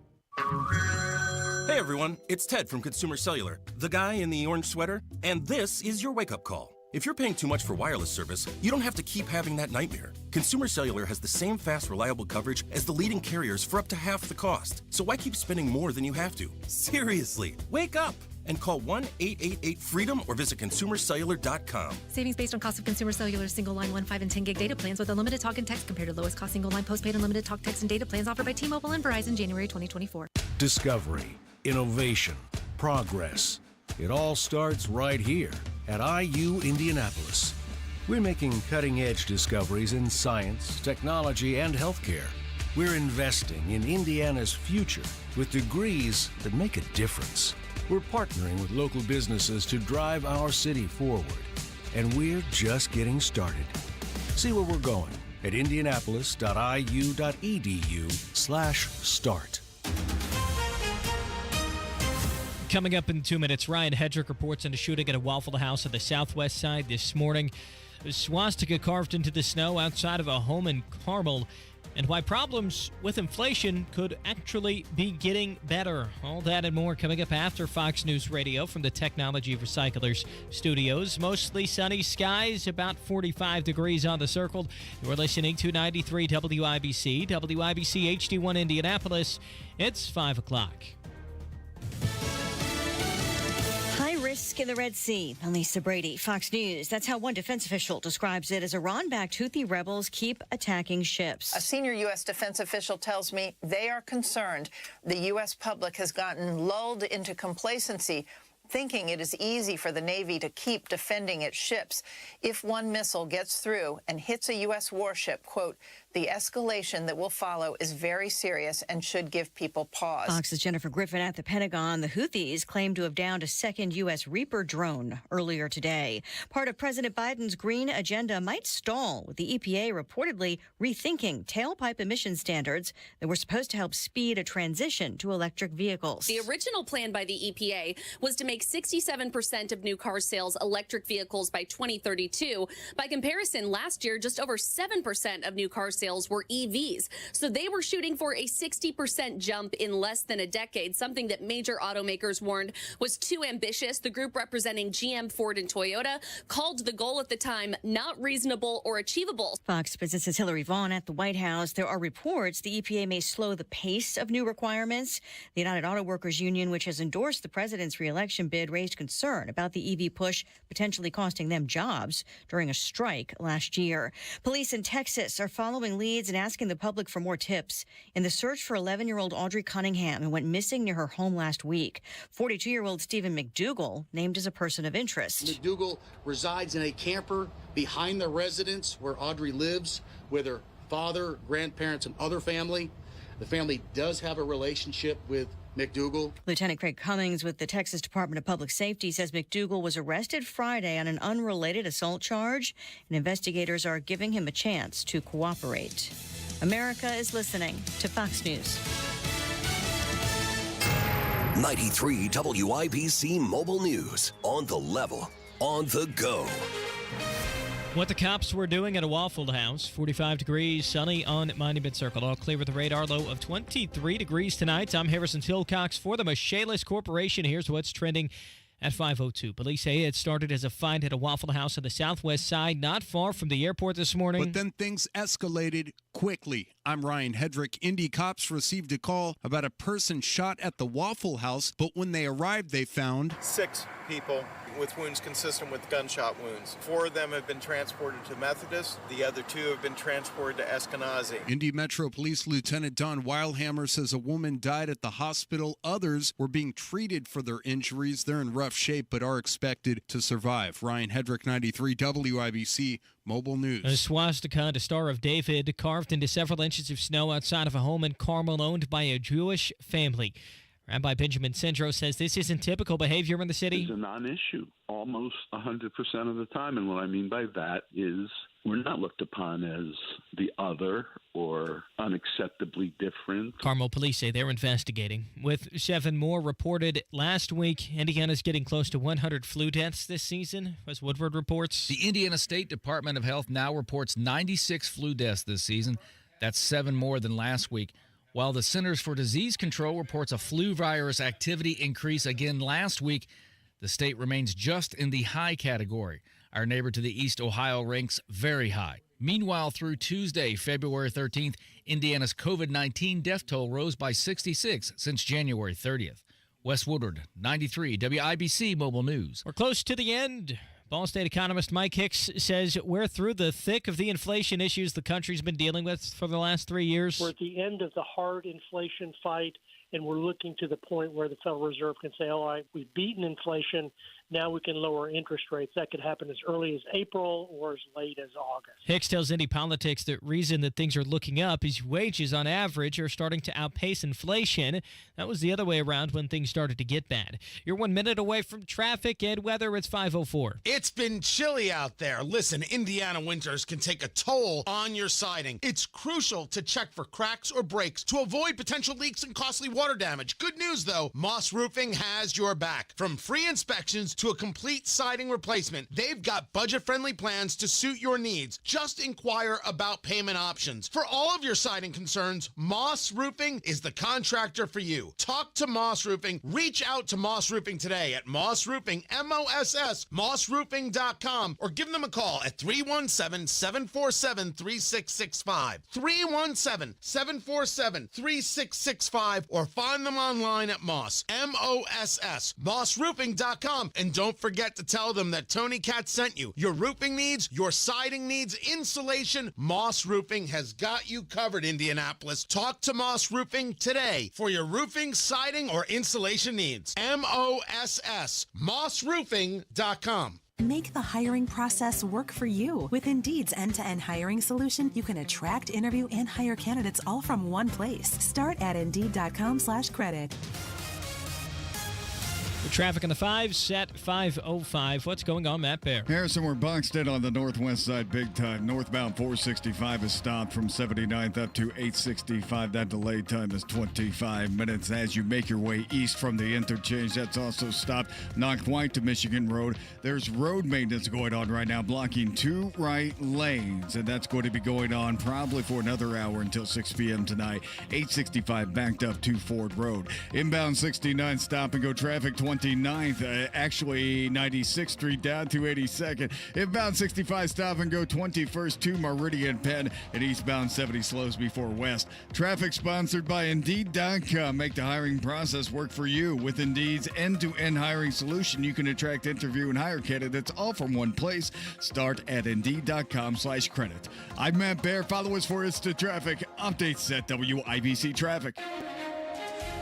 Hey everyone, it's Ted from Consumer Cellular, the guy in the orange sweater, and this is your wake-up call. If you're paying too much for wireless service, you don't have to keep having that nightmare. Consumer Cellular has the same fast, reliable coverage as the leading carriers for up to half the cost. So why keep spending more than you have to? Seriously, wake up and call 1-888-FREEDOM or visit consumercellular.com. Savings based on cost of Consumer Cellular single line 1, 5, and 10 gig data plans with unlimited talk and text compared to lowest cost single line postpaid unlimited talk, text, and data plans offered by T-Mobile and Verizon January 2024. Discovery, innovation, progress. It all starts right here at IU Indianapolis. We're making cutting-edge discoveries in science, technology, and healthcare. We're investing in Indiana's future with degrees that make a difference. We're partnering with local businesses to drive our city forward. And we're just getting started. See where we're going at indianapolis.iu.edu/start. Coming up in 2 minutes, Ryan Hedrick reports on a shooting at a Waffle House on the southwest side this morning. A swastika carved into the snow outside of a home in Carmel, and why problems with inflation could actually be getting better. All that and more coming up after Fox News Radio from the Technology Recyclers studios. Mostly sunny skies, about 45 degrees on the circle. You're listening to 93 WIBC, WIBC HD1 Indianapolis. It's 5 o'clock. High risk in the Red Sea. Elisa Brady, Fox News. That's how one defense official describes it as Iran-backed Houthi rebels keep attacking ships. A senior U.S. defense official tells me they are concerned the U.S. public has gotten lulled into complacency, thinking it is easy for the Navy to keep defending its ships. If one missile gets through and hits a U.S. warship, quote, the escalation that will follow is very serious and should give people pause. Fox's Jennifer Griffin at the Pentagon. The Houthis claim to have downed a second U.S. Reaper drone earlier today. Part of President Biden's green agenda might stall, with the EPA reportedly rethinking tailpipe emission standards that were supposed to help speed a transition to electric vehicles. The original plan by the EPA was to make 67% of new car sales electric vehicles by 2032. By comparison, last year, just over 7% of new car sales were EVs. So they were shooting for a 60% jump in less than a decade, something that major automakers warned was too ambitious. The group representing GM, Ford, and Toyota called the goal at the time not reasonable or achievable. Fox Business's Hillary Vaughn at the White House. There are reports the EPA may slow the pace of new requirements. The United Auto Workers Union, which has endorsed the president's reelection bid, raised concern about the EV push potentially costing them jobs during a strike last year. Police in Texas are following leads and asking the public for more tips in the search for 11-year-old Audrey Cunningham, who went missing near her home last week. 42-year-old Stephen McDougal named as a person of interest. McDougal resides in a camper behind the residence where Audrey lives with her father, grandparents, and other family. The family does have a relationship with McDougal. Lieutenant Craig Cummings with the Texas Department of Public Safety says McDougal was arrested Friday on an unrelated assault charge, and investigators are giving him a chance to cooperate. America is listening to Fox News. 93 WIBC Mobile News. On the level, on the go. What the cops were doing at a Waffle House. 45 degrees, sunny on Monument Circle. All clear with a radar low of 23 degrees tonight. I'm Harrison Silcox for the Michaelis Corporation. Here's what's trending at 5:02. Police say it started as a fight at a Waffle House on the southwest side, not far from the airport this morning. But then things escalated quickly. I'm Ryan Hedrick. Indy cops received a call about a person shot at the Waffle House, but when they arrived, they found 6 people with wounds consistent with gunshot wounds. 4 of them have been transported to Methodist. The other 2 have been transported to Eskenazi. Indy Metro Police Lieutenant Don Weilhammer says a woman died at the hospital. Others were being treated for their injuries. They're in rough shape but are expected to survive. Ryan Hedrick, 93 WIBC Mobile News. A swastika and a Star of David carved into several inches of snow outside of a home in Carmel owned by a Jewish family. Rabbi Benjamin Sindro says this isn't typical behavior in the city. It's a non-issue almost 100% of the time. And what I mean by that is we're not looked upon as the other or unacceptably different. Carmel police say they're investigating. With 7 more reported last week, Indiana's getting close to 100 flu deaths this season, as Woodward reports. The Indiana State Department of Health now reports 96 flu deaths this season. That's 7 more than last week. While the Centers for Disease Control reports a flu virus activity increase again last week, the state remains just in the high category. Our neighbor to the east, Ohio, ranks very high. Meanwhile, through Tuesday, February 13th, Indiana's COVID-19 death toll rose by 66 since January 30th. Wes Woodward, 93 WIBC Mobile News. We're close to the end. Ball State economist Mike Hicks says we're through the thick of the inflation issues the country's been dealing with for the last 3 years. We're at the end of the hard inflation fight, and we're looking to the point where the Federal Reserve can say, all right, we've beaten inflation. Now we can lower interest rates. That could happen as early as April or as late as August. Hicks tells Indy Politics the reason that things are looking up is wages on average are starting to outpace inflation. That was the other way around when things started to get bad. You're 1 minute away from traffic and weather. It's 5:04. It's been chilly out there. Listen, Indiana winters can take a toll on your siding. It's crucial to check for cracks or breaks to avoid potential leaks and costly water damage. Good news, though, Moss Roofing has your back. From free inspections to a complete siding replacement, they've got budget-friendly plans to suit your needs. Just inquire about payment options. For all of your siding concerns, Moss Roofing is the contractor for you. Talk to Moss Roofing. Reach out to Moss Roofing today at Moss Roofing, M-O-S-S, mossroofing.com, or give them a call at 317-747-3665, 317-747-3665, or find them online at Moss, M-O-S-S, mossroofing.com. And don't forget to tell them that Tony Katz sent you. Your roofing needs, your siding needs, insulation, Moss Roofing has got you covered, Indianapolis. Talk to Moss Roofing today for your roofing, siding, or insulation needs. M-O-S-S, mossroofing.com. Make the hiring process work for you. With Indeed's end-to-end hiring solution, you can attract, interview, and hire candidates all from one place. Start at Indeed.com/credit. The traffic on the 5s at 5:05. What's going on, Matt Bear? Harrison, we're boxed in on the northwest side big time. Northbound 465 is stopped from 79th up to 865. That delay time is 25 minutes. As you make your way east from the interchange, that's also stopped. Not quite to Michigan Road. There's road maintenance going on right now, blocking 2 right lanes, and that's going to be going on probably for another hour until 6 p.m. tonight. 865 backed up to Ford Road. Inbound 69 stop and go traffic 29th, actually 96th Street down to 82nd. Inbound 65 stop and go 21st to Meridian Penn, and eastbound 70 slows before West. Traffic sponsored by Indeed.com. Make the hiring process work for you. With Indeed's end-to-end hiring solution, you can attract, interview, and hire candidates all from one place. Start at Indeed.com/credit. I'm Matt Bear. Follow us for Insta Traffic updates at WIBC Traffic.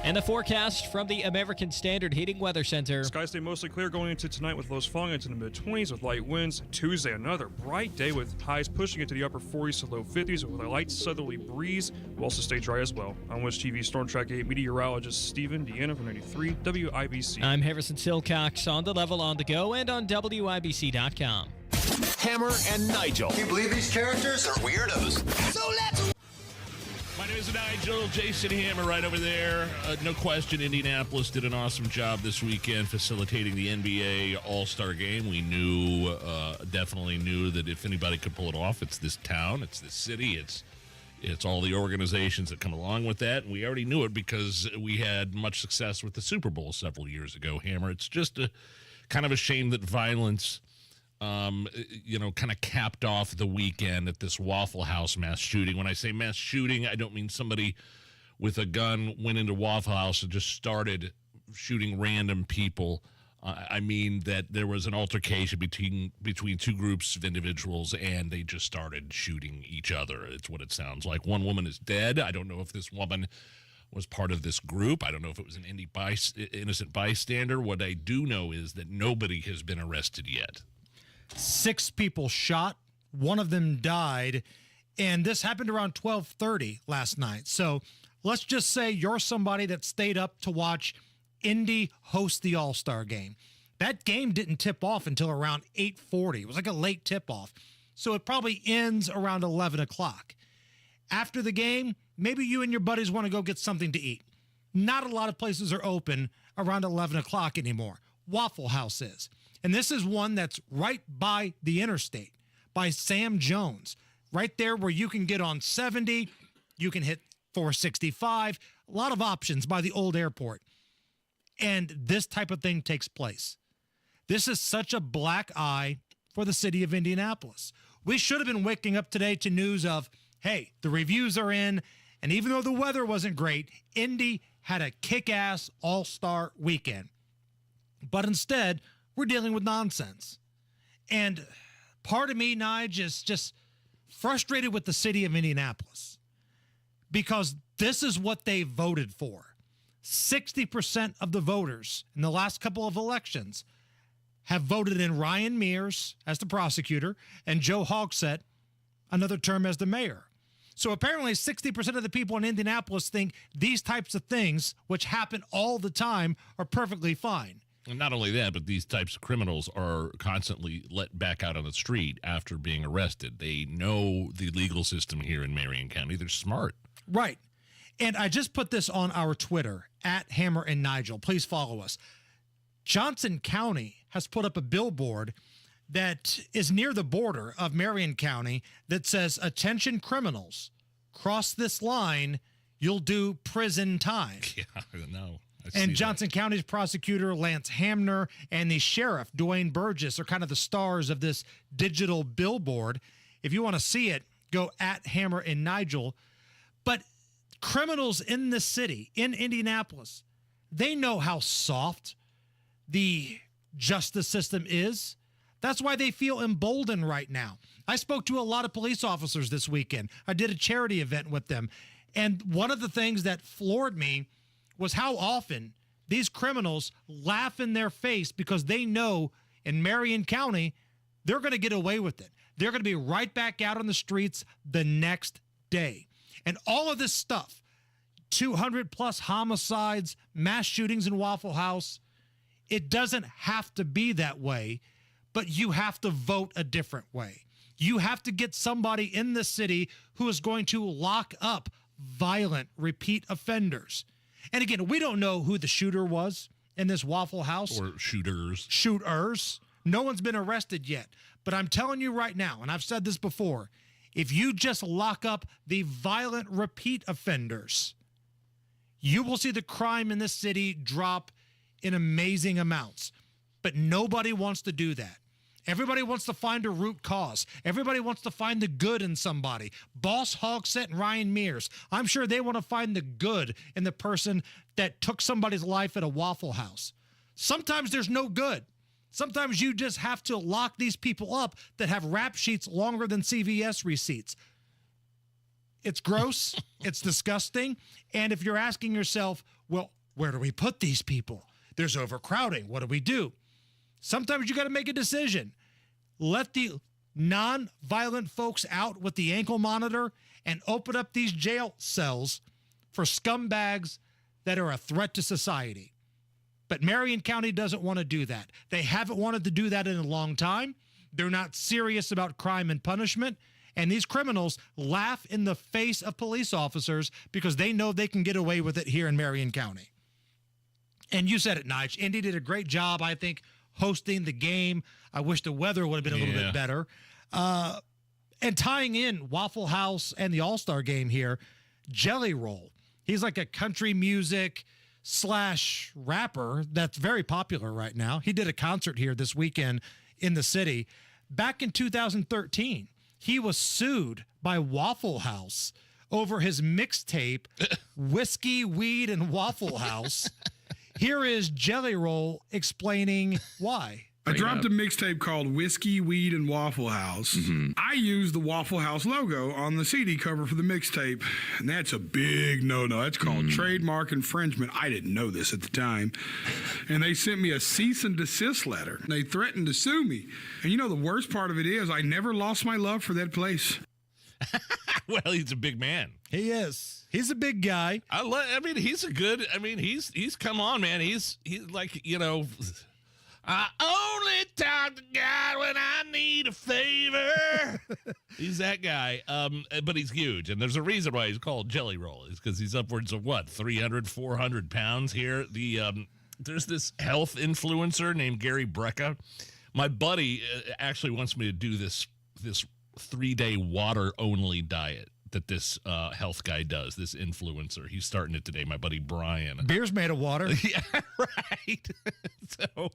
And the forecast from the American Standard Heating Weather Center. Skies stay mostly clear going into tonight with lows falling into the mid-20s with light winds. Tuesday, another bright day with highs pushing into the upper 40s to low 50s with a light southerly breeze. Will also stay dry as well. I'm West TV Storm Track 8 meteorologist Stephen Deanna from 93 WIBC. I'm Harrison Silcox on the level on the go and on WIBC.com. Hammer and Nigel. Can you believe these characters are weirdos? So let's... My name is Nigel. Jason Hammer right over there. No question, Indianapolis did an awesome job this weekend facilitating the NBA All-Star Game. We definitely knew that if anybody could pull it off, it's this town, it's this city, it's all the organizations that come along with that. And we already knew it because we had much success with the Super Bowl several years ago, Hammer. It's just kind of a shame that violence kind of capped off the weekend at this Waffle House mass shooting. When I say mass shooting, I don't mean somebody with a gun went into Waffle House and just started shooting random people. I mean that there was an altercation between 2 groups of individuals, and they just started shooting each other. It's what it sounds like. One woman is dead. I don't know if this woman was part of this group. I don't know if it was an innocent bystander. What I do know is that nobody has been arrested yet. 6 people shot, 1 of them died, and this happened around 12:30 last night. So Let's just say you're somebody that stayed up to watch Indy host the All-Star game. That game didn't tip off until around 8:40. It was like a late tip-off. So it probably ends around 11 o'clock. After the game, maybe you and your buddies want to go get something to eat. Not a lot of places are open around 11 o'clock anymore. Waffle House is. And this is one that's right by the interstate, by Sam Jones. Right there where you can get on 70, you can hit 465, a lot of options by the old airport. And this type of thing takes place. This is such a black eye for the city of Indianapolis. We should have been waking up today to news of, hey, the reviews are in, and even though the weather wasn't great, Indy had a kick-ass all-star weekend. But instead, we're dealing with nonsense. And part of me, Nigel, is just frustrated with the city of Indianapolis because this is what they voted for. 60% of the voters in the last couple of elections have voted in Ryan Mears as the prosecutor and Joe Hogsett another term as the mayor. So apparently 60% of the people in Indianapolis think these types of things, which happen all the time, are perfectly fine. And not only that, but these types of criminals are constantly let back out on the street after being arrested. They know the legal system here in Marion County. They're smart. Right. And I just put this on our Twitter, @Hammer and Nigel. Please follow us. Johnson County has put up a billboard that is near the border of Marion County that says, "Attention criminals, cross this line, you'll do prison time." Yeah, I know. And Johnson County's prosecutor, Lance Hamner, and the sheriff, Dwayne Burgess, are kind of the stars of this digital billboard. If you want to see it, go @Hammer and Nigel. But criminals in this city, in Indianapolis, they know how soft the justice system is. That's why they feel emboldened right now. I spoke to a lot of police officers this weekend. I did a charity event with them. And one of the things that floored me was how often these criminals laugh in their face because they know in Marion County, they're going to get away with it. They're going to be right back out on the streets the next day. And all of this stuff, 200 plus homicides, mass shootings in Waffle House, it doesn't have to be that way, but you have to vote a different way. You have to get somebody in the city who is going to lock up violent repeat offenders. And again, we don't know who the shooter was in this Waffle House. Or shooters. Shooters. No one's been arrested yet. But I'm telling you right now, and I've said this before, if you just lock up the violent repeat offenders, you will see the crime in this city drop in amazing amounts. But nobody wants to do that. Everybody wants to find a root cause. Everybody wants to find the good in somebody. Boss Hogsett and Ryan Mears, I'm sure they want to find the good in the person that took somebody's life at a Waffle House. Sometimes there's no good. Sometimes you just have to lock these people up that have rap sheets longer than CVS receipts. It's gross. It's disgusting. And if you're asking yourself, well, where do we put these people? There's overcrowding. What do we do? Sometimes you got to make a decision. Let the non-violent folks out with the ankle monitor and open up these jail cells for scumbags that are a threat to society. But Marion County doesn't want to do that. They haven't wanted to do that in a long time. They're not serious about crime and punishment. And these criminals laugh in the face of police officers because they know they can get away with it here in Marion County. And you said it, Nigel. Indy did a great job, I think, hosting the game. I wish the weather would have been a little bit better. And tying in Waffle House and the All-Star game here, Jelly Roll. He's like a country music / rapper that's very popular right now. He did a concert here this weekend in the city. Back in 2013, he was sued by Waffle House over his mixtape, Whiskey, Weed, and Waffle House. Here is Jelly Roll explaining why. I dropped a mixtape called Whiskey, Weed, and Waffle House. I used the Waffle House logo on the CD cover for the mixtape, and that's a big no-no. That's called trademark infringement. I didn't know this at the time. And they sent me a cease and desist letter. They threatened to sue me. And you know the worst part of it is I never lost my love for that place. Well, he's a big man. He is. He's a big guy. I mean, he's a good. I mean, he's come on, man. He's like, you know, I only talk to God when I need a favor. He's that guy. But he's huge, and there's a reason why he's called Jelly Roll. Is because he's upwards of 300, 400 pounds here. There's this health influencer named Gary Brecka. My buddy actually wants me to do this 3-day water-only diet that this health guy does, this influencer. He's starting it today, my buddy Brian. Beer's made of water. Yeah, right. So,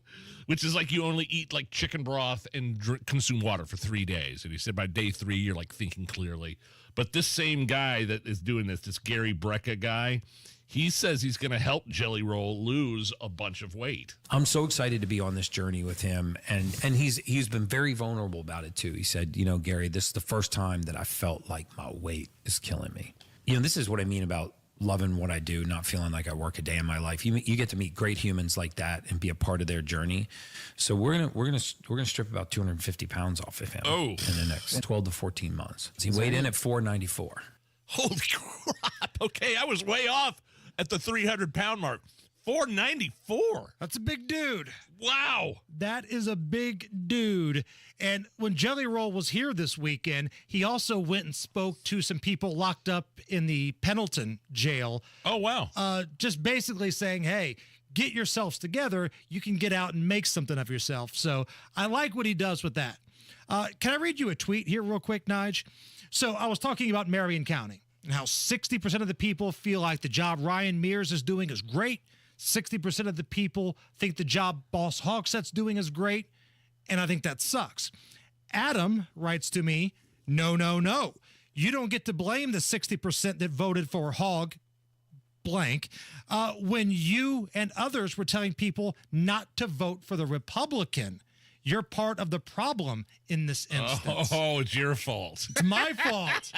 which is like you only eat like chicken broth and consume water for 3 days. And he said by day 3, you're like thinking clearly. But this same guy that is doing this Gary Brecka guy, he says he's going to help Jelly Roll lose a bunch of weight. I'm so excited to be on this journey with him, and he's been very vulnerable about it too. He said, you know, Gary, this is the first time that I felt like my weight is killing me. You know, this is what I mean about loving what I do, not feeling like I work a day in my life. You get to meet great humans like that and be a part of their journey. So we're gonna strip about 250 pounds off of him in the next 12 to 14 months. He weighed in at 494. Holy crap! Okay, I was way off at the 300-pound mark. 494. That's a big dude. Wow. That is a big dude. And when Jelly Roll was here this weekend, he also went and spoke to some people locked up in the Pendleton jail. Oh, wow. Just basically saying, hey, get yourselves together. You can get out and make something of yourself. So I like what he does with that. Can I read you a tweet here real quick, Nige? So I was talking about Marion County and how 60% of the people feel like the job Ryan Mears is doing is great. 60% of the people think the job Boss Hogshett's doing is great, and I think that sucks. Adam writes to me, no. You don't get to blame the 60% that voted for Hog blank when you and others were telling people not to vote for the Republican. You're part of the problem in this instance. Oh, it's your fault. It's my fault.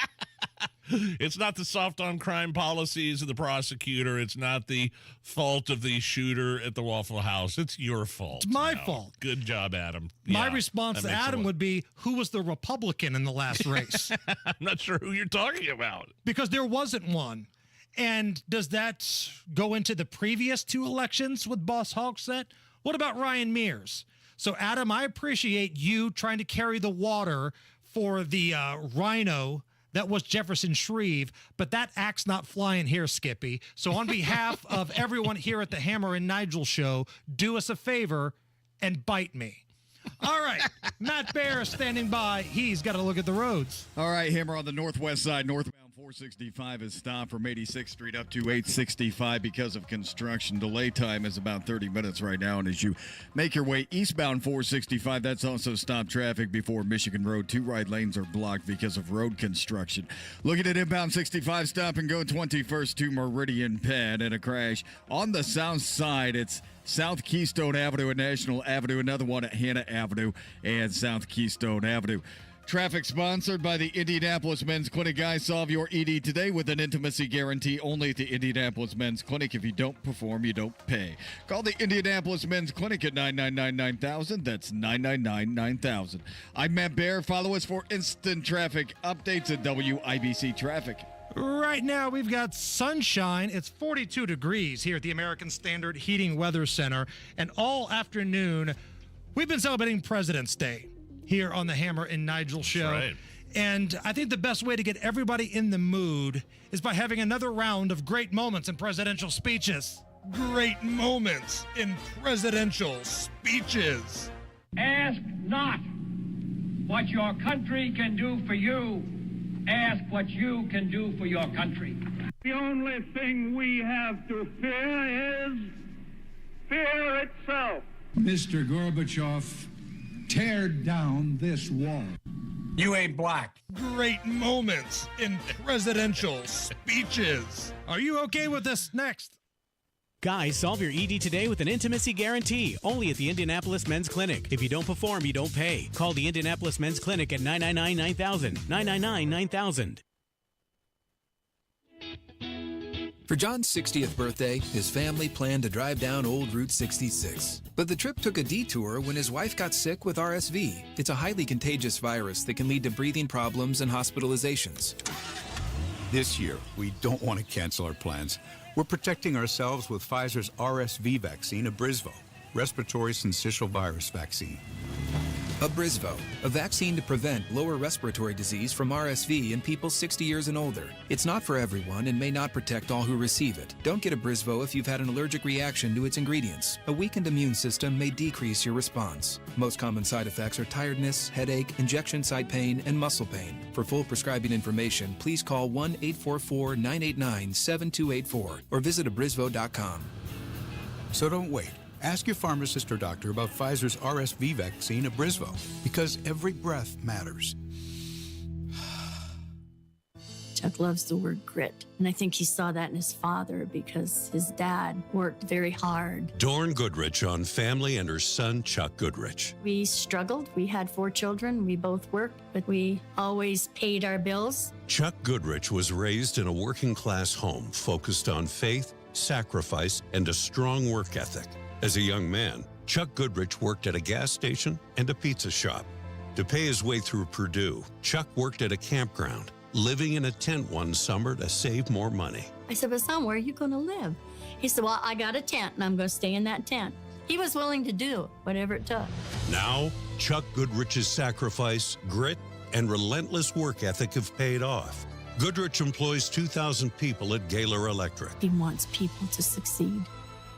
It's not the soft on crime policies of the prosecutor. It's not the fault of the shooter at the Waffle House. It's your fault. It's my fault. Good job, Adam. My response to Adam would be, who was the Republican in the last race? I'm not sure who you're talking about. Because there wasn't one. And does that go into the previous 2 elections with Boss Hogsett? What about Ryan Mears? So, Adam, I appreciate you trying to carry the water for the rhino that was Jefferson Shreve, but that act's not flying here, Skippy. So on behalf of everyone here at the Hammer and Nigel show, do us a favor and bite me. All right, Matt Bear is standing by. He's got to look at the roads. All right, Hammer on the northwest side, northbound 465 is stopped from 86th Street up to 865 because of construction. Delay time is about 30 minutes right now. And as you make your way eastbound 465, that's also stopped traffic before Michigan Road. 2 right lanes are blocked because of road construction. Looking at inbound 65, stop and go 21st to Meridian Penn, and a crash on the south side. It's South Keystone Avenue and National Avenue, another one at Hannah Avenue and South Keystone Avenue. Traffic sponsored by the Indianapolis Men's Clinic. Guys, solve your ED today with an intimacy guarantee only at the Indianapolis Men's Clinic. If you don't perform, you don't pay. Call the Indianapolis Men's Clinic at 999-9000. That's 999-9000. I'm Matt Bear. Follow us for instant traffic updates at WIBC Traffic. Right now, we've got sunshine. It's 42 degrees here at the American Standard Heating Weather Center. And all afternoon, we've been celebrating President's Day here on the Hammer and Nigel show. That's right. And I think the best way to get everybody in the mood is by having another round of great moments in presidential speeches. Great moments in presidential speeches. Ask not what your country can do for you. Ask what you can do for your country. The only thing we have to fear is fear itself. Mr. Gorbachev, tear down this wall. You ain't black. Great moments in presidential speeches. Are you okay with this? Next. Guys, solve your ED today with an intimacy guarantee only at the Indianapolis Men's Clinic. If you don't perform, you don't pay. Call the Indianapolis Men's Clinic at 999-9000. 999-9000. For John's 60th birthday, his family planned to drive down Old Route 66. But the trip took a detour when his wife got sick with RSV. It's a highly contagious virus that can lead to breathing problems and hospitalizations. This year, we don't want to cancel our plans. We're protecting ourselves with Pfizer's RSV vaccine, Abrysvo, respiratory syncytial virus vaccine. Abrysvo, a vaccine to prevent lower respiratory disease from RSV in people 60 years and older. It's not for everyone and may not protect all who receive it. Don't get Abrysvo if you've had an allergic reaction to its ingredients. A weakened immune system may decrease your response. Most common side effects are tiredness, headache, injection site pain, and muscle pain. For full prescribing information, please call 1-844-989-7284 or visit abrysvo.com. So don't wait. Ask your pharmacist or doctor about Pfizer's RSV vaccine, Abrysvo, because every breath matters. Chuck loves the word grit, and I think he saw that in his father because his dad worked very hard. Dorn Goodrich on Family and her son, Chuck Goodrich. We struggled. We had 4 children. We both worked, but we always paid our bills. Chuck Goodrich was raised in a working-class home focused on faith, sacrifice, and a strong work ethic. As a young man, Chuck Goodrich worked at a gas station and a pizza shop. To pay his way through Purdue, Chuck worked at a campground, living in a tent one summer to save more money. I said, but son, where are you going to live? He said, well, I got a tent, and I'm going to stay in that tent. He was willing to do whatever it took. Now, Chuck Goodrich's sacrifice, grit, and relentless work ethic have paid off. Goodrich employs 2,000 people at Gaylor Electric. He wants people to succeed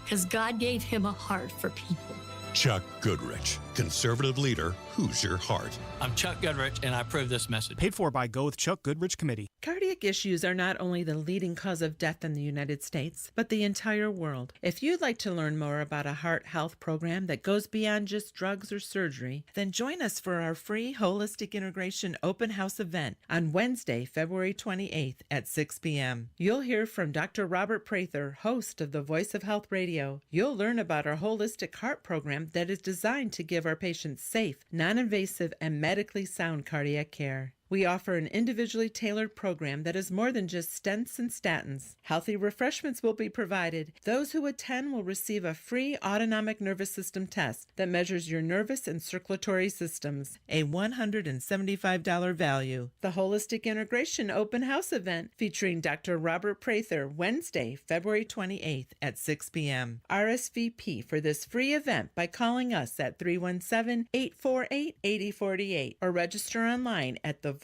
because God gave him a heart for people. Chuck Goodrich, conservative leader, who's your heart? I'm Chuck Goodrich, and I approve this message. Paid for by Go with Chuck Goodrich Committee. Cardiac issues are not only the leading cause of death in the United States, but the entire world. If you'd like to learn more about a heart health program that goes beyond just drugs or surgery, then join us for our free Holistic Integration Open House event on Wednesday, February 28th at 6 p.m. You'll hear from Dr. Robert Prather, host of the Voice of Health Radio. You'll learn about our holistic heart program that is designed to give our patients safe, non-invasive, and medically sound cardiac care. We offer an individually tailored program that is more than just stents and statins. Healthy refreshments will be provided. Those who attend will receive a free autonomic nervous system test that measures your nervous and circulatory systems, a $175 value. The Holistic Integration Open House event featuring Dr. Robert Prather, Wednesday, February 28th at 6 p.m. RSVP for this free event by calling us at 317-848-8048 or register online at thevoiceofhealthradio.com.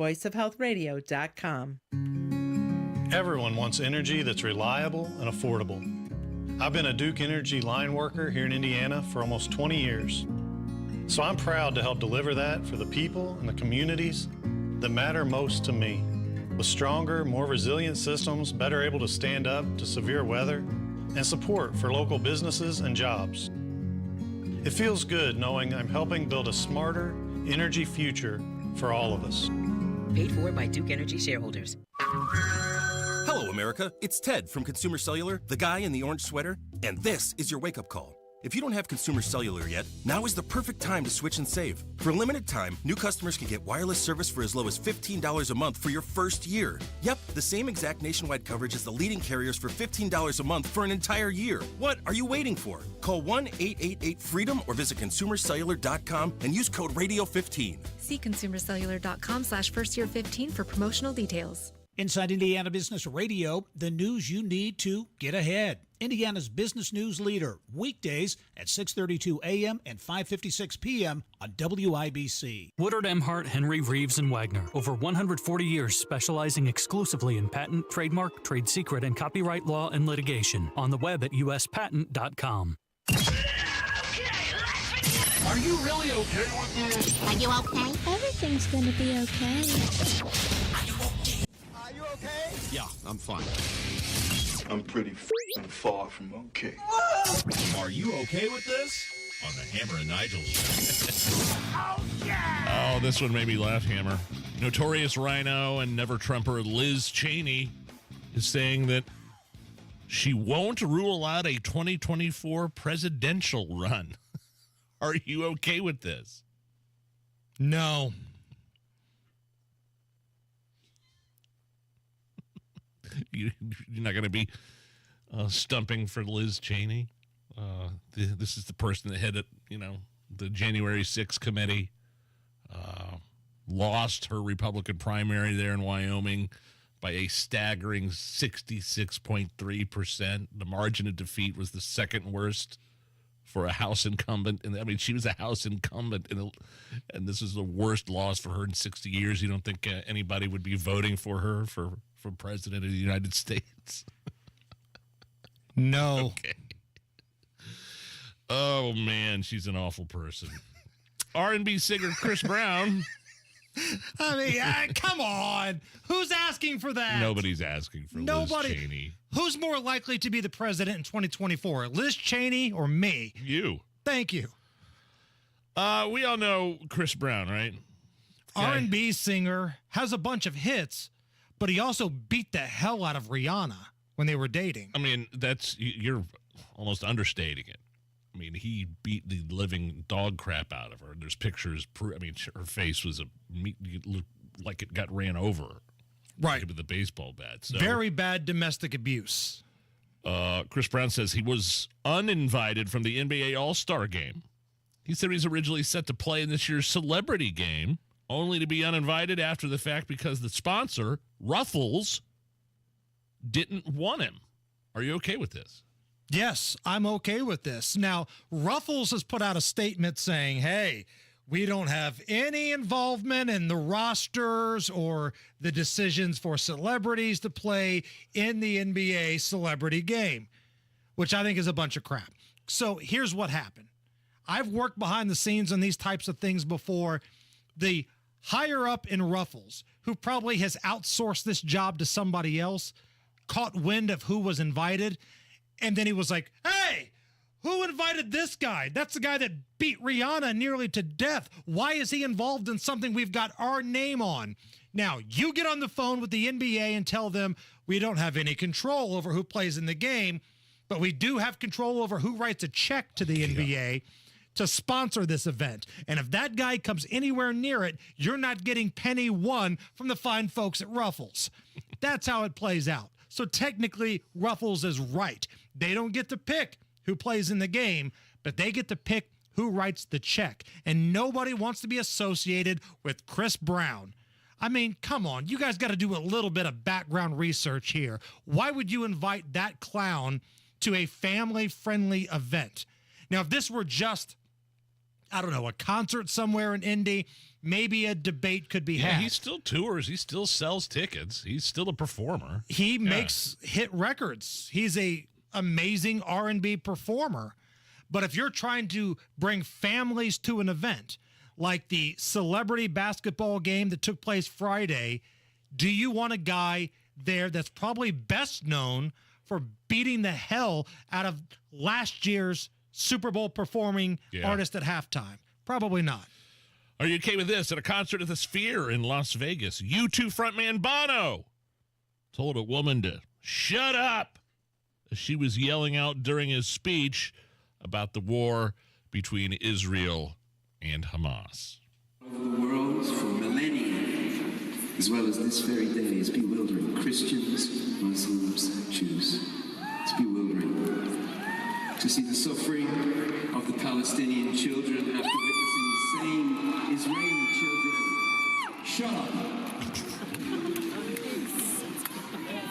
Everyone wants energy that's reliable and affordable. I've been a Duke Energy line worker here in Indiana for almost 20 years. So I'm proud to help deliver that for the people and the communities that matter most to me. With stronger, more resilient systems, better able to stand up to severe weather, and support for local businesses and jobs. It feels good knowing I'm helping build a smarter energy future for all of us. Paid for by Duke Energy shareholders. Hello, America. It's Ted from Consumer Cellular, the guy in the orange sweater, and this is your wake-up call. If you don't have Consumer Cellular yet, now is the perfect time to switch and save. For a limited time, new customers can get wireless service for as low as $15 a month for your first year. Yep, the same exact nationwide coverage as the leading carriers for $15 a month for an entire year. What are you waiting for? Call 1-888-FREEDOM or visit consumercellular.com and use code RADIO15. See consumercellular.com/firstyear15 for promotional details. Inside Indiana Business Radio, the news you need to get ahead. Indiana's business news leader, weekdays at 6:32 a.m. and 5:56 p.m. on WIBC. Woodard, Emhart, Henry, Reeves, and Wagner. Over 140 years specializing exclusively in patent, trademark, trade secret, and copyright law and litigation. On the web at uspatent.com. Are you really okay with this? Are you okay? Everything's gonna be okay. Are you okay? Yeah, I'm fine. I'm pretty far from okay. Are you okay with this? On the Hammer and Nigel show. Oh, yeah! Oh, this one made me laugh, Hammer. Notorious Rhino and Never Trumper Liz Cheney is saying that she won't rule out a 2024 presidential run. Are you okay with this? No. You're not going to be stumping for Liz Cheney. This is the person that headed, the January 6th committee, lost her Republican primary there in Wyoming by a staggering 66.3%. The margin of defeat was the second worst for a House incumbent. And I mean, she was a House incumbent, and this is the worst loss for her in 60 years. You don't think anybody would be voting for her for president of the United States? No. Okay. Oh, man, she's an awful person. R&B singer Chris Brown. I mean, come on. Who's asking for that? Nobody's asking for Liz Cheney. Who's more likely to be the president in 2024, Liz Cheney or me? You. Thank you. We all know Chris Brown, right? Okay. R&B singer, has a bunch of hits, but he also beat the hell out of Rihanna when they were dating. I mean, you're almost understating it. I mean, he beat the living dog crap out of her. There's pictures. I mean, her face was like it got ran over. Right. With a baseball bat. So, very bad domestic abuse. Chris Brown says he was uninvited from the NBA All-Star game. He said he's originally set to play in this year's celebrity game, only to be uninvited after the fact because the sponsor, Ruffles, didn't want him. Are you okay with this? Yes, I'm okay with this. Now, Ruffles has put out a statement saying, hey, we don't have any involvement in the rosters or the decisions for celebrities to play in the NBA celebrity game, which I think is a bunch of crap. So here's what happened. I've worked behind the scenes on these types of things before. The higher up in Ruffles, who probably has outsourced this job to somebody else, caught wind of who was invited. And then he was like, hey, who invited this guy? That's the guy that beat Rihanna nearly to death. Why is he involved in something we've got our name on? Now, you get on the phone with the NBA and tell them we don't have any control over who plays in the game, but we do have control over who writes a check to the NBA to sponsor this event. And if that guy comes anywhere near it, you're not getting penny one from the fine folks at Ruffles. That's how it plays out. So technically, Ruffles is right. They don't get to pick who plays in the game, but they get to pick who writes the check. And nobody wants to be associated with Chris Brown. I mean, come on. You guys got to do a little bit of background research here. Why would you invite that clown to a family-friendly event? Now, if this were just, I don't know, a concert somewhere in Indy, maybe a debate could be had. He still tours. He still sells tickets. He's still a performer. He makes hit records. He's a amazing R&B performer. But if you're trying to bring families to an event like the celebrity basketball game that took place Friday, do you want a guy there that's probably best known for beating the hell out of last year's Super Bowl performing artist at halftime? Probably not. Are you okay with this? At a concert at the Sphere in Las Vegas, U2 frontman Bono told a woman to shut up as she was yelling out during his speech about the war between Israel and Hamas. Over the world for millennia, as well as this very day, is bewildering. Christians, Muslims, Jews. It's bewildering to see the suffering of the Palestinian children after witnessing the same Israeli children. Shut up.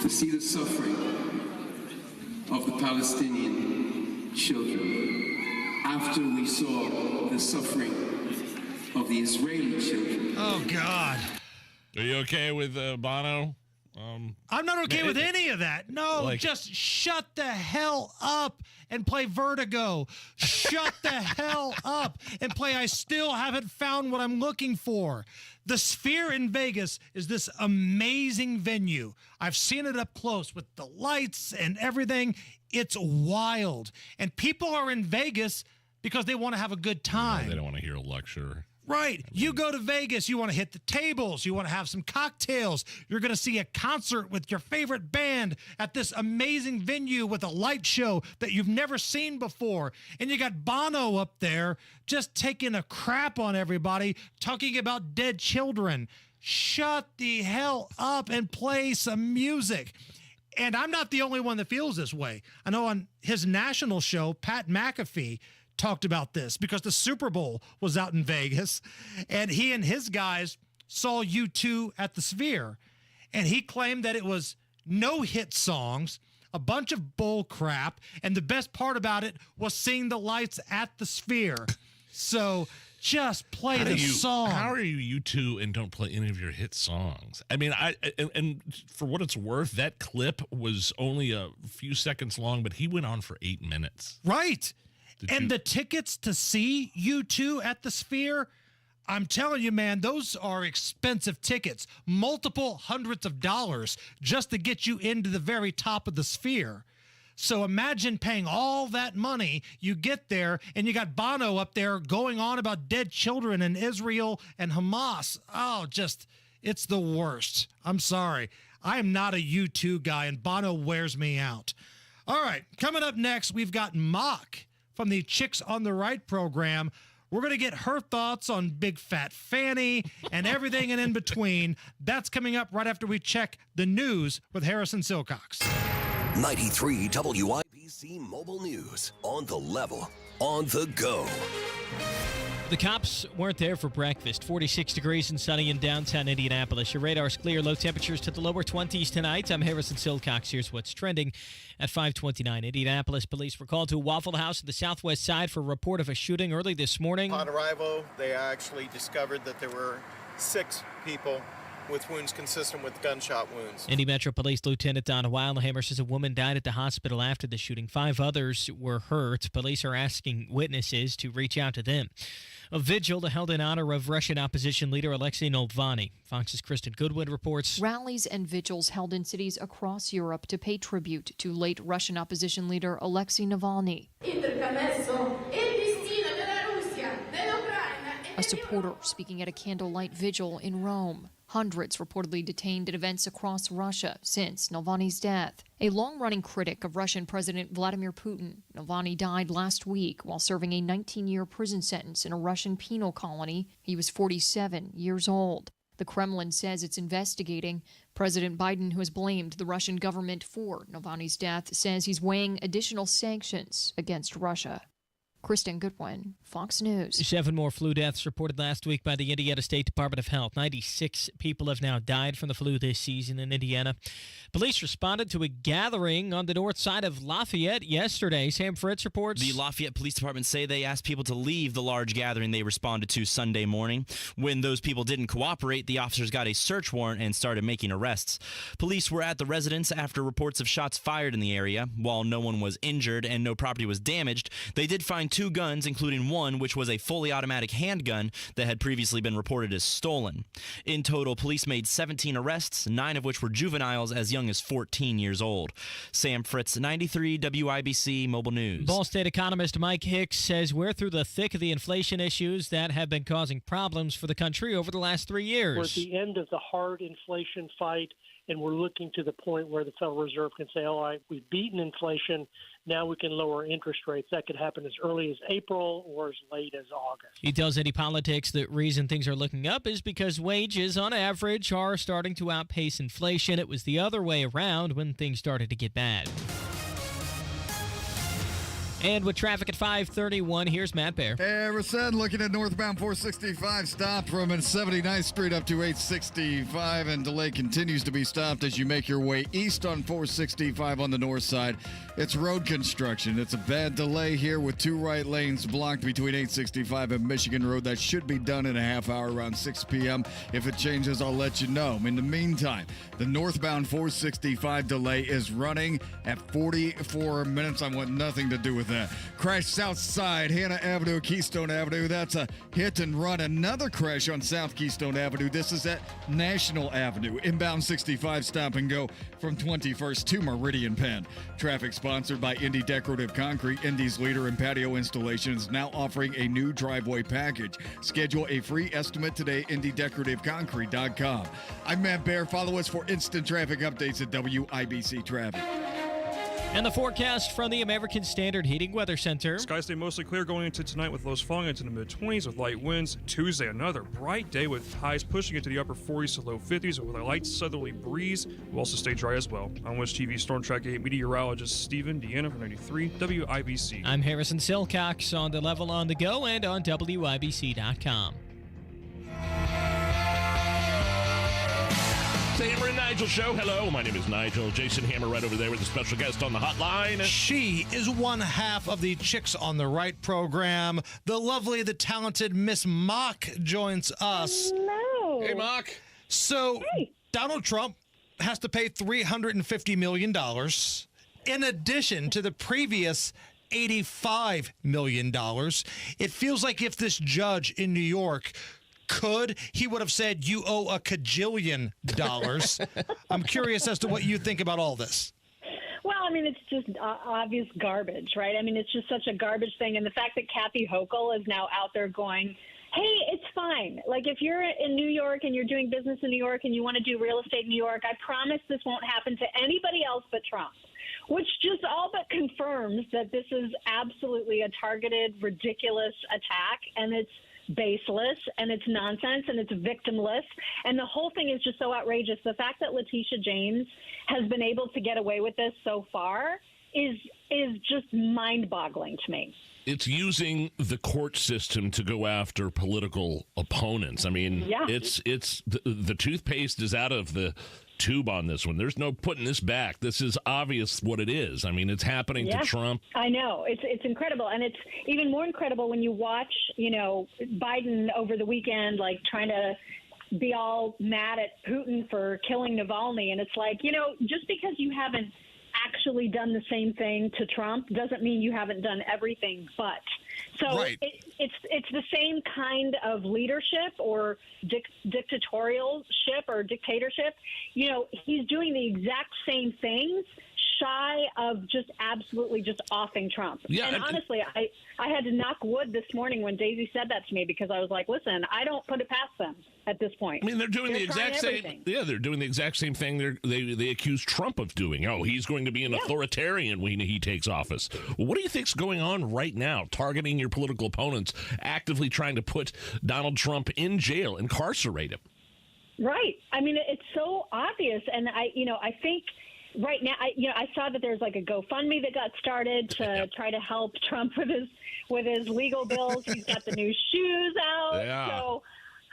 To see the suffering of the Palestinian children after we saw the suffering of the Israeli children. Oh, God. Are you okay with Bono? I'm not okay with any of that. No, just shut the hell up and play Vertigo. Shut the hell up and play I Still Haven't Found What I'm Looking For. The Sphere in Vegas is this amazing venue. I've seen it up close with the lights and everything. It's wild. And people are in Vegas because they want to have a good time. No, they don't want to hear a lecture. Right. You go to Vegas, you want to hit the tables, you want to have some cocktails. You're going to see a concert with your favorite band at this amazing venue with a light show that you've never seen before. And you got Bono up there just taking a crap on everybody, talking about dead children. Shut the hell up and play some music. And I'm not the only one that feels this way. I know on his national show, Pat McAfee talked about this because the Super Bowl was out in Vegas and he and his guys saw U2 at the Sphere. and he claimed that it was no hit songs, a bunch of bull crap, and the best part about it was seeing the lights at the Sphere. So just play the song. How are you two and don't play any of your hit songs? I mean, and for what it's worth, that clip was only a few seconds long, but he went on for 8 minutes. Right. The tickets to see U2 at the Sphere, I'm telling you, man, those are expensive tickets. Multiple hundreds of dollars just to get you into the very top of the Sphere. So imagine paying all that money, you get there, and you got Bono up there going on about dead children in Israel and Hamas. Oh, it's the worst. I'm sorry. I am not a U2 guy, and Bono wears me out. All right, coming up next, we've got Mock from the Chicks on the Right program. We're going to get her thoughts on Big Fat Fanny and everything and in between. That's coming up right after we check the news with Harrison Silcox. 93 WIBC Mobile News. On the level, on the go. The cops weren't there for breakfast. 46 degrees and sunny in downtown Indianapolis. Your radar's clear. Low temperatures to the lower 20s tonight. I'm Harrison Silcox. Here's what's trending at 5:29. Indianapolis police were called to a Waffle House on the southwest side for a report of a shooting early this morning. Upon arrival, they actually discovered that there were 6 people with wounds consistent with gunshot wounds. Indy Metro Police Lieutenant Don Weilhammer says a woman died at the hospital after the shooting. 5 others were hurt. Police are asking witnesses to reach out to them. A vigil held in honor of Russian opposition leader Alexei Navalny. Fox's Kristen Goodwin reports. Rallies and vigils held in cities across Europe to pay tribute to late Russian opposition leader Alexei Navalny. A supporter speaking at a candlelight vigil in Rome. Hundreds reportedly detained at events across Russia since Navalny's death. A long-running critic of Russian President Vladimir Putin, Navalny died last week while serving a 19-year prison sentence in a Russian penal colony. He was 47 years old. The Kremlin says it's investigating. President Biden, who has blamed the Russian government for Navalny's death, says he's weighing additional sanctions against Russia. Kristen Goodwin, Fox News. 7 more flu deaths reported last week by the Indiana State Department of Health. 96 people have now died from the flu this season in Indiana. Police responded to a gathering on the north side of Lafayette yesterday. Sam Fritz reports. The Lafayette Police Department say they asked people to leave the large gathering they responded to Sunday morning. When those people didn't cooperate, the officers got a search warrant and started making arrests. Police were at the residence after reports of shots fired in the area. While no one was injured and no property was damaged, they did find 2 guns, including one which was a fully automatic handgun that had previously been reported as stolen. In total, police made 17 arrests, 9 of which were juveniles as young as 14 years old. Sam Fritz, 93 WIBC Mobile News. Ball State economist Mike Hicks says we're through the thick of the inflation issues that have been causing problems for the country over the last 3 years. We're at the end of the hard inflation fight, and we're looking to the point where the Federal Reserve can say, all right, we've beaten inflation. Now we can lower interest rates. That could happen as early as April or as late as August. He tells Eddie Politics the reason things are looking up is because wages, on average, are starting to outpace inflation. It was the other way around when things started to get bad. And with traffic at 5:31, here's Matt Bear. Harrison looking at northbound 465, stopped from 79th Street up to 865, and delay continues to be stopped as you make your way east on 465 on the north side. It's road construction. It's a bad delay here with 2 right lanes blocked between 865 and Michigan Road. That should be done in a half hour around 6 p.m. If it changes, I'll let you know. In the meantime, the northbound 465 delay is running at 44 minutes. I want nothing to do with that. Crash south side, Hannah Avenue, Keystone Avenue. That's a hit and run. Another crash on South Keystone Avenue. This is at National Avenue. Inbound 65, stop and go from 21st to Meridian Penn. Traffic sponsored by Indy Decorative Concrete. Indy's leader in patio installations, now offering a new driveway package. Schedule a free estimate today, IndyDecorativeConcrete.com. I'm Matt Bear. Follow us for instant traffic updates at WIBC Traffic. And the forecast from the American Standard Heating Weather Center. Skies stay mostly clear going into tonight with lows falling into the mid-20s with light winds. Tuesday, another bright day with highs pushing into the upper 40s to low 50s with a light southerly breeze. Will also stay dry as well. On West TV Storm Track 8 meteorologist Stephen Deanna from 93 WIBC. I'm Harrison Silcox on the level on the go and on WIBC.com. It's the Hammer and Nigel Show. Hello, my name is Nigel. Jason Hammer right over there with a special guest on the hotline. She is one half of the Chicks on the Right program. The lovely, the talented Miss Mock joins us. Hello. Hey, Mock. So, Donald Trump has to pay $350 million in addition to the previous $85 million. It feels like if this judge in New York he would have said, you owe a $1,000,000,000. I'm curious as to what you think about all this. Well, I mean, it's just obvious garbage, right? I mean, it's just such a garbage thing. And the fact that Kathy Hochul is now out there going, hey, it's fine. Like, if you're in New York and you're doing business in New York and you want to do real estate in New York, I promise this won't happen to anybody else but Trump, which just all but confirms that this is absolutely a targeted, ridiculous attack. And it's baseless, and it's nonsense, and it's victimless, and the whole thing is just so outrageous. The fact that Letitia James has been able to get away with this so far is just mind-boggling to me. It's using the court system to go after political opponents. I mean, it's the toothpaste is out of the tube on this one. There's no putting this back. This is obvious what it is. I mean, it's happening to Trump. I know. It's incredible. And it's even more incredible when you watch, Biden over the weekend, like trying to be all mad at Putin for killing Navalny. And it's like, just because you haven't actually done the same thing to Trump doesn't mean you haven't done everything but. So it's the same kind of leadership or dictatorialship or dictatorship. He's doing the exact same things shy of just absolutely just offing Trump. Yeah, and honestly, I had to knock wood this morning when Daisy said that to me because I was like, listen, I don't put it past them at this point. I mean, they're doing the exact same. Everything. Yeah, they're doing the exact same thing. They accuse Trump of doing. Oh, he's going to be an authoritarian when he takes office. Well, what do you think's going on right now? Targeting your political opponents, actively trying to put Donald Trump in jail, incarcerate him. Right. I mean, it's so obvious, and I think. Right now, I saw that there's like a GoFundMe that got started to try to help Trump with his legal bills. He's got the new shoes out. Yeah. So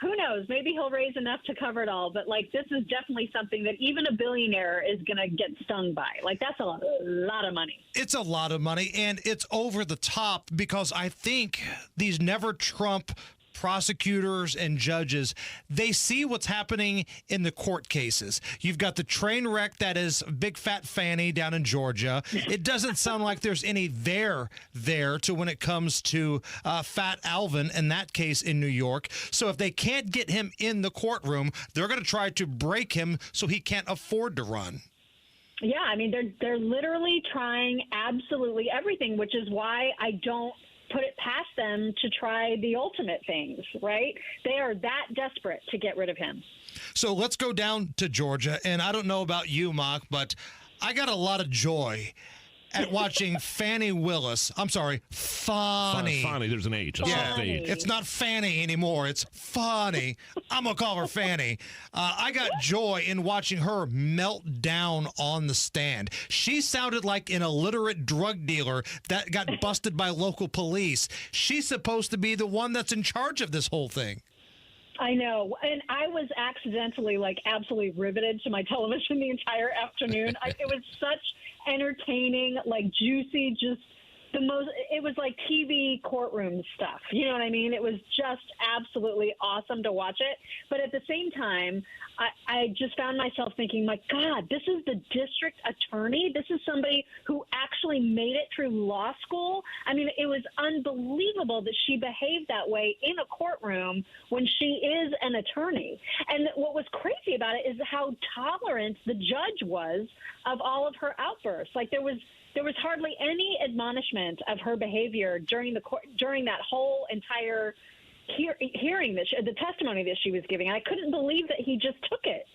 who knows? Maybe he'll raise enough to cover it all. But this is definitely something that even a billionaire is going to get stung by. That's a lot of money. It's a lot of money, and it's over the top because I think these never Trump prosecutors and judges, they see what's happening in the court cases. You've got the train wreck that is Big Fat Fanny down in Georgia. It doesn't sound like there's any there to when it comes to Fat Alvin in that case in New York. So if they can't get him in the courtroom, they're going to try to break him so he can't afford to run. Yeah, I mean, they're literally trying absolutely everything, which is why I don't put it past them to try the ultimate things, right? They are that desperate to get rid of him. So let's go down to Georgia. And I don't know about you, Mock, but I got a lot of joy at watching Fannie Willis. I'm sorry, Fonnie. Fonnie, there's an H. It's not Fanny anymore. It's Fonnie. I'm going to call her Fanny. I got joy in watching her melt down on the stand. She sounded like an illiterate drug dealer that got busted by local police. She's supposed to be the one that's in charge of this whole thing. I know. And I was accidentally, absolutely riveted to my television the entire afternoon. It was such entertaining, juicy, just it was like TV courtroom stuff. You know what I mean? It was just absolutely awesome to watch it. But at the same time, I just found myself thinking, my God, this is the district attorney. This is somebody who actually made it through law school. I mean, it was unbelievable that she behaved that way in a courtroom when she is an attorney. And what was crazy about it is how tolerant the judge was of all of her outbursts. There was hardly any admonishment of her behavior during that whole entire hearing, the testimony that she was giving. I couldn't believe that he just took it.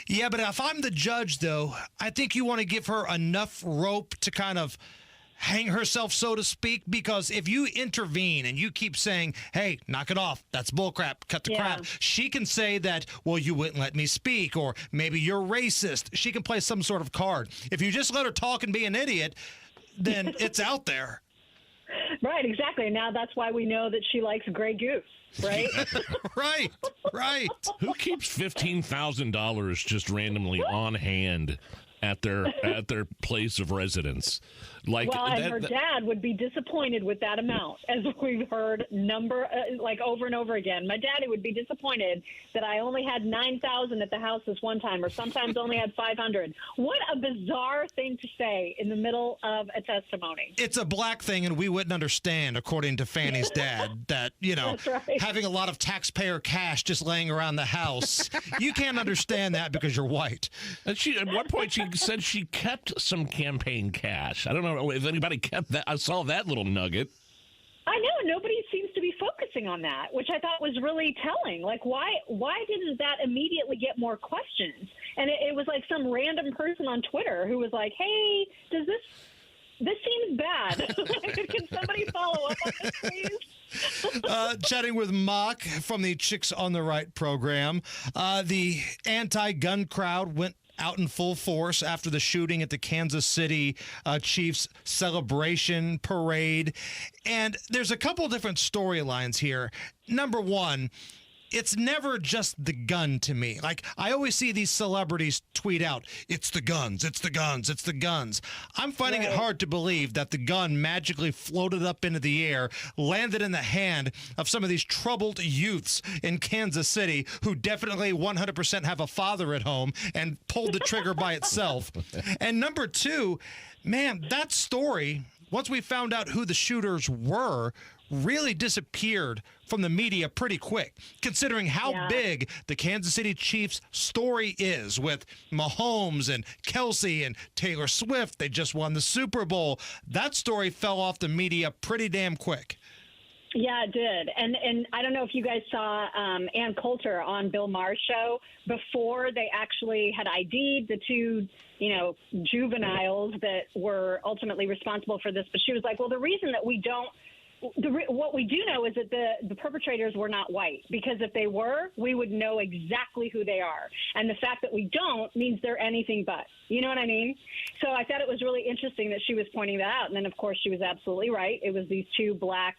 Yeah, but if I'm the judge, though, I think you want to give her enough rope to kind of hang herself, so to speak, because if you intervene and you keep saying, hey, knock it off, that's bullcrap, cut the crap, she can say that, well, you wouldn't let me speak, or maybe you're racist. She can play some sort of card. If you just let her talk and be an idiot, then it's out there. Right, exactly. Now that's why we know that she likes Grey Goose, right? Right. Who keeps $15,000 just randomly on hand at their place of residence? Like, well, and her dad would be disappointed with that amount, as we've heard over and over again. My daddy would be disappointed that I only had $9,000 at the house this one time, or sometimes only had $500. What a bizarre thing to say in the middle of a testimony. It's a black thing, and we wouldn't understand, according to Fanny's dad, that, That's right. having a lot of taxpayer cash just laying around the house, you can't understand that because you're white. And at one point, she said she kept some campaign cash. I don't know if anybody kept that. I saw that little nugget. I know. Nobody seems to be focusing on that, which I thought was really telling. Like, why didn't that immediately get more questions? And it was like some random person on Twitter who was like, hey, this seems bad. Can somebody follow up on this, please? Chatting with Mock from the Chicks on the Right program. The anti-gun crowd went out in full force after the shooting at the Kansas City Chiefs celebration parade. And there's a couple different storylines here. Number one, it's never just the gun to me. Like, I always see these celebrities tweet out, it's the guns, it's the guns, it's the guns. I'm finding it hard to believe that the gun magically floated up into the air, landed in the hand of some of these troubled youths in Kansas City who definitely 100% have a father at home and pulled the trigger by itself. And number two, man, that story, once we found out who the shooters were, really disappeared from the media pretty quick, considering how big the Kansas City Chiefs story is with Mahomes and Kelsey and Taylor Swift. They just won the Super Bowl. That story fell off the media pretty damn quick. Yeah, it did. And I don't know if you guys saw Ann Coulter on Bill Maher's show before they actually had ID'd the two, juveniles that were ultimately responsible for this. But she was like, well, the reason that we don't, what we do know is that the perpetrators were not white, because if they were, we would know exactly who they are. And the fact that we don't means they're anything but. You know what I mean? So I thought it was really interesting that she was pointing that out. And then, of course, she was absolutely right. It was these two black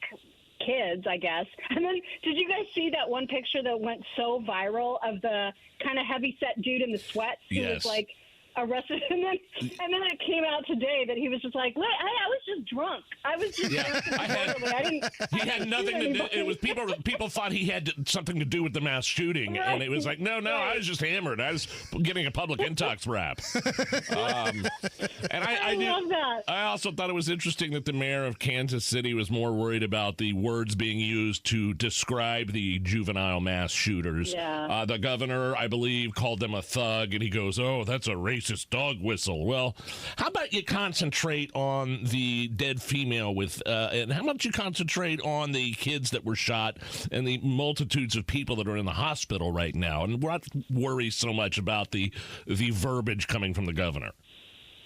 kids, I guess. And then did you guys see that one picture that went so viral of the kind of heavy-set dude in the sweats who was like arrested? And then it came out today that he was just like, I was just drunk. I was just drunk. He had nothing to do. It was people thought he had something to do with the mass shooting, and it was like, no, I was just hammered. I was getting a public intox rap. And I love that. I also thought it was interesting that the mayor of Kansas City was more worried about the words being used to describe the juvenile mass shooters. Yeah. The governor, I believe, called them a thug, and he goes, "Oh, that's a racist dog whistle." Well, how about you concentrate on the dead female and how about you concentrate on the kids that were shot and the multitudes of people that are in the hospital right now, and not worry so much about the verbiage coming from the governor.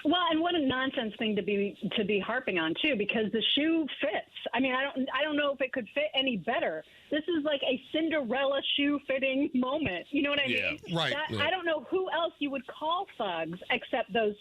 Well, and what a nonsense thing to be harping on too, because the shoe fits. I mean, I don't know if it could fit any better. This is like a Cinderella shoe fitting moment. You know what I mean? Right. I don't know who else you would call thugs except those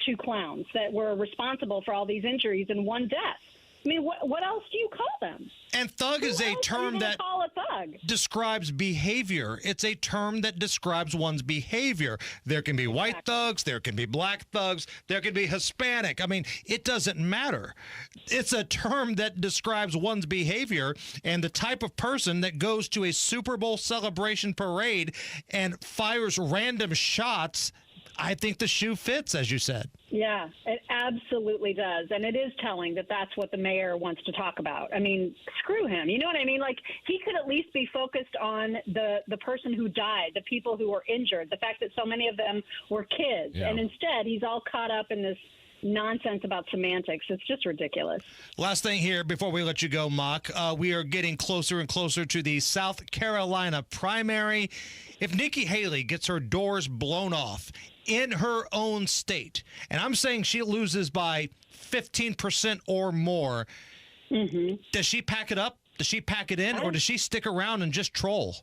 two clowns that were responsible for all these injuries and one death. I mean, what else do you call them? And thug is a term that call a thug? Describes behavior. It's a term that describes one's behavior. There can be white thugs, there can be black thugs, there can be Hispanic. I mean, it doesn't matter. It's a term that describes one's behavior, and the type of person that goes to a Super Bowl celebration parade and fires random shots. I think the shoe fits, as you said. Yeah, it absolutely does. And it is telling that that's what the mayor wants to talk about. I mean, screw him. You know what I mean? Like, he could at least be focused on the person who died, the people who were injured, the fact that so many of them were kids. Yeah. And instead, he's all caught up in this nonsense about semantics. It's just ridiculous. Last thing here before we let you go, Mock. We are getting closer and closer to the South Carolina primary. If Nikki Haley gets her doors blown off in her own state, and I'm saying she loses by 15% or more, does she pack it up? Does she pack it in? Or does she stick around and just troll?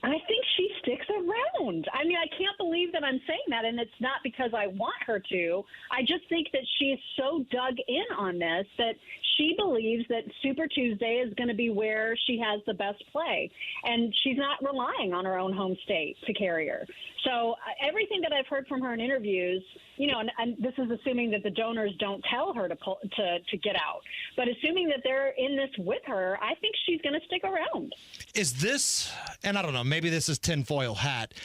I think she sticks around. I mean, I can't believe that I'm saying that, and it's not because I want her to. I just think that she is so dug in on this that she believes that Super Tuesday is going to be where she has the best play. And she's not relying on her own home state to carry her. So everything that I've heard from her in interviews, and this is assuming that the donors don't tell her to get out. But assuming that they're in this with her, I think she's going to stick around. Is this, and I don't know, maybe this is tinfoil hat,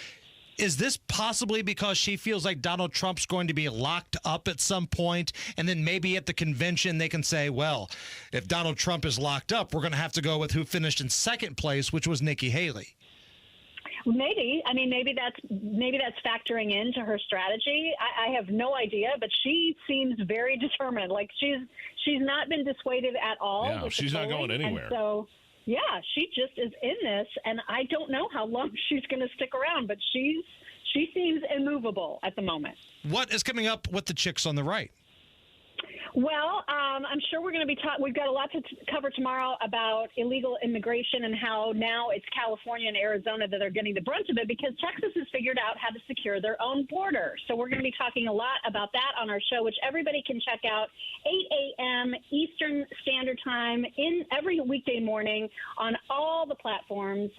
is this possibly because she feels like Donald Trump's going to be locked up at some point, and then maybe at the convention they can say, well, if Donald Trump is locked up, we're going to have to go with who finished in second place, which was Nikki Haley? Maybe. I mean, maybe that's factoring into her strategy. I have no idea, but she seems very determined. Like she's not been dissuaded at all. Yeah, she's not going anywhere. And so, yeah, she just is in this, and I don't know how long she's going to stick around, but she seems immovable at the moment. What is coming up with the Chicks on the Right? Well, I'm sure we're going to be we've got a lot to cover tomorrow about illegal immigration and how now it's California and Arizona that are getting the brunt of it because Texas has figured out how to secure their own border. So we're going to be talking a lot about that on our show, which everybody can check out 8 a.m. Eastern Standard Time in every weekday morning on all the platforms,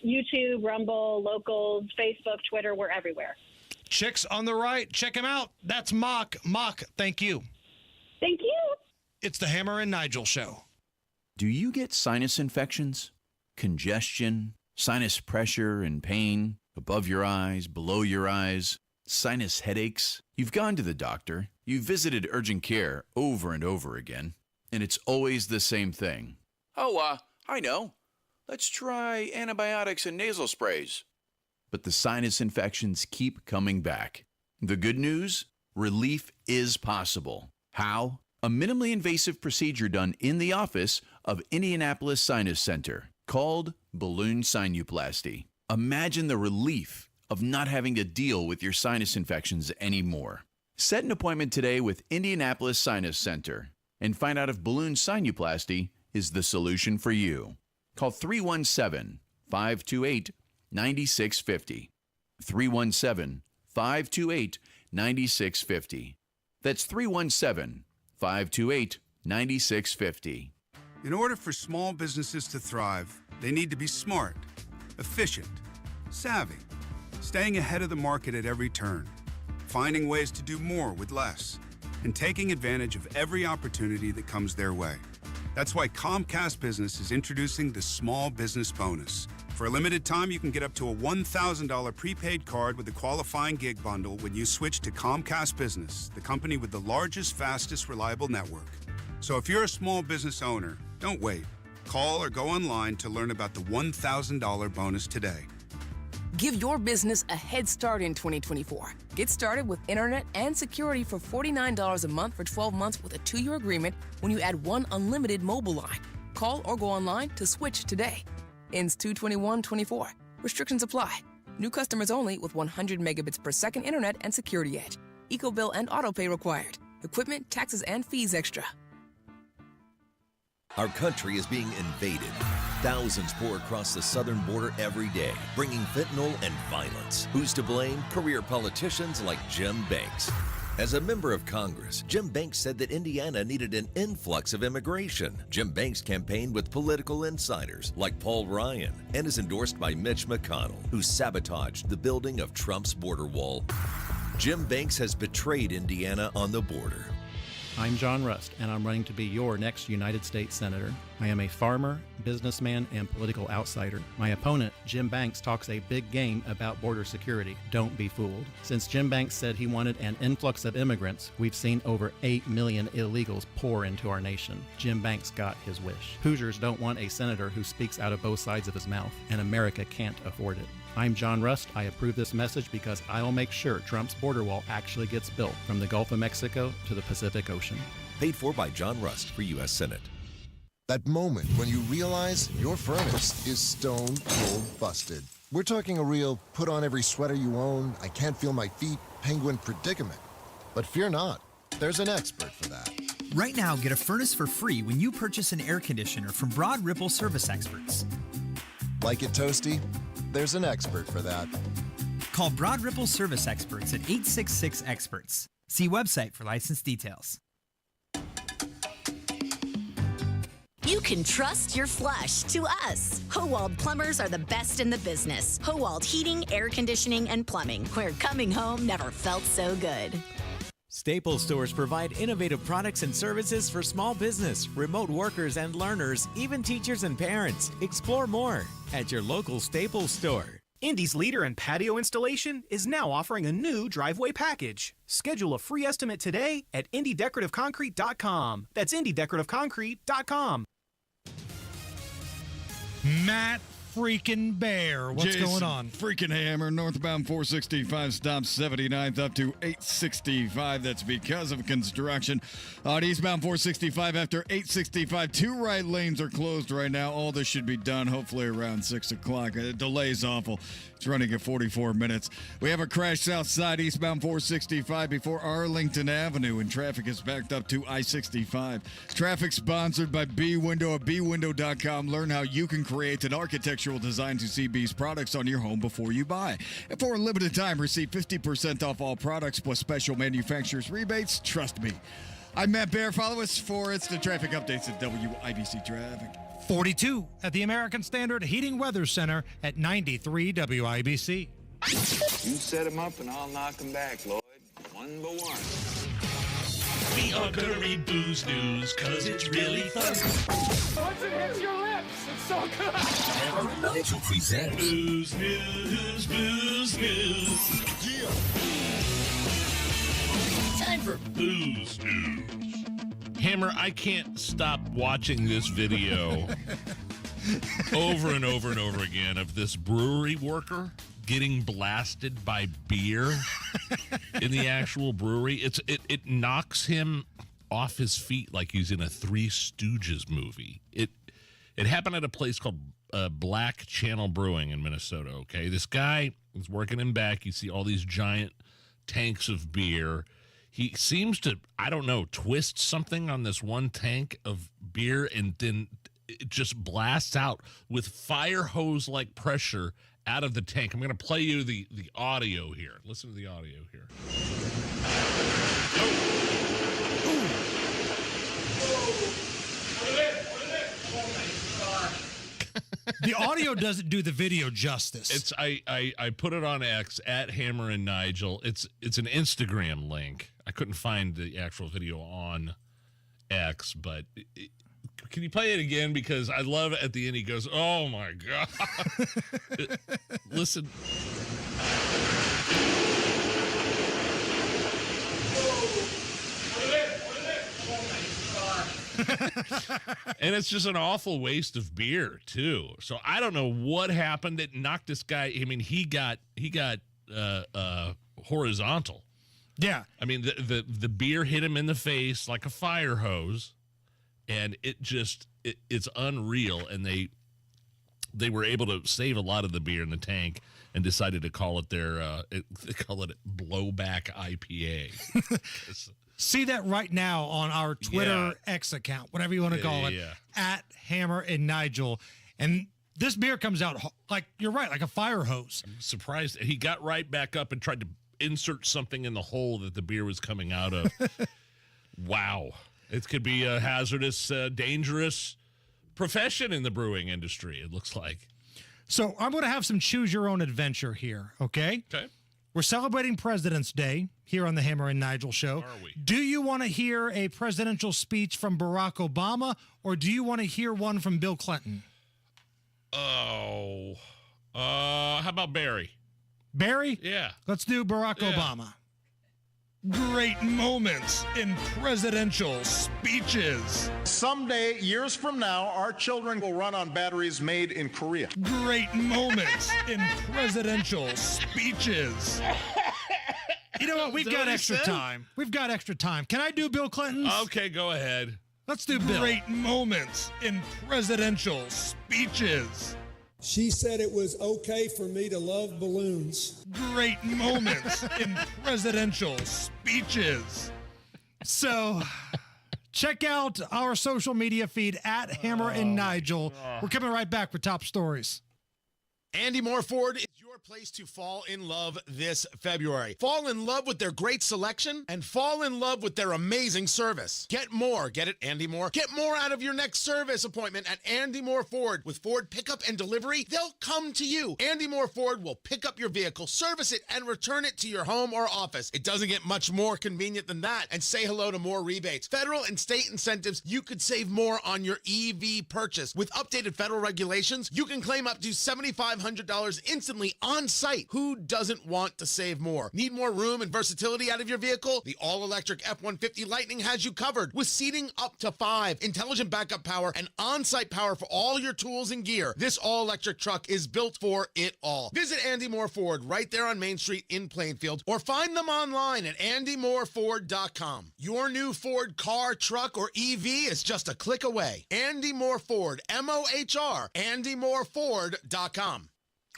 YouTube, Rumble, Locals, Facebook, Twitter, we're everywhere. Chicks on the Right. Check him out. That's Mock. Mock, thank you. Thank you. It's the Hammer and Nigel Show. Do you get sinus infections, congestion, sinus pressure and pain, above your eyes, below your eyes, sinus headaches? You've gone to the doctor, you've visited urgent care over and over again, and it's always the same thing. I know. Let's try antibiotics and nasal sprays. But the sinus infections keep coming back. The good news? Relief is possible. How? A minimally invasive procedure done in the office of Indianapolis Sinus Center called balloon sinuplasty. Imagine the relief of not having to deal with your sinus infections anymore. Set an appointment today with Indianapolis Sinus Center and find out if balloon sinuplasty is the solution for you. Call 317-528-9650. 317-528-9650. That's 317-528-9650. In order for small businesses to thrive, they need to be smart, efficient, savvy, staying ahead of the market at every turn, finding ways to do more with less, and taking advantage of every opportunity that comes their way. That's why Comcast Business is introducing the Small Business Bonus. For a limited time, you can get up to a $1,000 prepaid card with a qualifying gig bundle when you switch to Comcast Business, the company with the largest, fastest, reliable network. So if you're a small business owner, don't wait. Call or go online to learn about the $1,000 bonus today. Give your business a head start in 2024. Get started with internet and security for $49 a month for 12 months with a 2-year agreement when you add one unlimited mobile line. Call or go online to switch today. Ends 2/21/24. Restrictions apply. New customers only with 100 megabits per second internet and security edge. EcoBill and autopay required. Equipment, taxes, and fees extra. Our country is being invaded. Thousands pour across the southern border every day, bringing fentanyl and violence. Who's to blame? Career politicians like Jim Banks. As a member of Congress, Jim Banks said that Indiana needed an influx of immigration. Jim Banks campaigned with political insiders like Paul Ryan and is endorsed by Mitch McConnell, who sabotaged the building of Trump's border wall. Jim Banks has betrayed Indiana on the border. I'm John Rust, and I'm running to be your next United States Senator. I am a farmer, businessman, and political outsider. My opponent, Jim Banks, talks a big game about border security. Don't be fooled. Since Jim Banks said he wanted an influx of immigrants, we've seen over 8 million illegals pour into our nation. Jim Banks got his wish. Hoosiers don't want a senator who speaks out of both sides of his mouth, and America can't afford it. I'm John Rust. I approve this message because I'll make sure Trump's border wall actually gets built from the Gulf of Mexico to the Pacific Ocean. Paid for by John Rust for U.S. Senate. That moment when you realize your furnace is stone cold busted. We're talking a real put on every sweater you own, I can't feel my feet, penguin predicament. But fear not, there's an expert for that. Right now, get a furnace for free when you purchase an air conditioner from Broad Ripple Service Experts. Like it toasty? There's an expert for that. Call Broad Ripple Service Experts at 866-EXPERTS. See website for license details. You can trust your flush to us. Howald Plumbers are the best in the business. Howald Heating, Air Conditioning, and Plumbing, where coming home never felt so good. Staples stores provide innovative products and services for small business, remote workers and learners, even teachers and parents. Explore more at your local Staples store. Indy's leader in patio installation is now offering a new driveway package. Schedule a free estimate today at IndyDecorativeConcrete.com. That's IndyDecorativeConcrete.com. Matt freaking Bear, what's Jason going on? Freaking Hammer, northbound 465 stops 79th up to 865. That's because of construction. On eastbound 465 after 865, 2 right lanes are closed right now. All this should be done hopefully around 6 o'clock. Delay's awful. It's running at 44 minutes. We have a crash south side eastbound 465 before Arlington Avenue, and traffic is backed up to I-65. Traffic sponsored by B-Window at bwindow.com. Learn how you can create an architectural design to see B's products on your home before you buy. And for a limited time, receive 50% off all products plus special manufacturer's rebates. Trust me. I'm Matt Bear. Follow us for instant traffic updates at WIBC Traffic. 42 at the American Standard Heating Weather Center at 93 WIBC. You set them up and I'll knock them back, Lloyd. One by one. We are gonna read Booze News, cause it's really fun. Once it hits your lips, it's so good. Hammer and Nigel present Booze News, Booze News. Yeah. Time for Booze News. Hammer, I can't stop watching this video over and over and over again of this brewery worker getting blasted by beer in the actual brewery. It knocks him off his feet like he's in a Three Stooges movie. It happened at a place called Black Channel Brewing in Minnesota, okay? This guy is working in back. You see all these giant tanks of beer. He seems to, I don't know, twist something on this one tank of beer, and then it just blasts out with fire hose-like pressure out of the tank. I'm going to play you the audio here. Listen to the audio here. The audio doesn't do the video justice. It's I put it on X at Hammer and Nigel. It's an Instagram link. I couldn't find the actual video on X, but can you play it again? Because I love it. At the end he goes, "Oh my god!" Listen. And it's just an awful waste of beer too. So I don't know what happened. It knocked this guy. I mean, he got horizontal. Yeah. I mean, the beer hit him in the face like a fire hose, and it's unreal. And they were able to save a lot of the beer in the tank and decided to call it they call it Blowback IPA. See that right now on our Twitter X account, whatever you want to call it, at Hammer and Nigel. And this beer comes out like, you're right, like a fire hose. I'm surprised. He got right back up and tried to insert something in the hole that the beer was coming out of. Wow. It could be a hazardous, dangerous profession in the brewing industry, it looks like. So I'm going to have some choose your own adventure here, okay? Okay. We're celebrating President's Day here on the Hammer and Nigel show. Are we? Do you want to hear a presidential speech from Barack Obama, or do you want to hear one from Bill Clinton? Oh, how about Barry? Barry? Yeah. Let's do Barack Obama. Great moments in presidential speeches. Someday, years from now, our children will run on batteries made in Korea. Great moments in presidential speeches. You know what? We've got extra time. We've got extra time. Can I do Bill Clinton's? Okay, go ahead. Let's do Bill. Great moments in presidential speeches. She said it was okay for me to love balloons. Great moments in presidential speeches. So, check out our social media feed at Hammer and Nigel. We're coming right back with top stories. Andy Moore Ford is your place to fall in love this February. Fall in love with their great selection and fall in love with their amazing service. Get more. Get it, Andy Moore? Get more out of your next service appointment at Andy Moore Ford. With Ford pickup and delivery, they'll come to you. Andy Moore Ford will pick up your vehicle, service it, and return it to your home or office. It doesn't get much more convenient than that. And say hello to more rebates. Federal and state incentives, you could save more on your EV purchase. With updated federal regulations, you can claim up to $7,500 instantly on site. Who doesn't want to save more? Need more room and versatility out of your vehicle? The all-electric F-150 Lightning has you covered with seating up to 5, intelligent backup power, and on-site power for all your tools and gear. This all-electric truck is built for it all. Visit Andy Moore Ford right there on Main Street in Plainfield or find them online at andymoreford.com. Your new Ford car, truck, or EV is just a click away. Andy Moore Ford, M-O-H-R, andymoreford.com.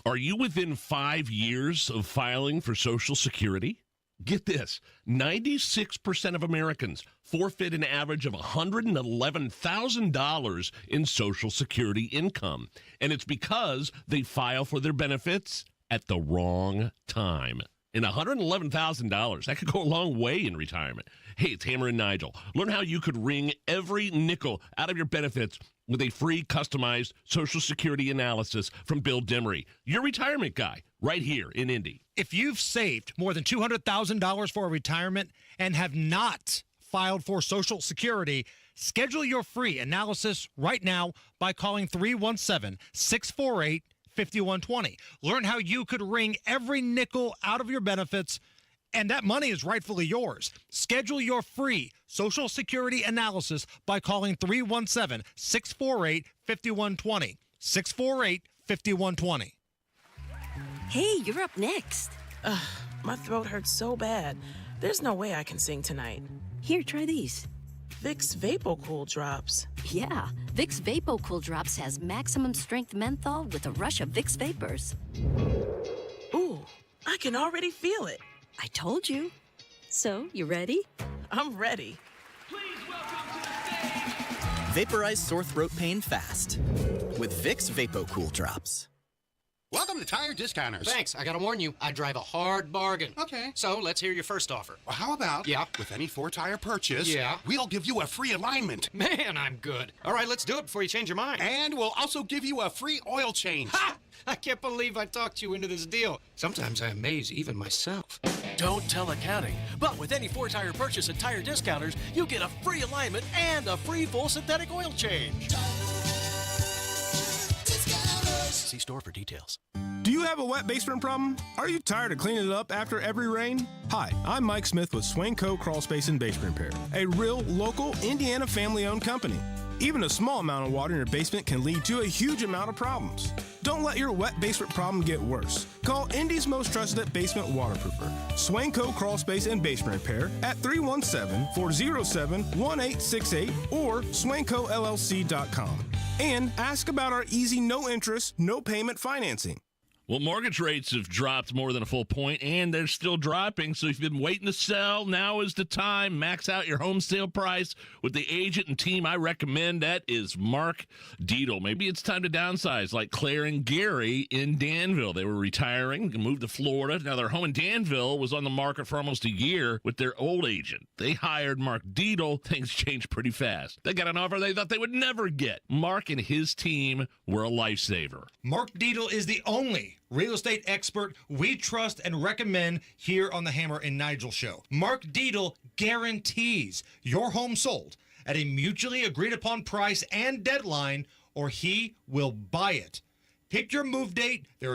Are you within 5 years of filing for Social Security? Get this, 96% of Americans forfeit an average of $111,000 in Social Security income. And it's because they file for their benefits at the wrong time. And $111,000, that could go a long way in retirement. Hey, it's Hammer and Nigel. Learn how you could wring every nickel out of your benefits with a free customized Social Security analysis from Bill Demery, your retirement guy, right here in Indy. If you've saved more than $200,000 for a retirement and have not filed for Social Security, schedule your free analysis right now by calling 317-648-5120. Learn how you could wring every nickel out of your benefits, and that money is rightfully yours. Schedule your free Social Security analysis by calling 317-648-5120. 648-5120. Hey, you're up next. My throat hurts so bad. There's no way I can sing tonight. Here, try these. Vicks VapoCool Drops. Yeah, Vicks VapoCool Drops has maximum strength menthol with a rush of Vicks Vapors. Ooh, I can already feel it. I told you. So, you ready? I'm ready. Vaporize sore throat pain fast with Vicks VapoCool Drops. Welcome to Tire Discounters. Thanks. I gotta warn you, I drive a hard bargain. Okay. So let's hear your first offer. Well, how about, with any 4-tire purchase, we'll give you a free alignment. Man, I'm good. All right, let's do it before you change your mind. And we'll also give you a free oil change. Ha! I can't believe I talked you into this deal. Sometimes I amaze even myself. Don't tell accounting, but with any 4-tire purchase at Tire Discounters, you get a free alignment and a free full synthetic oil change. See store for details. Do you have a wet basement problem? Are you tired of cleaning it up after every rain? Hi, I'm Mike Smith with Swain Co. Crawl Space and Basement Repair, a real, local, Indiana family-owned company. Even a small amount of water in your basement can lead to a huge amount of problems. Don't let your wet basement problem get worse. Call Indy's most trusted basement waterproofer, Swain Co. Crawl Space and Basement Repair at 317-407-1868 or swaincollc.com. And ask about our easy, no-interest, no-payment financing. Well, mortgage rates have dropped more than a full point, and they're still dropping. So if you've been waiting to sell, now is the time. Max out your home sale price with the agent and team I recommend. That is Mark Dietl. Maybe it's time to downsize, like Claire and Gary in Danville. They were retiring and moved to Florida. Now their home in Danville was on the market for almost a year with their old agent. They hired Mark Dietl. Things changed pretty fast. They got an offer they thought they would never get. Mark and his team were a lifesaver. Mark Dietl is the only real estate expert we trust and recommend here on the Hammer and Nigel show. Mark Dietl guarantees your home sold at a mutually agreed upon price and deadline, or he will buy it. Pick your move date. There